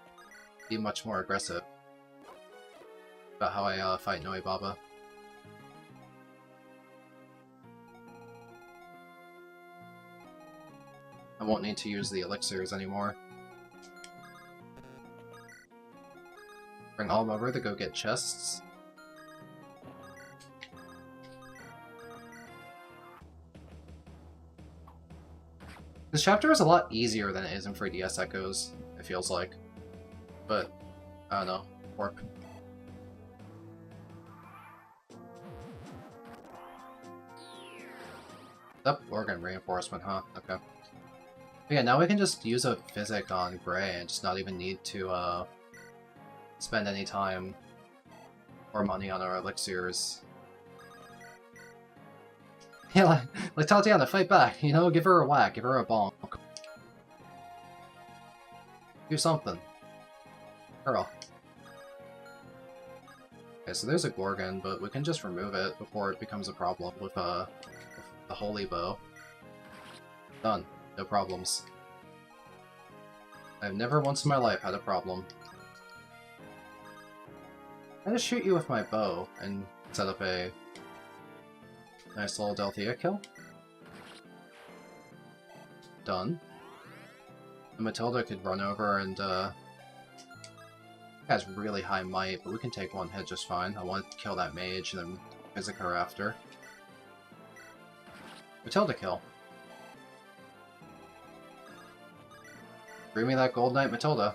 be much more aggressive about how I fight Noe Baba. I won't need to use the elixirs anymore. Bring Alm over to go get chests. This chapter is a lot easier than it is in 3DS Echoes, it feels like. But, I don't know. Warp. Up organ reinforcement, huh? Okay. But yeah, now we can just use a physic on Gray and just not even need to spend any time or money on our elixirs. Yeah, like Tatiana, fight back, you know, give her a whack, give her a bonk. Do something. Girl. Okay, so there's a Gorgon, but we can just remove it before it becomes a problem with the Holy Bow. Done. No problems. I've never once in my life had a problem. I just shoot you with my bow and set up a nice little Delthea kill. Done. And Matilda could run over and has really high might, but we can take one hit just fine. I want to kill that mage and then physic her after. Matilda kill. Bring me that Gold Knight Matilda.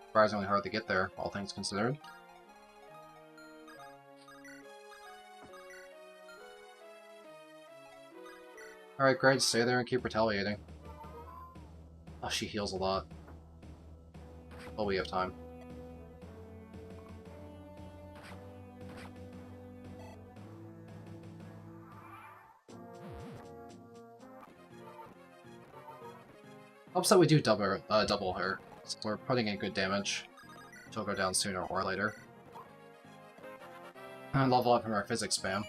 Surprisingly hard to get there, all things considered. Alright, great, stay there and keep retaliating. Oh, she heals a lot. Oh, we have time. Helps that we do double her, so we're putting in good damage. She'll go down sooner or later. And level up from our physics spam.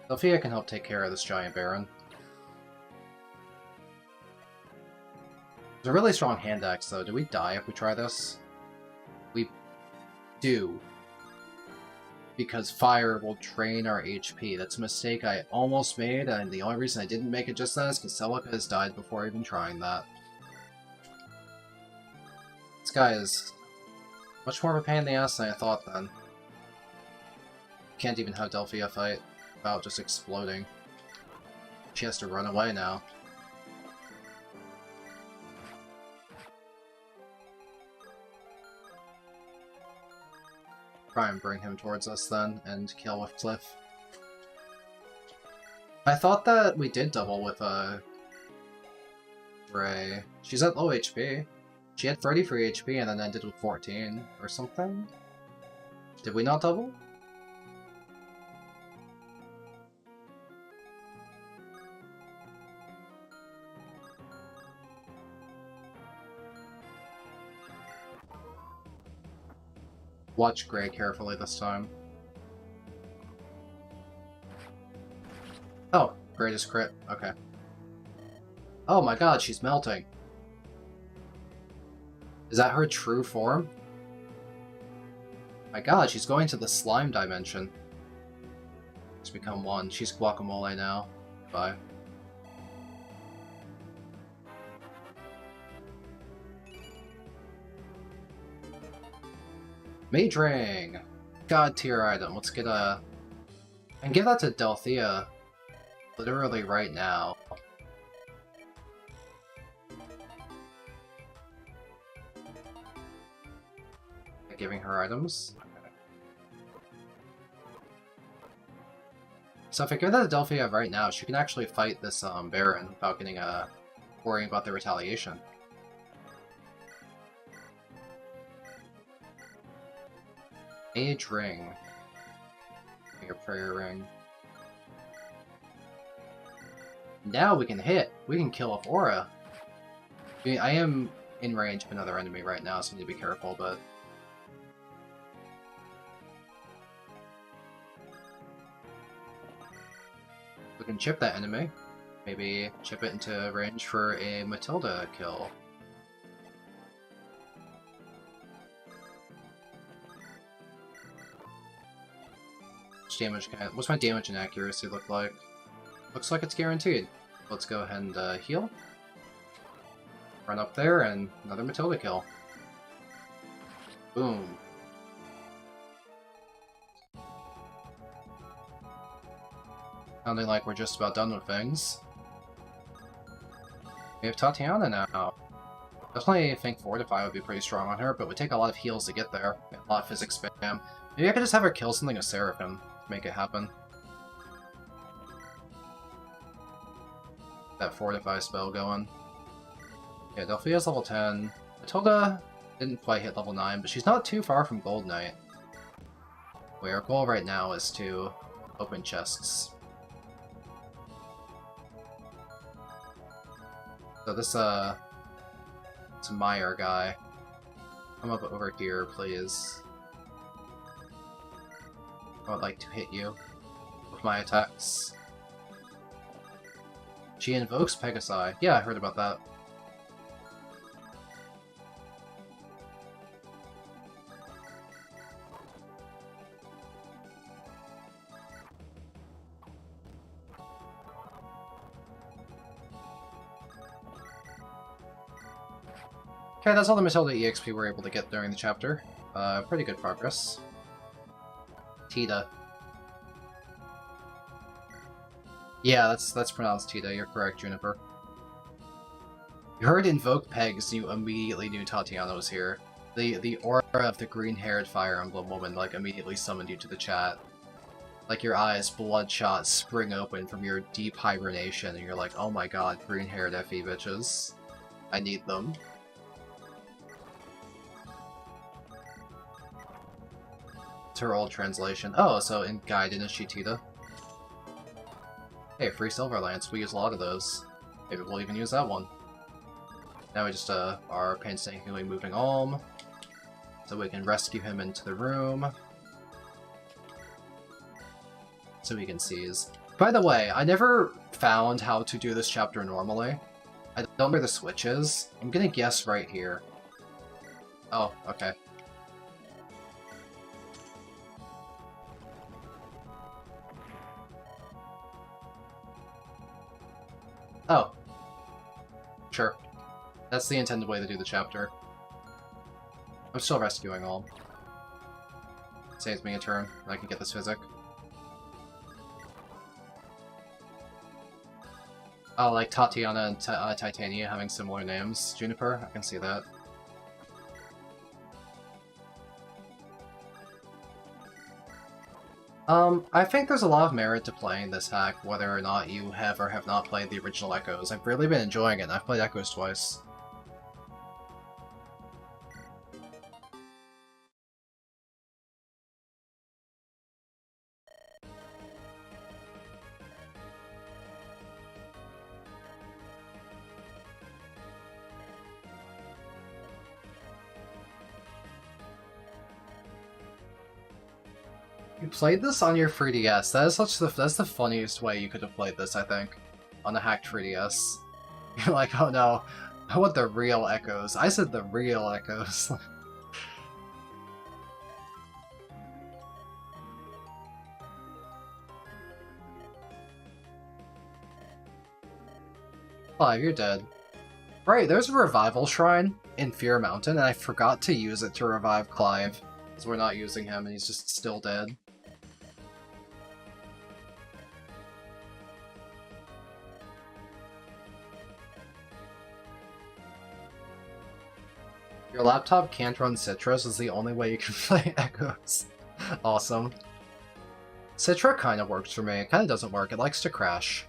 Sophia can help take care of this giant Baron. It's a really strong hand axe, though. Do we die if we try this? We do. Because fire will drain our HP. That's a mistake I almost made, and the only reason I didn't make it just then is because Celica has died before even trying that. This guy is much more of a pain in the ass than I thought then. Can't even have Delphia fight without just exploding. She has to run away now. Try and bring him towards us then, and kill with Cliff. I thought that we did double with Ray. She's at low HP. She had 33 HP and then ended with 14 or something. Did we not double? Watch Gray carefully this time. Oh, Gray just crit. Okay. Oh my god, she's melting. Is that her true form? My god, she's going to the slime dimension. She's become one. She's Guacamole now. Bye. Mage Ring! God tier item. Let's get a... And give that to Delthea literally right now. Giving her items. So if I give that to Delphia right now, she can actually fight this Baron without getting worrying about the retaliation. Mage Ring. Make a prayer ring. Now we can hit. We can kill off Aura. I mean, I am in range of another enemy right now, so I need to be careful, but... we can chip that enemy. Maybe chip it into range for a Matilda kill. What's my damage and accuracy look like? Looks like it's guaranteed. Let's go ahead and heal. Run up there and another Matilda kill. Boom. Sounding like we're just about done with things. We have Tatiana now. Definitely think Fortify would be pretty strong on her, but would take a lot of heals to get there. A lot of physics spam. Maybe I could just have her kill something with Seraphim to make it happen. That Fortify spell going. Yeah, Delphia's level 10. Matilda didn't quite hit level 9, but she's not too far from Gold Knight. Wait, our goal right now is to open chests. So this, it's a Meyer guy. Come up over here, please. I would like to hit you with my attacks. She invokes Pegasi. Yeah, I heard about that. Okay, that's all the Matilda EXP we were able to get during the chapter. Pretty good progress. Tita. Yeah, that's pronounced Tita, you're correct, Juniper. You heard Invoke Pegs, you immediately knew Tatiana was here. The aura of the green-haired Fire Emblem woman, like, immediately summoned you to the chat. Like, your eyes, bloodshot, spring open from your deep hibernation, and you're like, oh my god, green-haired FE bitches. I need them. It's her old translation. Oh, so in Gaiden is she Tita? Hey, free Silver Lance, we use a lot of those. Maybe we'll even use that one. Now we just are painstakingly moving on, so we can rescue him into the room. So we can seize. By the way, I never found how to do this chapter normally. I don't know where the switch is. I'm gonna guess right here. Oh, okay. Oh. Sure. That's the intended way to do the chapter. I'm still rescuing all. Saves me a turn, and I can get this physic. Oh, like Tatiana and Titania having similar names. Juniper, I can see that. I think there's a lot of merit to playing this hack, whether or not you have or have not played the original Echoes. I've really been enjoying it, and I've played Echoes twice. You played this on your 3DS. That's the funniest way you could have played this, I think. On a hacked 3DS. You're like, oh no, I want the real Echoes. I said the real Echoes. Clive, you're dead. Right, there's a revival shrine in Fear Mountain, and I forgot to use it to revive Clive. Because we're not using him, and he's just still dead. Your laptop can't run Citrus is the only way you can play Echoes. Awesome. Citra kind of works for me. It kind of doesn't work. It likes to crash.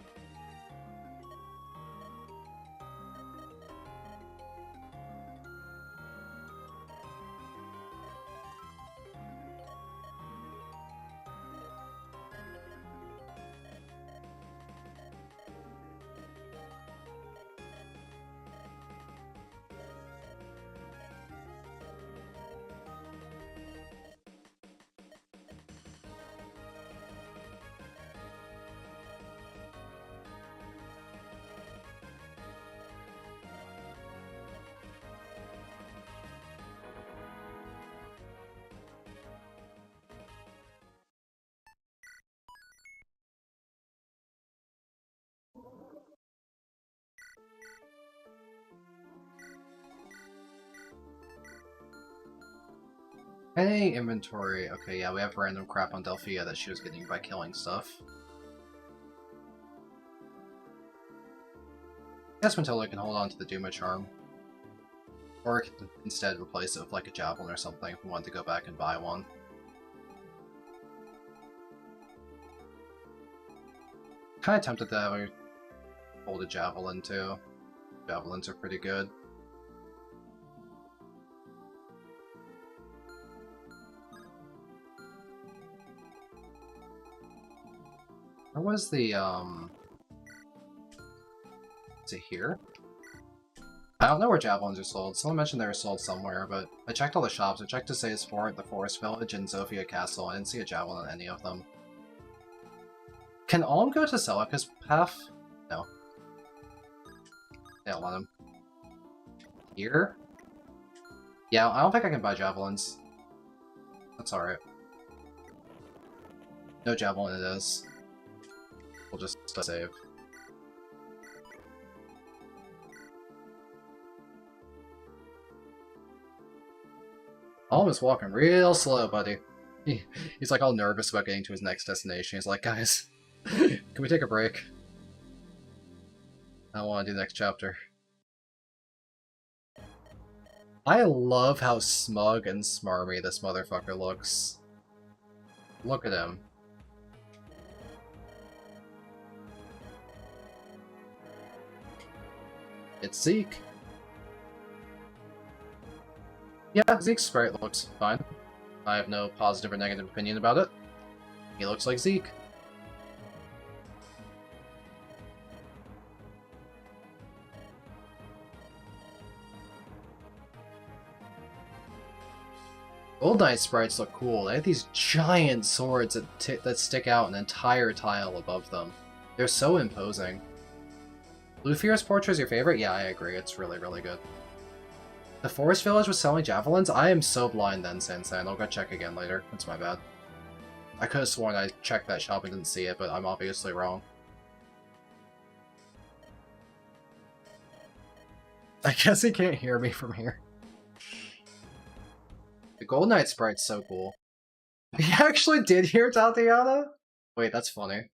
Hey, inventory. Okay, yeah, we have random crap on Delphia that she was getting by killing stuff. Guess Matilda can hold on to the Duma Charm. Or we can instead replace it with like a javelin or something if we want to go back and buy one. Kinda tempted to have a hold a javelin too. Javelins are pretty good. Where was the, is it here? I don't know where javelins are sold. Someone mentioned they were sold somewhere, but I checked all the shops. I checked to say it's for the Forest Village and Zofia Castle. I didn't see a javelin on any of them. Can Alm go to Celica's path? No. They don't let him. Here? Yeah, I don't think I can buy javelins. That's alright. No javelin it is. We'll just save. Alm is walking real slow, buddy. He's like all nervous about getting to his next destination. He's like, guys, can we take a break? I want to do the next chapter. I love how smug and smarmy this motherfucker looks. Look at him. It's Zeke. Yeah, Zeke's sprite looks fine. I have no positive or negative opinion about it. He looks like Zeke. Gold Knight sprites look cool. They have these giant swords that stick out an entire tile above them. They're so imposing. Lufier's portrait is your favorite? Yeah, I agree. It's really, really good. The Forest Village was selling javelins? I am so blind then, Sansan. I'll go check again later. That's my bad. I could have sworn I checked that shop and didn't see it, but I'm obviously wrong. I guess he can't hear me from here. The Gold Knight sprite's so cool. He actually did hear Tatiana? Wait, that's funny.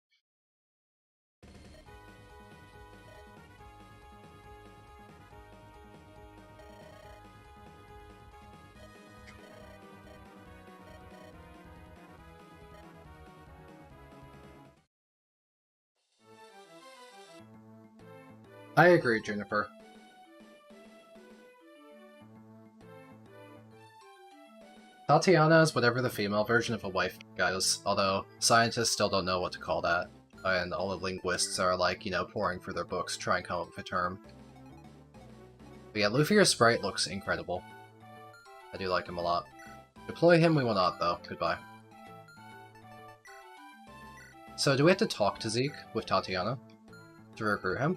I agree, Juniper. Tatiana is whatever the female version of a wife is, although scientists still don't know what to call that, and all the linguists are like, you know, pouring through their books to try and come up with a term. But yeah, Lufier's sprite looks incredible. I do like him a lot. Deploy him we will not, though. Goodbye. So do we have to talk to Zeke with Tatiana to recruit him?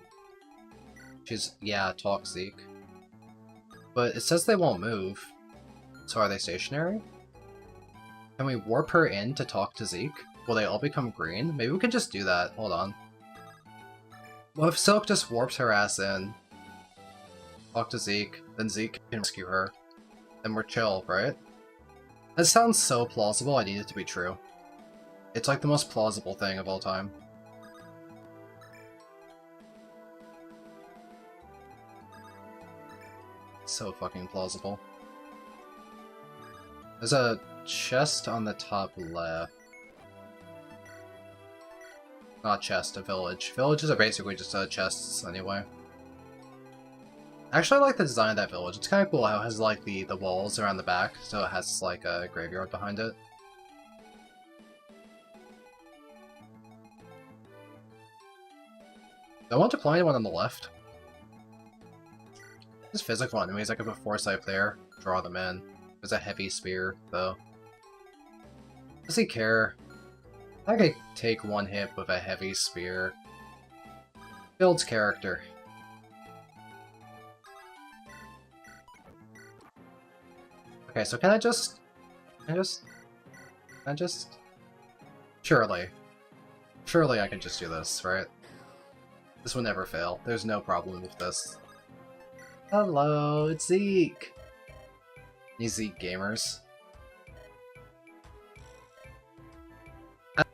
She's, yeah, talk Zeke. But it says they won't move. So are they stationary? Can we warp her in to talk to Zeke? Will they all become green? Maybe we could just do that. Hold on. What if Silk just warps her ass in? Talk to Zeke, then Zeke can rescue her. Then we're chill, right? That sounds so plausible, I need it to be true. It's like the most plausible thing of all time. So fucking plausible. There's a chest on the top left. Not chest, a village. Villages are basically just chests anyway. Actually, I like the design of that village. It's kind of cool how it has like the walls around the back, so it has like a graveyard behind it. Do I want to play anyone on the left? Just physical enemies, I could put Foresight there, draw them in. There's a heavy spear, though. Does he care? I could take one hit with a heavy spear. Builds character. Okay, so can I just... Surely. Surely I can just do this, right? This will never fail. There's no problem with this. Hello, it's Zeke! These Zeke gamers.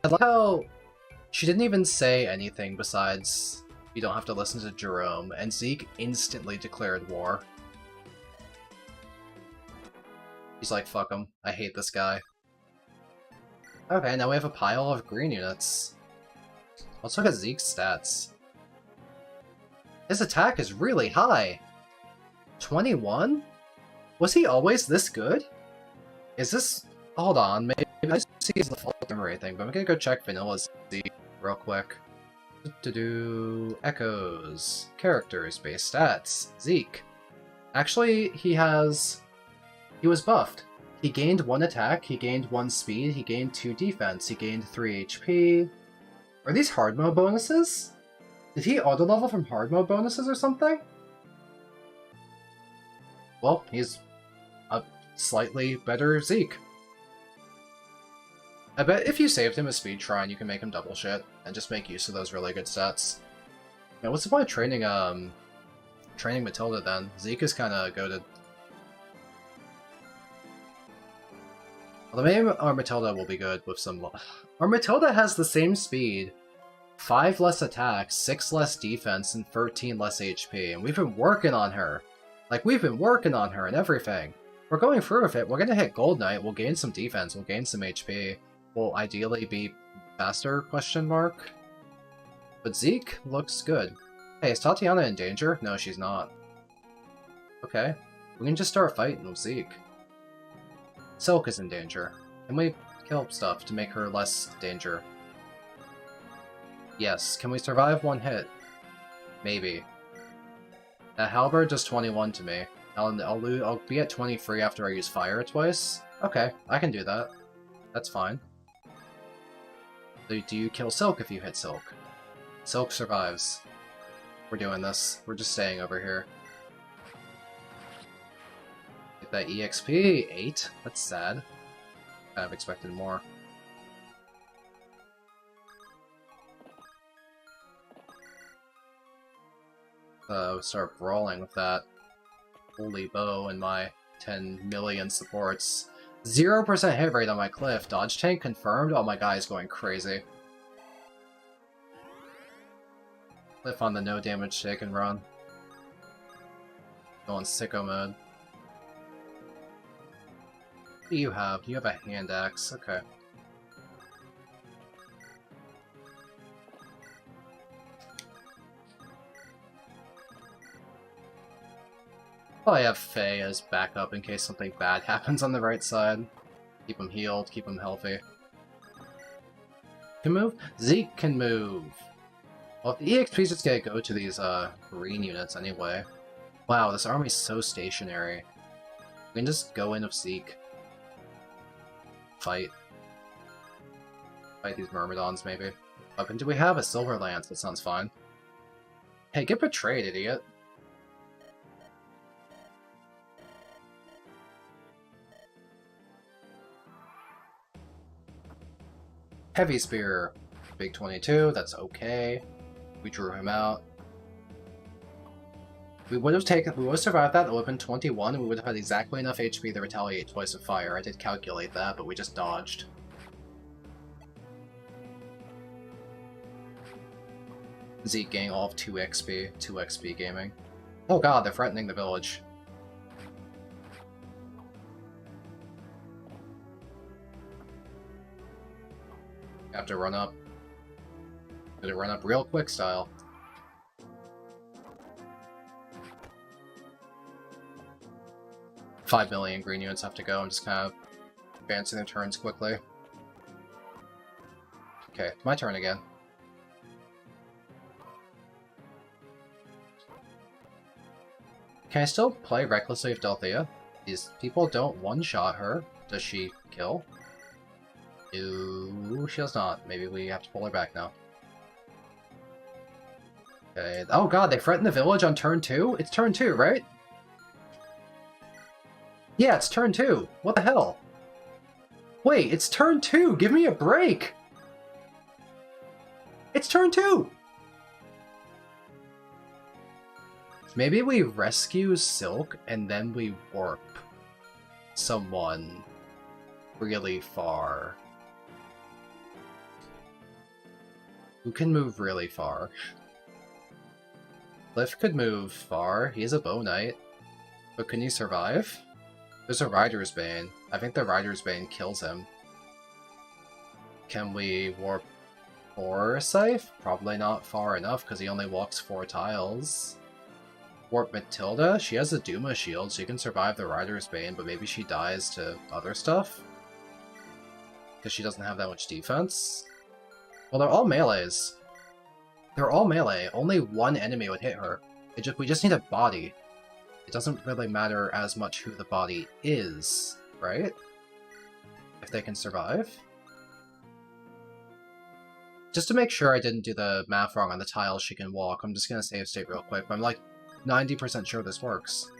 I like how she didn't even say anything besides, you don't have to listen to Jerome, and Zeke instantly declared war. He's like, fuck him, I hate this guy. Okay, now we have a pile of green units. Let's look at Zeke's stats. His attack is really high! 21? Was he always this good? Is this... Hold on, maybe I see his default memory thing, but I'm gonna go check Vanilla Zeke real quick. Echoes. Characters, base stats. Zeke. Actually, he was buffed. He gained 1 attack, he gained 1 speed, he gained 2 defense, he gained 3 HP. Are these hard mode bonuses? Did he auto-level from hard mode bonuses or something? Well, he's a slightly better Zeke. I bet if you saved him a speed shrine, you can make him double shit, and just make use of those really good stats. Now, what's the point of training Matilda then? Zeke is kinda goated. Although maybe our Matilda will be good with some... Our Matilda has the same speed, 5 less attack, 6 less defense, and 13 less HP, and we've been working on her. Like, we've been working on her and everything. We're going through with it, we're gonna hit Gold Knight, we'll gain some defense, we'll gain some HP. We'll ideally be faster, question mark? But Zeke looks good. Hey, is Tatiana in danger? No, she's not. Okay, we can just start fighting with Zeke. Silk is in danger. Can we kill stuff to make her less danger? Yes. Can we survive 1 hit? Maybe. That halberd does 21 to me. I'll be at 23 after I use fire twice. Okay, I can do that. That's fine. Do you kill Silk if you hit Silk? Silk survives. We're doing this. We're just staying over here. Get that EXP! 8? That's sad. I've expected more. Start brawling with that holy bow and my 10 million supports. 0% hit rate on my cliff. Dodge tank confirmed? Oh, my guy's going crazy. Cliff on the no damage taken run. Going sicko mode. What do you have? You have a hand axe. Okay. Probably have Faye as backup in case something bad happens on the right side. Keep him healed, keep him healthy. Can move? Zeke can move! Well, if the EXP's just gonna go to these green units anyway. Wow, this army's so stationary. We can just go in with Zeke. Fight. Fight these Myrmidons, maybe. Weapon, do we have a Silver Lance? That sounds fine. Hey, get betrayed, idiot. Heavy Spear. Big 22, that's okay. We drew him out. We would have survived that, it would have been 21, and we would have had exactly enough HP to retaliate twice with fire. I did calculate that, but we just dodged. Zeke getting all of 2 XP, 2 XP gaming. Oh god, they're threatening the village. Have to run up. Gonna run up real quick style. $5 million green units have to go. I'm just kind of advancing their turns quickly. Okay, my turn again. Can I still play recklessly with Dorothea? These people don't one-shot her. Does she kill? No, she does not. Maybe we have to pull her back now. Okay. Oh god, they threatened the village on turn 2? It's turn 2, right? Yeah, it's turn 2. What the hell? Wait, it's turn 2! Give me a break! It's turn 2! Maybe we rescue Silk and then we warp someone really far. Who can move really far? Cliff could move far. He is a bow knight. But can he survive? There's a Rider's Bane. I think the Rider's Bane kills him. Can we warp Forsyth? Probably not far enough, because he only walks 4 tiles. Warp Matilda? She has a Duma shield, so she can survive the Rider's Bane, but maybe she dies to other stuff? Because she doesn't have that much defense? Well, they're all melees. They're all melee. Only one enemy would hit her. We just need a body. It doesn't really matter as much who the body is, right? If they can survive. Just to make sure I didn't do the math wrong on the tiles she can walk, I'm just gonna save state real quick, but I'm like 90% sure this works.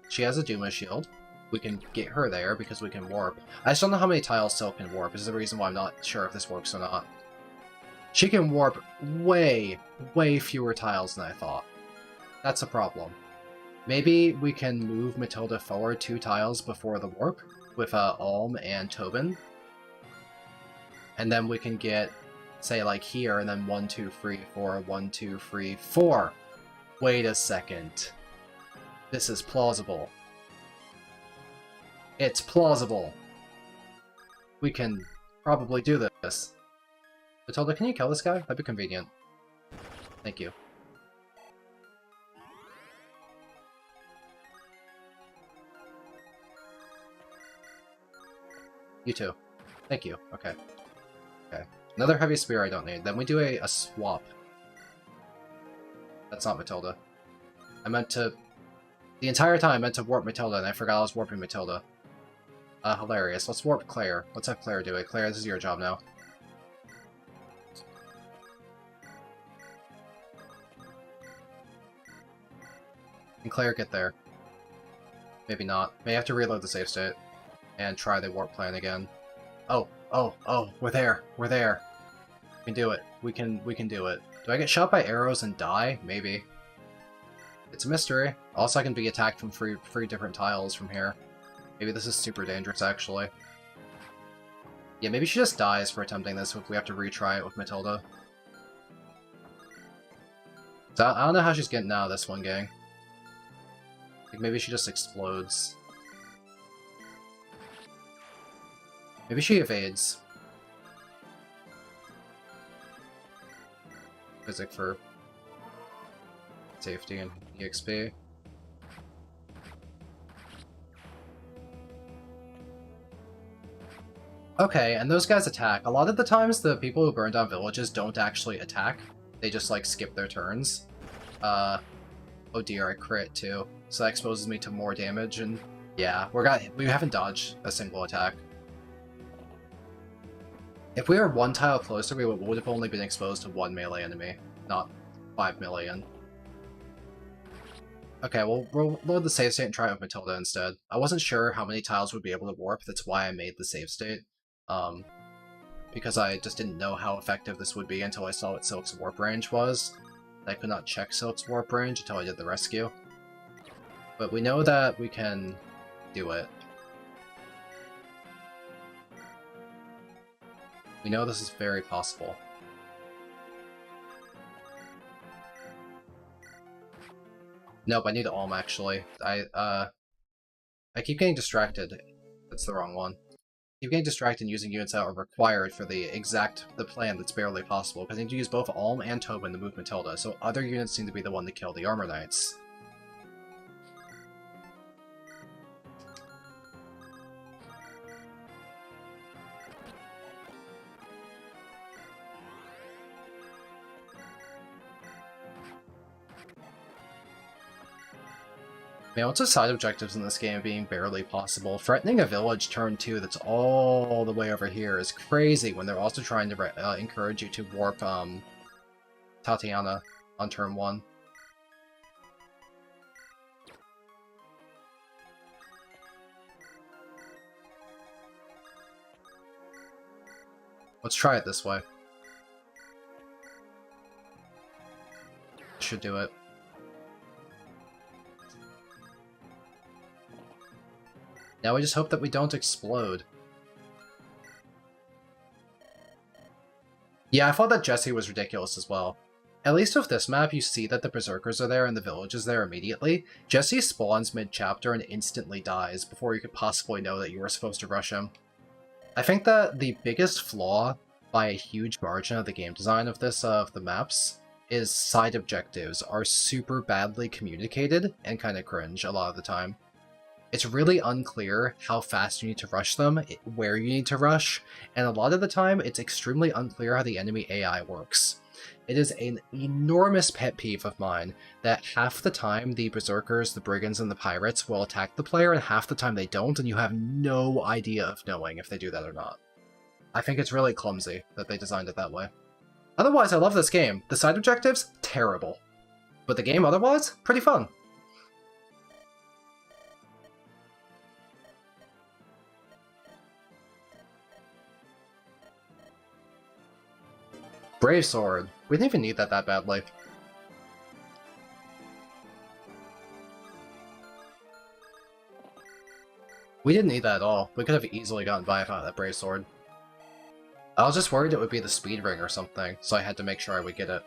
She has a Duma shield. We can get her there because we can warp. I just don't know how many tiles Silk can warp. This is the reason why I'm not sure if this works or not. She can warp way, way fewer tiles than I thought. That's a problem. Maybe we can move Matilda forward 2 tiles before the warp with Alm and Tobin. And then we can get, say, like here, and then 1, 2, 3, 4, 1, 2, 3, 4. Wait a second. This is plausible. It's plausible. We can probably do this. Matilda, can you kill this guy? That'd be convenient. Thank you. You too. Thank you. Okay. Okay. Another heavy spear I don't need. Then we do a swap. That's not Matilda. I meant to... The entire time I meant to warp Matilda, and I forgot I was warping Matilda. Hilarious. Let's warp Claire. Let's have Claire do it. Claire, this is your job now. Can Claire get there? Maybe not. May have to reload the save state. And try the warp plan again. Oh, we're there. We're there. We can do it. We can do it. Do I get shot by arrows and die? Maybe. It's a mystery. Also, I can be attacked from three different tiles from here. Maybe this is super dangerous, actually. Yeah, maybe she just dies for attempting this if we have to retry it with Matilda. So I don't know how she's getting out of this one, gang. Like, maybe she just explodes. Maybe she evades. Physic for safety and EXP. Okay, and those guys attack. A lot of the times, the people who burn down villages don't actually attack. They just, like, skip their turns. Oh dear, I crit, too. So that exposes me to more damage, and yeah, we haven't dodged a single attack. If we were 1 tile closer, we would have only been exposed to 1 melee enemy, not 5 million. Okay, we'll load the save state and try it with Matilda instead. I wasn't sure how many tiles would be able to warp, that's why I made the save state. Because I just didn't know how effective this would be until I saw what Silk's warp range was. I could not check Silk's warp range until I did the rescue. But we know that we can do it. We know this is very possible. Nope, I need Alm actually. I keep getting distracted. That's the wrong one. I keep getting distracted using units that are required for the plan that's barely possible, because I need to use both Alm and Tobin to move Matilda, so other units seem to be the one to kill the Armor Knights. Man, what's the side objectives in this game being barely possible? Threatening a village turn 2 that's all the way over here is crazy when they're also trying to encourage you to warp Tatiana on turn 1. Let's try it this way. Should do it. Now we just hope that we don't explode. Yeah, I thought that Jesse was ridiculous as well. At least with this map, you see that the Berserkers are there and the village is there immediately. Jesse spawns mid-chapter and instantly dies before you could possibly know that you were supposed to rush him. I think that the biggest flaw by a huge margin of the game design of the maps is side objectives are super badly communicated and kind of cringe a lot of the time. It's really unclear how fast you need to rush them, where you need to rush, and a lot of the time it's extremely unclear how the enemy AI works. It is an enormous pet peeve of mine that half the time the Berserkers, the Brigands, and the Pirates will attack the player, and half the time they don't, and you have no idea of knowing if they do that or not. I think it's really clumsy that they designed it that way. Otherwise, I love this game. The side objectives, terrible. But the game otherwise, pretty fun. Brave Sword. We didn't even need that badly. We didn't need that at all. We could have easily gotten by without that Brave Sword. I was just worried it would be the speed ring or something, so I had to make sure I would get it.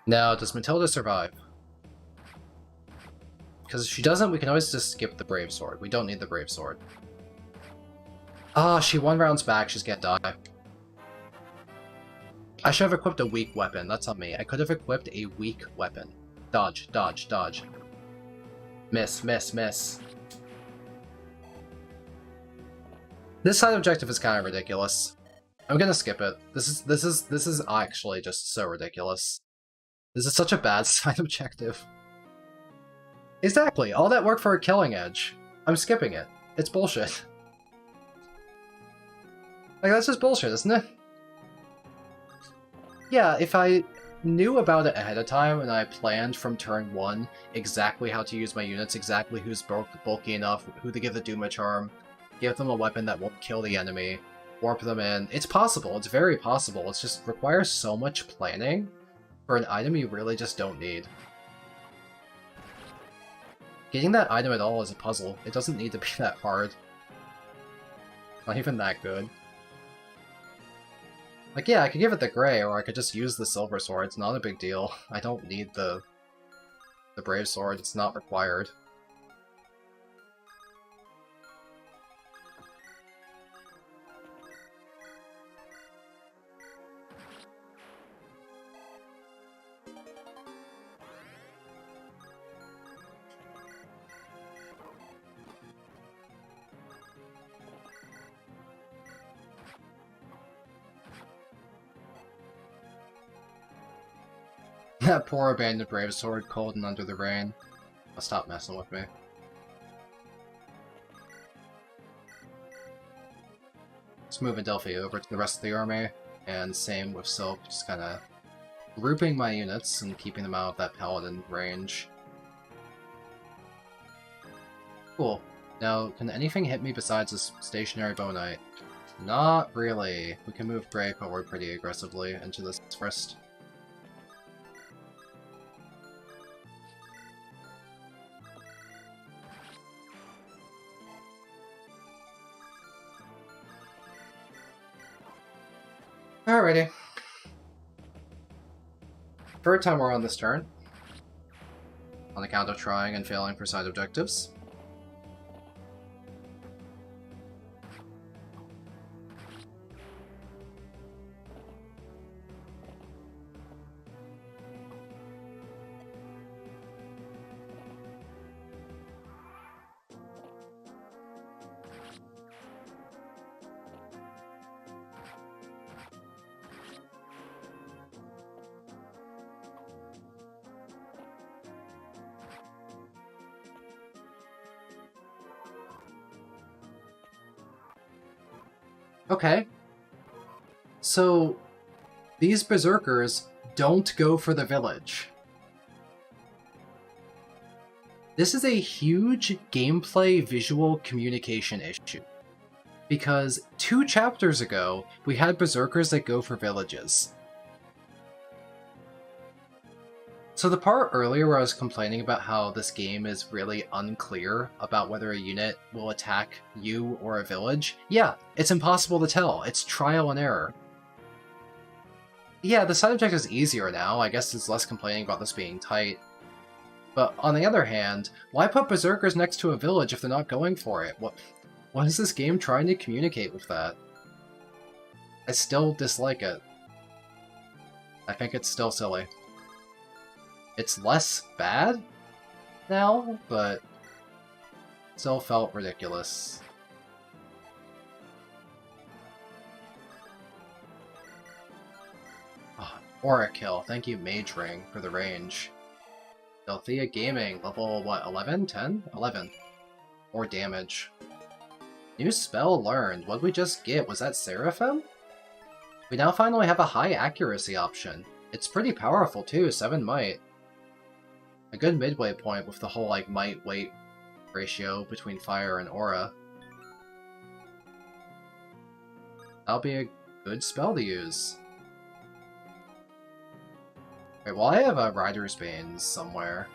Now, does Matilda survive? Because if she doesn't, we can always just skip the Brave Sword. We don't need the Brave Sword. Ah, she 1 rounds back, she's gonna die. I should have equipped a weak weapon, that's on me. I could have equipped a weak weapon. Dodge, dodge, dodge. Miss, miss, miss. This side objective is kind of ridiculous. I'm gonna skip it. This is actually just so ridiculous. This is such a bad side objective. Exactly, all that work for a killing edge. I'm skipping it. It's bullshit. Like, that's just bullshit, isn't it? Yeah, if I knew about it ahead of time and I planned from turn 1 exactly how to use my units, exactly who's bulky enough, who to give the Duma Charm, give them a weapon that won't kill the enemy, warp them in. It's possible, it's very possible, it just requires so much planning for an item you really just don't need. Getting that item at all is a puzzle. It doesn't need to be that hard. Not even that good. Like, yeah, I could give it the gray, or I could just use the silver sword. It's not a big deal. I don't need the brave sword. It's not required. That poor abandoned brave sword, cold and under the rain. I'll stop messing with me. Let's move Adelphi over to the rest of the army, and same with Silk, just kinda grouping my units and keeping them out of that paladin range. Cool. Now, can anything hit me besides this stationary bow knight? Not really. We can move Gray forward pretty aggressively into this first. Alrighty. Third time we're on this turn. On account of trying and failing for side objectives. Okay. So, these berserkers don't go for the village. This is a huge gameplay visual communication issue. Because 2 chapters ago, we had berserkers that go for villages. So the part earlier where I was complaining about how this game is really unclear about whether a unit will attack you or a village, yeah, it's impossible to tell. It's trial and error. Yeah, the side object is easier now. I guess it's less complaining about this being tight. But on the other hand, why put berserkers next to a village if they're not going for it? What is this game trying to communicate with that? I still dislike it. I think it's still silly. It's less bad now, but still felt ridiculous. Oh, Aura kill. Thank you, Mage Ring, for the range. Delthea Gaming, level, what, 11? 10? 11. More damage. New spell learned. What did we just get? Was that Seraphim? We now finally have a high accuracy option. It's pretty powerful too, 7 might. A good midway point with the whole like might-weight ratio between fire and aura. That'll be a good spell to use. Alright, well I have a Rider's Bane somewhere.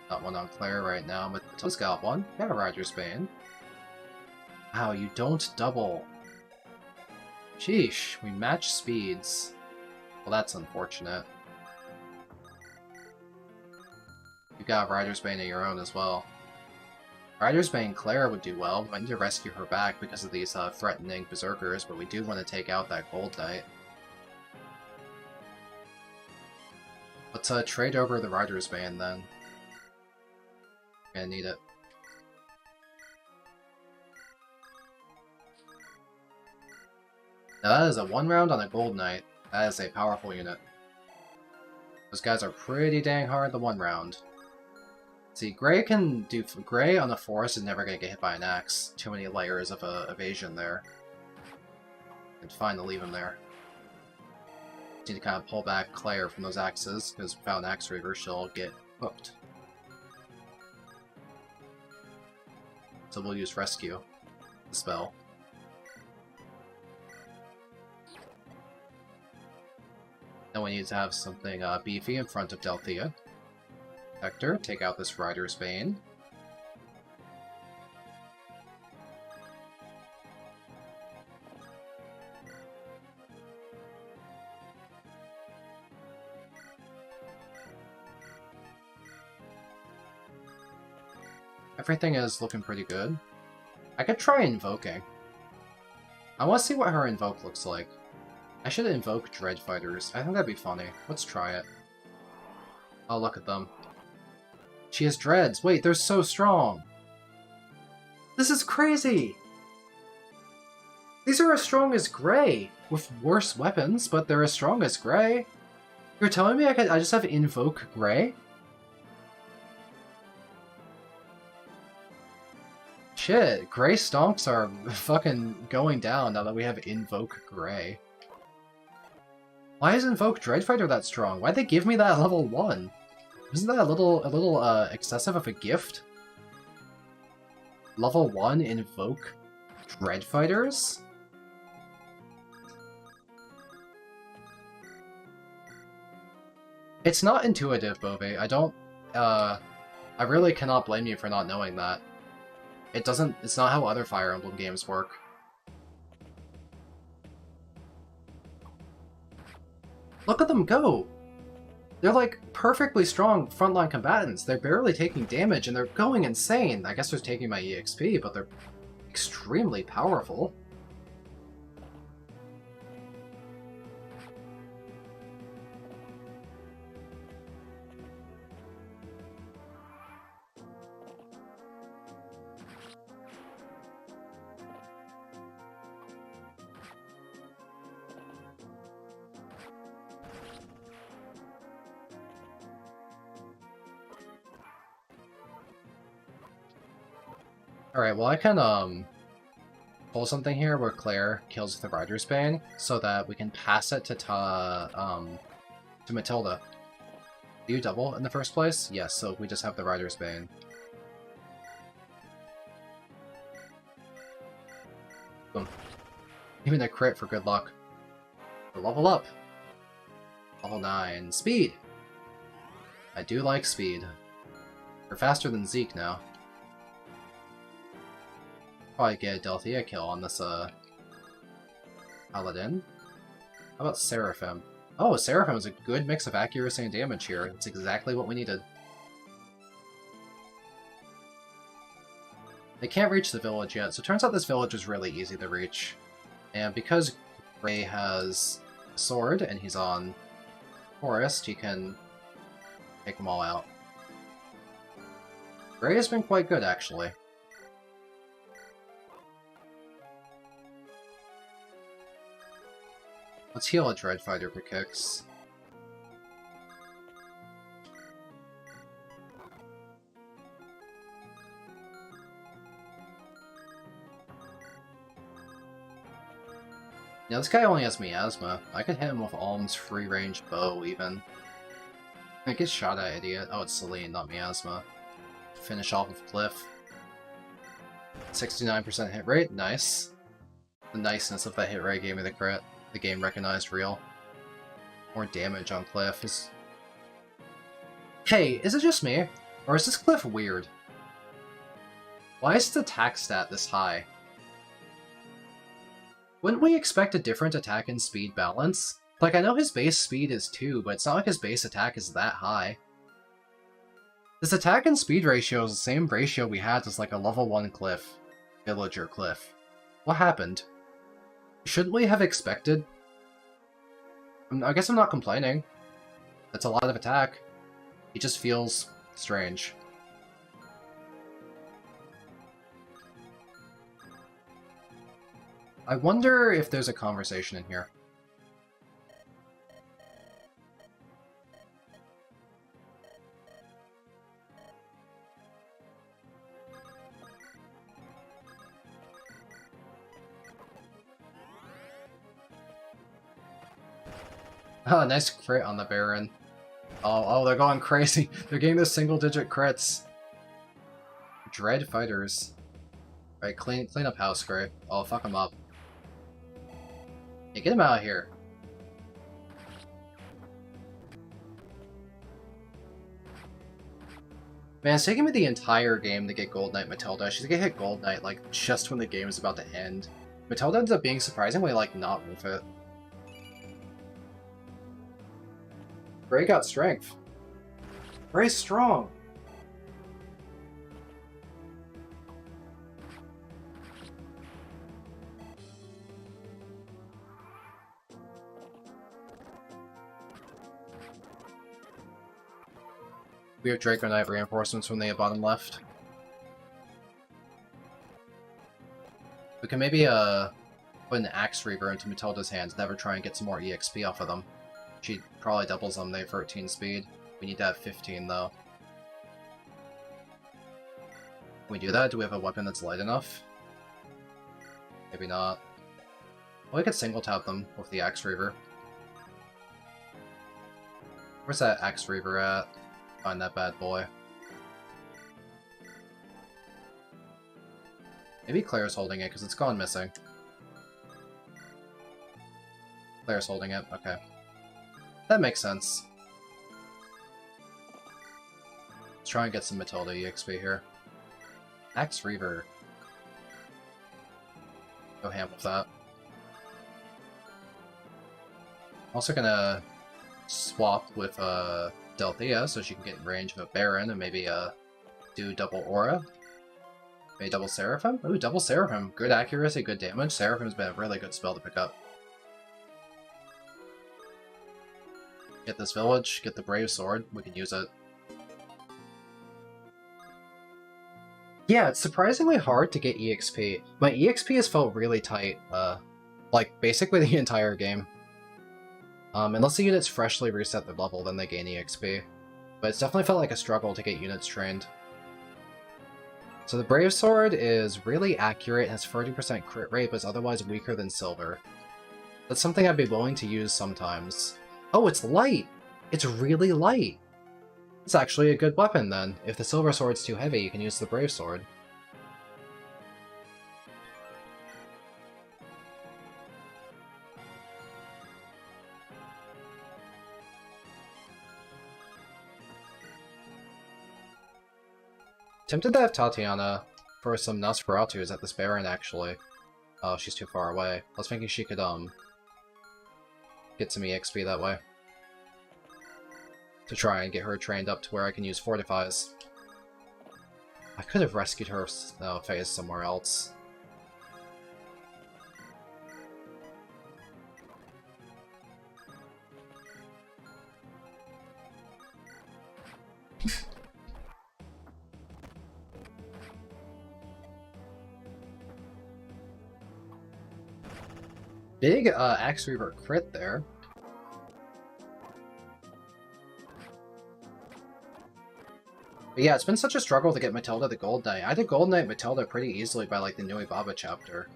Not one on Claire right now, but Matilda's got one. Got a Rider's Bane. Wow, you don't double. Sheesh, we match speeds. Well, that's unfortunate. You got Rider's Bane of your own as well. Rider's Bane Claire would do well. I need to rescue her back because of these threatening berserkers, but we do want to take out that Gold Knight. Let's trade over the Rider's Bane then. Gonna need it. Now that is a 1 round on a Gold Knight. That is a powerful unit. Those guys are pretty dang hard the 1 round. See, Gray can do... Gray on the forest is never going to get hit by an axe. Too many layers of evasion there. It's fine to leave him there. Need to kind of pull back Claire from those axes, because without an axe reaver, she'll get hooked. So we'll use Rescue, the spell. Then we need to have something beefy in front of Delthea. Hector, take out this Rider's Bane. Everything is looking pretty good. I could try invoking. I want to see what her invoke looks like. I should invoke Dread Fighters. I think that'd be funny. Let's try it. Oh, look at them. She has dreads. Wait, they're so strong. This is crazy! These are as strong as Gray, with worse weapons, but they're as strong as Gray. You're telling me I just have Invoke Gray? Shit, Gray stonks are fucking going down now that we have Invoke Gray. Why is Invoke Dreadfighter that strong? Why'd they give me that at level 1? Isn't that a little excessive of a gift? Level 1 Invoke Dreadfighters? It's not intuitive, Bove. I really cannot blame you for not knowing that. It's not how other Fire Emblem games work. Look at them go! They're like perfectly strong frontline combatants. They're barely taking damage and they're going insane. I guess they're taking my EXP, but they're extremely powerful. Alright, well I can, pull something here where Claire kills the Rider's Bane, so that we can pass it to Matilda. Do you double in the first place? Yes, so we just have the Rider's Bane. Boom. Even a crit for good luck. We'll level up! Level 9. Speed! I do like speed. We're faster than Zeke now. Probably get a Delthea kill on this, Paladin. How about Seraphim? Oh, Seraphim is a good mix of accuracy and damage here. It's exactly what we needed. They can't reach the village yet, so it turns out this village is really easy to reach. And because Gray has a sword and he's on Forest, he can take them all out. Gray has been quite good, actually. Let's heal a Dread Fighter for kicks. Yeah, this guy only has miasma. I could hit him with Alm's free-range bow, even. I get shot at, idiot. Oh, it's Celine, not miasma. Finish off with Cliff. 69% hit rate, nice. The niceness of that hit rate gave me the crit. The game recognized real. More damage on Cliff is... Hey, is it just me? Or is this Cliff weird? Why is his attack stat this high? Wouldn't we expect a different attack and speed balance? Like, I know his base speed is 2, but it's not like his base attack is that high. This attack and speed ratio is the same ratio we had as like a level 1 Cliff. Villager Cliff. What happened? Shouldn't we have expected? I guess I'm not complaining. That's a lot of attack. He just feels strange. I wonder if there's a conversation in here. Oh, nice crit on the Baron. Oh, they're going crazy. They're getting the single-digit crits. Dread Fighters. Alright, clean up House Gray. Oh, fuck him up. Yeah, get him out of here. Man, it's taking me the entire game to get Gold Knight Matilda. She's gonna hit Gold Knight, like, just when the game is about to end. Matilda ends up being surprisingly, like, not worth it. Gray got strength. Gray's strong. We have Draco Knight reinforcements from the bottom left. We can maybe put an Axe Reaver into Matilda's hands and have her try and get some more EXP off of them. She probably doubles them, they have 13 speed. We need to have 15 though. Can we do that? Do we have a weapon that's light enough? Maybe not. Well, we could single tap them with the Axe Reaver. Where's that Axe Reaver at? Find that bad boy. Maybe Claire's holding it because it's gone missing. Claire's holding it, okay. That makes sense. Let's try and get some Matilda EXP here. Axe Reaver. Go ham with that. Also gonna swap with Delthea so she can get in range of a Baron and maybe do double Aura. Maybe double Seraphim? Ooh, double Seraphim. Good accuracy, good damage. Seraphim's been a really good spell to pick up. Get this village, get the Brave Sword, we can use it. Yeah, it's surprisingly hard to get EXP. My EXP has felt really tight, like, basically the entire game. Unless the units freshly reset their level, then they gain EXP. But it's definitely felt like a struggle to get units trained. So the Brave Sword is really accurate and has 30% crit rate, but is otherwise weaker than Silver. That's something I'd be willing to use sometimes. Oh, it's light! It's really light! It's actually a good weapon, then. If the Silver Sword's too heavy, you can use the Brave Sword. Tempted to have Tatiana for some Nosferatus at this Baron, actually. Oh, she's too far away. I was thinking she could, get some EXP that way. To try and get her trained up to where I can use Fortifies. I could have rescued her phase somewhere else. Big Axe Reaver crit there. But yeah, it's been such a struggle to get Matilda the Gold Knight. I did Gold Knight Matilda pretty easily by like the Nui Baba chapter.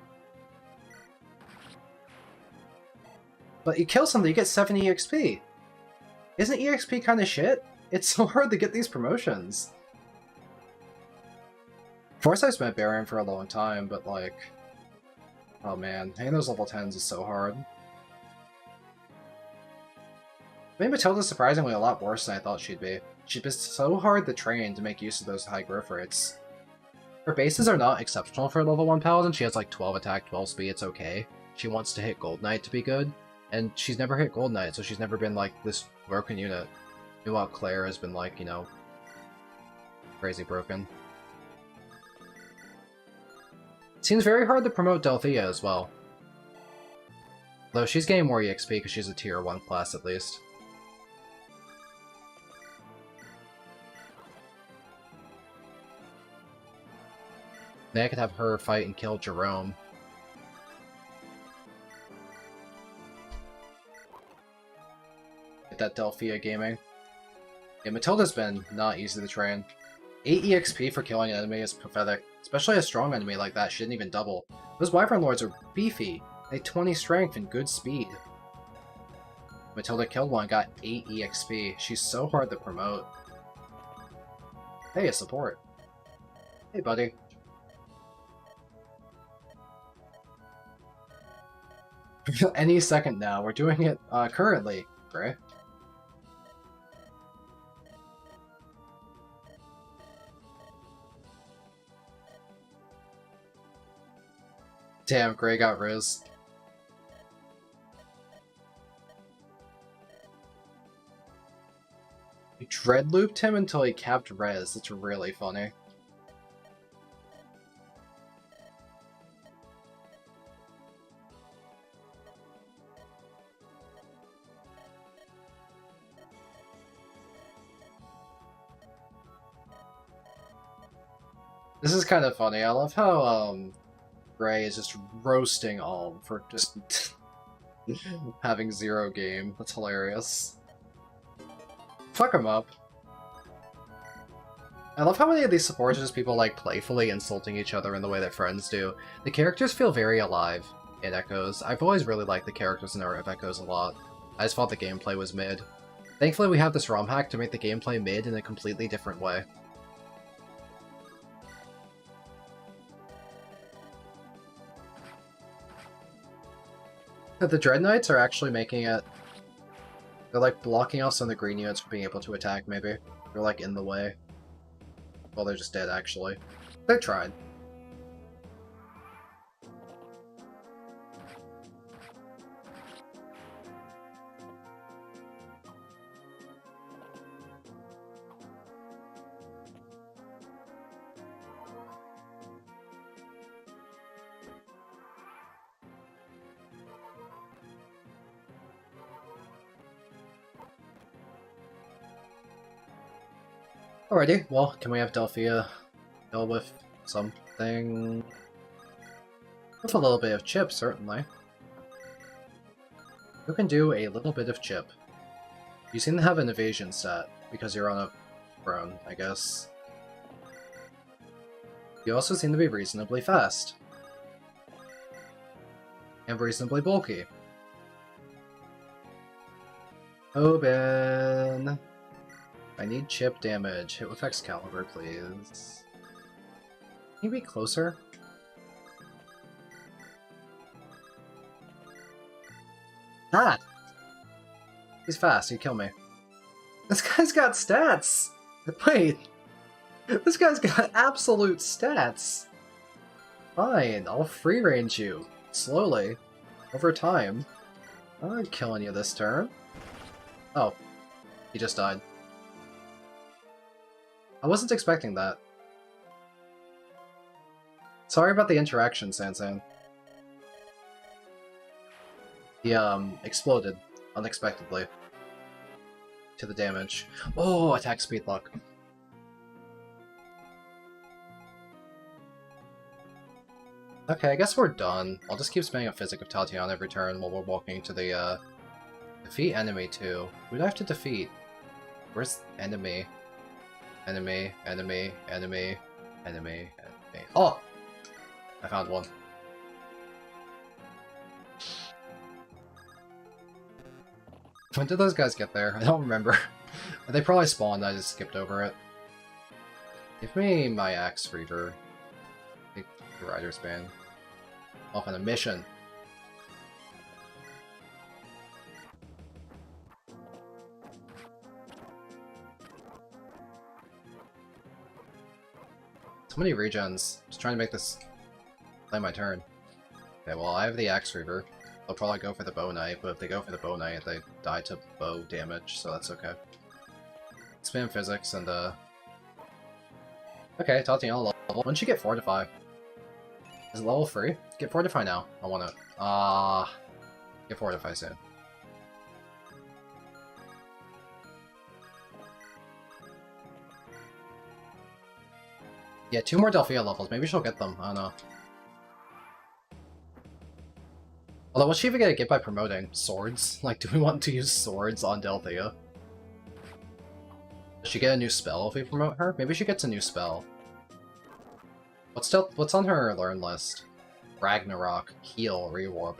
But you kill something, you get 7 EXP. Isn't EXP kind of shit? It's so hard to get these promotions. Forsyth's been Baron for a long time, but like... Oh man, hitting those level 10s is so hard. I mean, Matilda's surprisingly a lot worse than I thought she'd be. She'd be so hard to train to make use of those high growth rates. Her bases are not exceptional for a level 1 paladin. She has like 12 attack, 12 speed, it's okay. She wants to hit Gold Knight to be good, and she's never hit Gold Knight, so she's never been like this broken unit. Meanwhile, Claire has been like, you know, crazy broken. It seems very hard to promote Delphia as well. Though she's getting more EXP because she's a tier 1 class at least. Maybe I could have her fight and kill Jerome. Get that Delphia gaming. Yeah, Matilda's been not easy to train. 8 EXP for killing an enemy is pathetic. Especially a strong enemy like that, she didn't even double. Those Wyvern Lords are beefy. They have 20 strength and good speed. Matilda killed one, got 8 EXP. She's so hard to promote. Hey, a support. Hey, buddy. Any second now. We're doing it currently, Gray. Damn, Gray got Riz. We dread looped him until he capped Rez. It's really funny. This is kind of funny. I love how, Gray is just roasting Alm for just having 0 game. That's hilarious. Fuck him up. I love how many of these supports are just people like playfully insulting each other in the way that friends do. The characters feel very alive in Echoes. I've always really liked the characters in Art of Echoes a lot. I just thought the gameplay was mid. Thankfully we have this ROM hack to make the gameplay mid in a completely different way. The Dread Knights are actually making it... They're like blocking us on the green units from being able to attack, maybe. They're like in the way. Well, they're just dead, actually. They tried. Alrighty, well, can we have Delphia deal with something? With a little bit of chip, certainly. You can do a little bit of chip. You seem to have an evasion stat, because you're on a throne, I guess. You also seem to be reasonably fast. And reasonably bulky. Oben! I need chip damage. Hit with Excalibur, please. Can you be closer? Ah! He's fast, he'd kill me. This guy's got stats! Wait! This guy's got absolute stats! Fine, I'll free range you. Slowly. Over time. I'm not killing you this turn. Oh. He just died. I wasn't expecting that. Sorry about the interaction, Sansan. He, exploded. Unexpectedly. To the damage. Oh, attack speed luck. Okay, I guess we're done. I'll just keep spamming a physic of Tatiana every turn while we're walking to the, defeat enemy too. Who do I have to defeat? Where's enemy? Enemy, enemy, enemy, enemy, enemy. Oh! I found one. When did those guys get there? I don't remember. They probably spawned, I just skipped over it. Give me my Axe Reaver. Take the Rider's Band. Off on a mission. So many regens. Just trying to make this play my turn. Okay, well I have the Axe Reaver. They'll probably go for the Bow Knight, but if they go for the Bow Knight, they die to bow damage, so that's okay. Spam physics and okay, Tatiana level. When should you get Fortify? Is it level 3? Get Fortify now. I wanna get Fortify soon. Yeah, 2 more Delphia levels. Maybe she'll get them. I don't know. Although, what's she even gonna get by promoting? Swords? Like, do we want to use swords on Delphia? Does she get a new spell if we promote her? Maybe she gets a new spell. What's on her learn list? Ragnarok, heal, rewarp.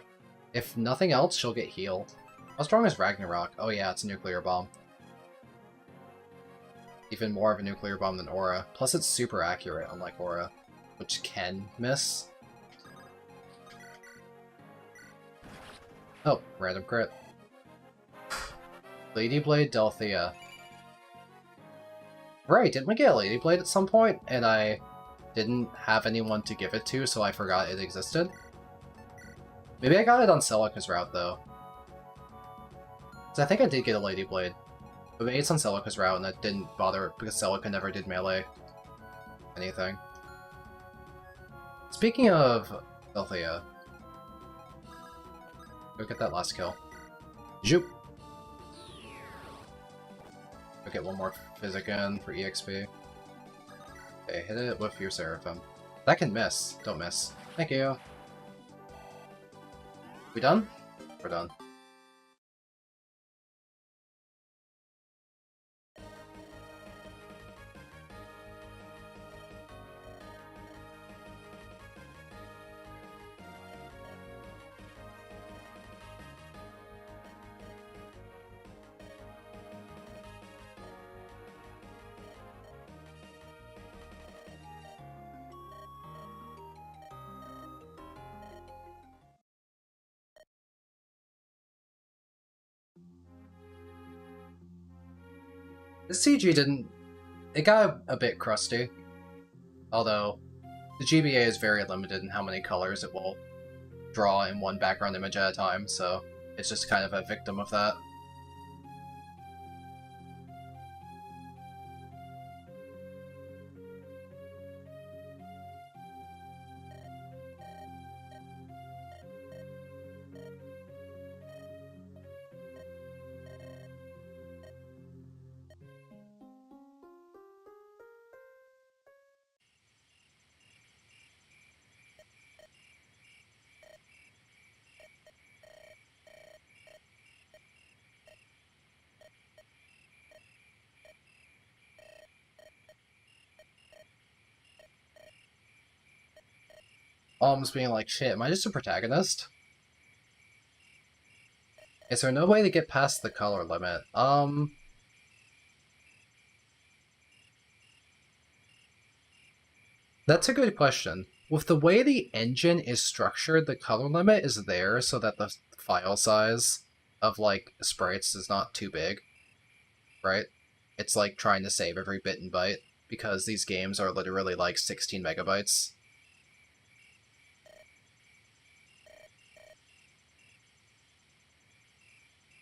If nothing else, she'll get heal. How strong is Ragnarok? Oh yeah, it's a nuclear bomb. Even more of a nuclear bomb than Aura. Plus it's super accurate, unlike Aura, which can miss. Oh, random crit. Lady Blade Delphia. Right, didn't we get a Lady Blade at some point? And I didn't have anyone to give it to, so I forgot it existed? Maybe I got it on Celica's route, though. So I think I did get a Lady Blade. But maybe it's on Celica's route, and I didn't bother because Celica never did melee anything. Speaking of Delphia, go get that last kill. Zoop! Go get one more physic in for EXP. Okay, hit it with your Seraphim. That can miss. Don't miss. Thank you. We done? We're done. The CG didn't... It got a bit crusty. Although, the GBA is very limited in how many colors it will draw in one background image at a time, so it's just kind of a victim of that. Almost being like, shit, am I just a protagonist? Is there no way to get past the color limit? That's a good question. With the way the engine is structured, the color limit is there so that the file size of, like, sprites is not too big, right? It's like trying to save every bit and byte. because these games are literally like 16 megabytes.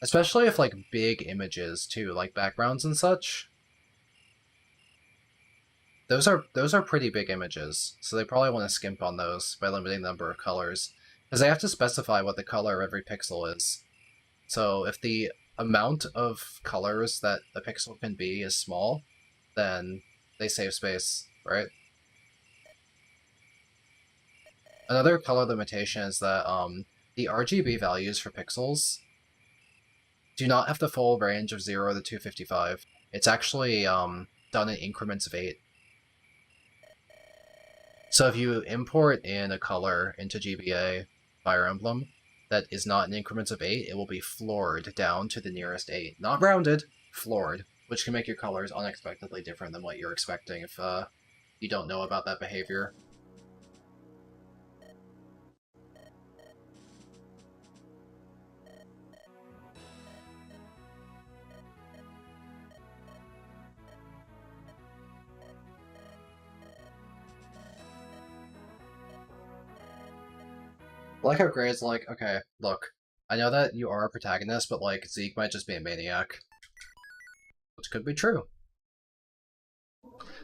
Especially if like big images too, like backgrounds and such. Those are pretty big images, so they probably want to skimp on those by limiting the number of colors. Because they have to specify what the color of every pixel is. So if the amount of colors that a pixel can be is small, then they save space, right? Another color limitation is that the RGB values for pixels do not have the full range of 0 to 255. It's actually done in increments of 8. So if you import in a color into GBA Fire Emblem that is not in increments of 8, it will be floored down to the nearest 8. Not rounded, floored, which can make your colors unexpectedly different than what you're expecting if you don't know about that behavior. I like how Gray's like, okay, look, I know that you are a protagonist, but like, Zeke might just be a maniac. Which could be true.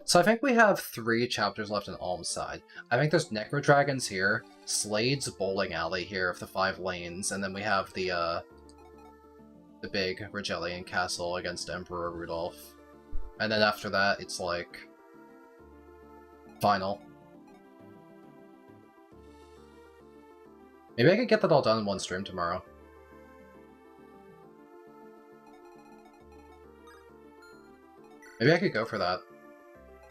So I think we have 3 chapters left in Alm's side. I think there's Necro Dragons here, Slade's Bowling Alley here of the 5 lanes, and then we have the big Regellian Castle against Emperor Rudolph. And then after that, it's like... final. Maybe I could get that all done in one stream tomorrow. Maybe I could go for that.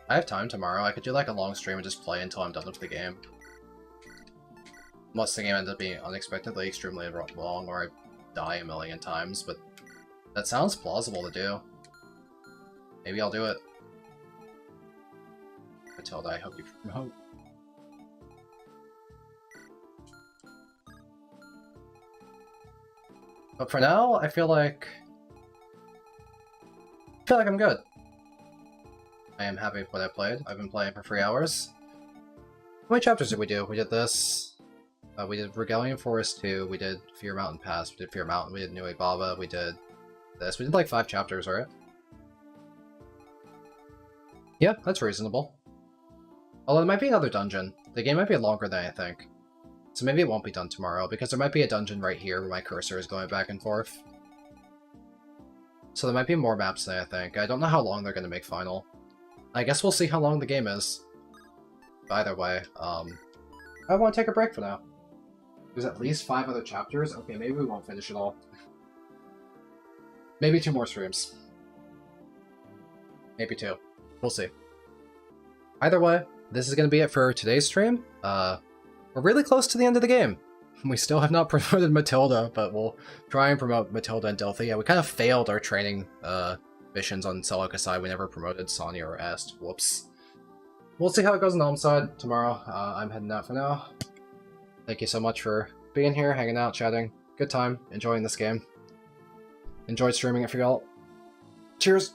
I have time tomorrow. I could do like a long stream and just play until I'm done with the game. Unless the game ends up being unexpectedly extremely long or I die a million times, but that sounds plausible to do. Maybe I'll do it. Matilda, I hope you promote. But for now, I feel like I'm good. I am happy with what I played. I've been playing for 3 hours. How many chapters did we do? We did this. We did Regalian Forest 2. We did Fear Mountain Pass. We did Fear Mountain. We did New Baba. We did this. We did like 5 chapters, right? Yeah, that's reasonable. Although there might be another dungeon. The game might be longer than I think. So maybe it won't be done tomorrow, because there might be a dungeon right here where my cursor is going back and forth. So there might be more maps than I think. I don't know how long they're going to make final. I guess we'll see how long the game is. But either way, I want to take a break for now. There's at least 5 other chapters. Okay, maybe we won't finish it all. Maybe 2 more streams. Maybe 2. We'll see. Either way, this is going to be it for today's stream. We're really close to the end of the game. We still have not promoted Matilda, but we'll try and promote Matilda and Delphi. Yeah, we kind of failed our training missions on Celica. We never promoted Sonya or Est. Whoops. We'll see how it goes on Alm's side tomorrow. I'm heading out for now. Thank you so much for being here, hanging out, chatting. Good time, enjoying this game. Enjoyed streaming it for y'all. Cheers!